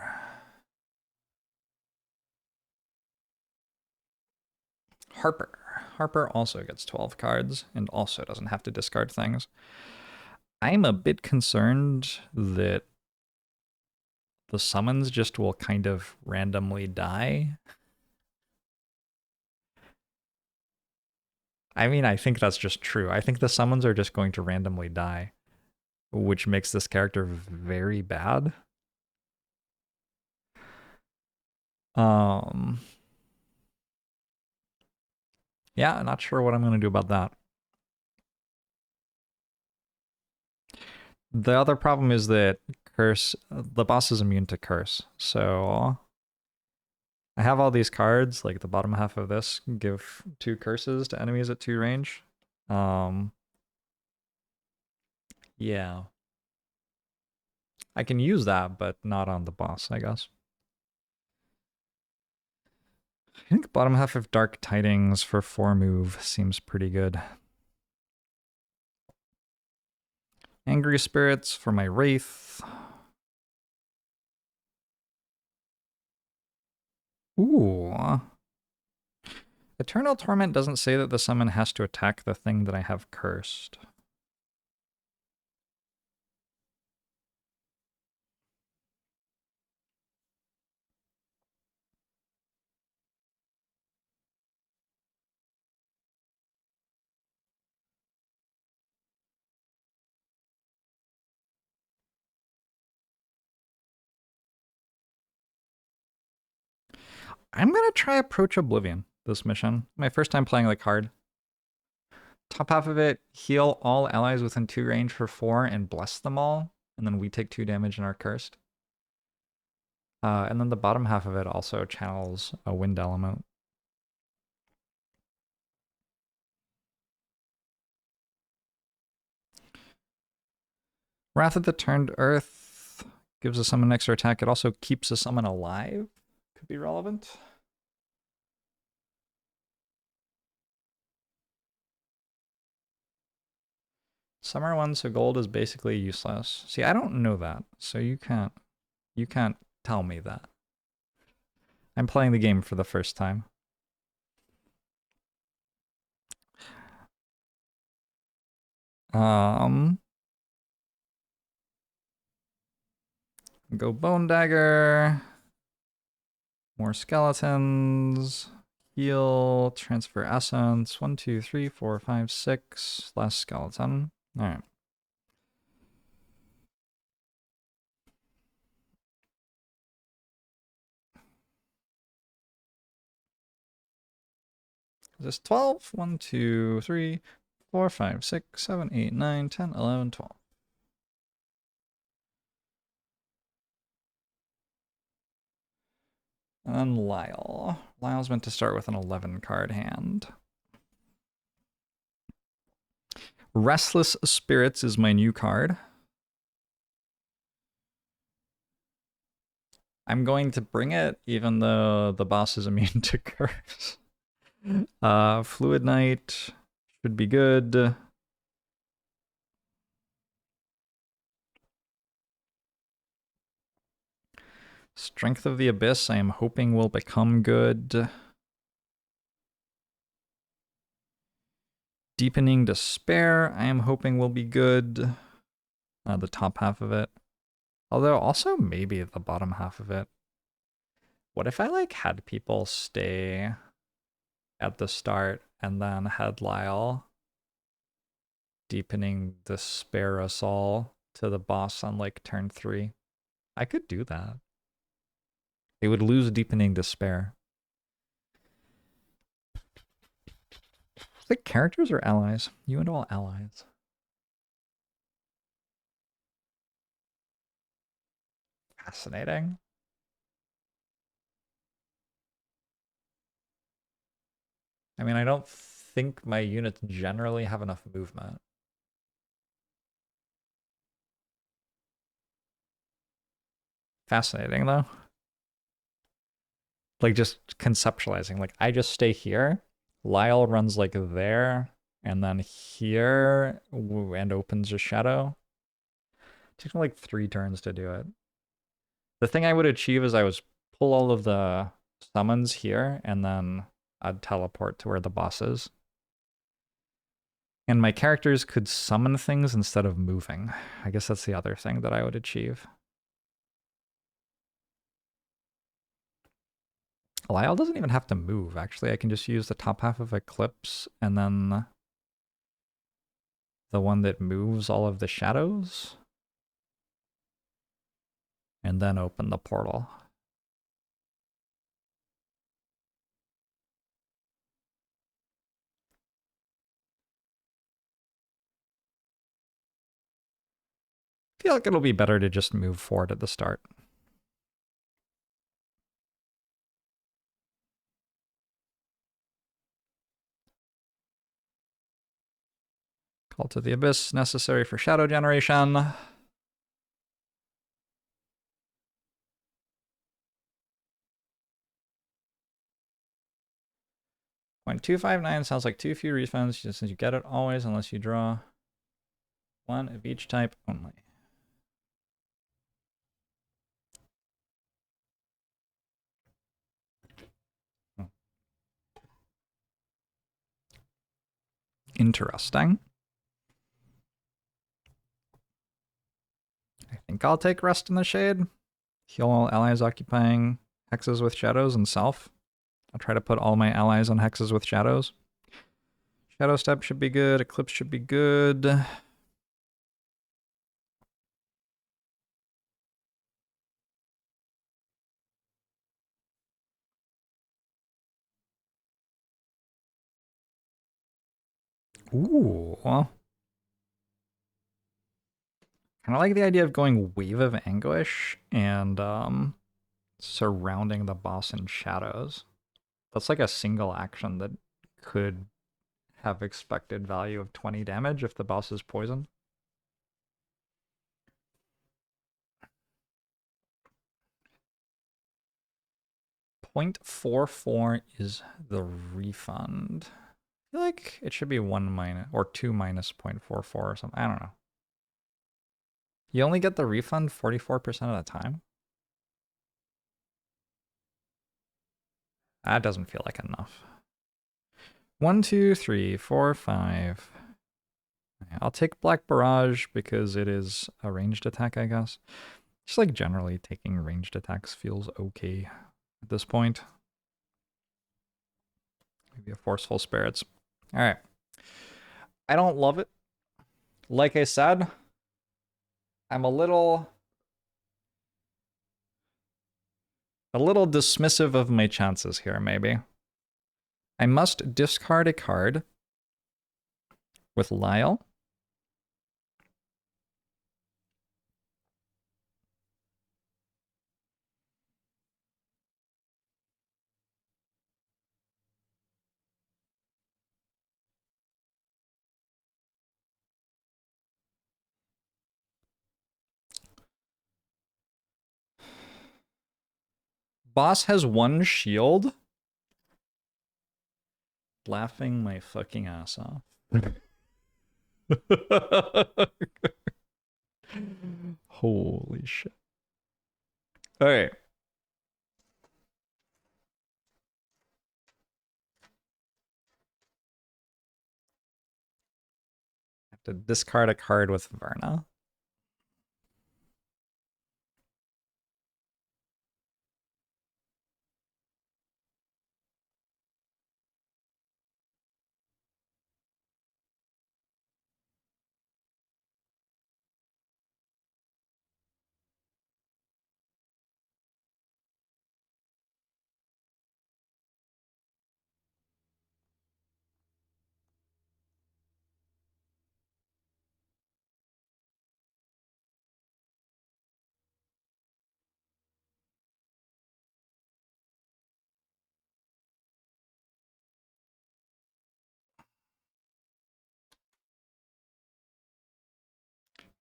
Harper. Harper also gets 12 cards and also doesn't have to discard things. I'm a bit concerned that the summons just will kind of randomly die. I mean, I think that's just true. I think the summons are just going to randomly die, which makes this character very bad. Yeah, not sure what I'm going to do about that. The other problem is that Curse, the boss is immune to Curse, so I have all these cards, like the bottom half of this give 2 curses to enemies at 2 range. Yeah. I can use that, but not on the boss, I guess. I think bottom half of Dark Tidings for 4 move seems pretty good. Angry Spirits for my Wraith. Ooh. Eternal Torment doesn't say that the summon has to attack the thing that I have cursed. I'm going to try Approach Oblivion this mission. My first time playing the card. Top half of it, heal all allies within 2 range for 4 and bless them all. and then we take 2 damage and are cursed. And then the bottom half of it also channels a wind element. Wrath of the Turned Earth gives a summon extra attack. It also keeps a summon alive. Could be relevant. Summer one, so gold is basically useless. See, I don't know that, so you can't tell me that. I'm playing the game for the first time. Go Bone Dagger. More skeletons. Heal. Transfer essence. 1, 2, 3, 4, 5, 6. Last skeleton. Alright. Is this 12? 1, 2, 3, 4, 5, 6, 7, 8, 9, 10, 11, 12. And then Lyle. Lyle's meant to start with an 11 card hand. Restless Spirits is my new card. I'm going to bring it even though the boss is immune to curse. Fluid Knight should be good. Strength of the Abyss I am hoping will become good. Deepening Despair I am hoping will be good. The top half of it. Although also maybe the bottom half of it. What if I like had people stay at the start and then had Lyle Deepening Despair us all to the boss on like turn 3? I could do that. They would lose Deepening Despair. Is it characters or allies? You and all allies. Fascinating. I mean, I don't think my units generally have enough movement. Fascinating, though. Like, just conceptualizing. Like, I just stay here. Lyle runs, like, there. And then here. And opens a shadow. It takes me, like, 3 turns to do it. The thing I would achieve is I was pull all of the summons here. And then I'd teleport to where the boss is. And my characters could summon things instead of moving. I guess that's the other thing that I would achieve. Lyle doesn't even have to move, actually. I can just use the top half of Eclipse and then the one that moves all of the shadows. And then open the portal. I feel like it'll be better to just move forward at the start. Call to the Abyss, necessary for shadow generation. 0.259 sounds like too few refunds, just since you get it always unless you draw one of each type only. Interesting. I think I'll take Rest in the Shade. Heal all allies occupying hexes with shadows and self. I'll try to put all my allies on hexes with shadows. Shadow Step should be good. Eclipse should be good. Ooh. kind of like the idea of going Wave of Anguish and surrounding the boss in shadows. That's like a single action that could have expected value of 20 damage if the boss is poisoned. .44 is the refund. I feel like it should be 1 minus or 2 minus .44 or something. I don't know. You only get the refund 44% of the time? That doesn't feel like enough. 1, 2, 3, 4, 5. I'll take Black Barrage because it is a ranged attack, I guess. Just like generally taking ranged attacks feels okay at this point. Maybe a Forceful Spirits. All right. I don't love it. Like I said, I'm a little dismissive of my chances here, maybe. I must discard a card with Lyle. Boss has 1 shield. Laughing my fucking ass off. Holy shit. All right. I have to discard a card with Verna.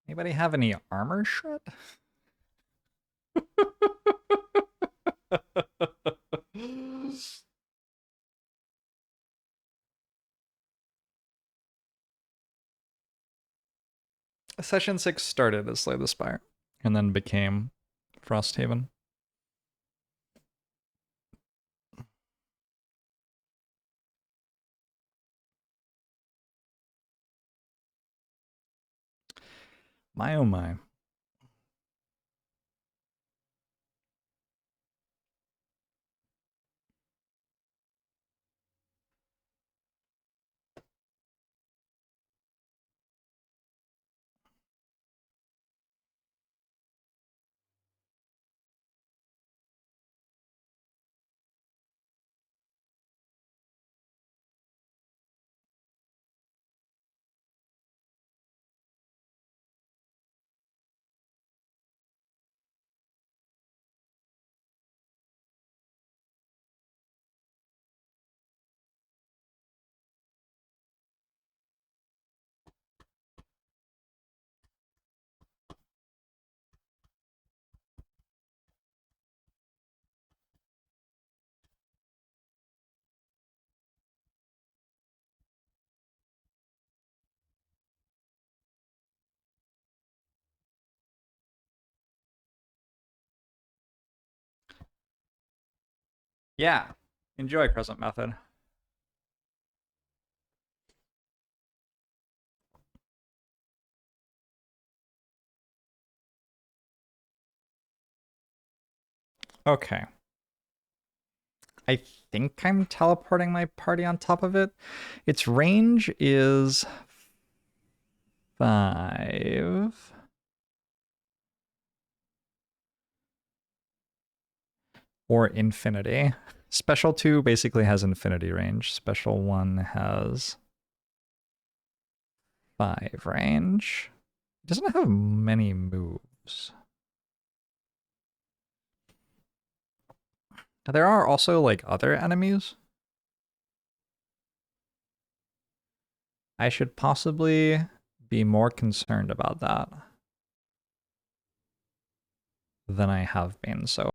Anybody have any armor shred? Session 6 started as Slay the Spire and then became Frosthaven. My oh my. Yeah. Enjoy Crescent Method. Okay. I think I'm teleporting my party on top of it. Its range is 5. Or infinity. Special 2 basically has infinity range. Special 1 has 5 range. He doesn't have many moves. There are also like other enemies. I should possibly be more concerned about that than I have been so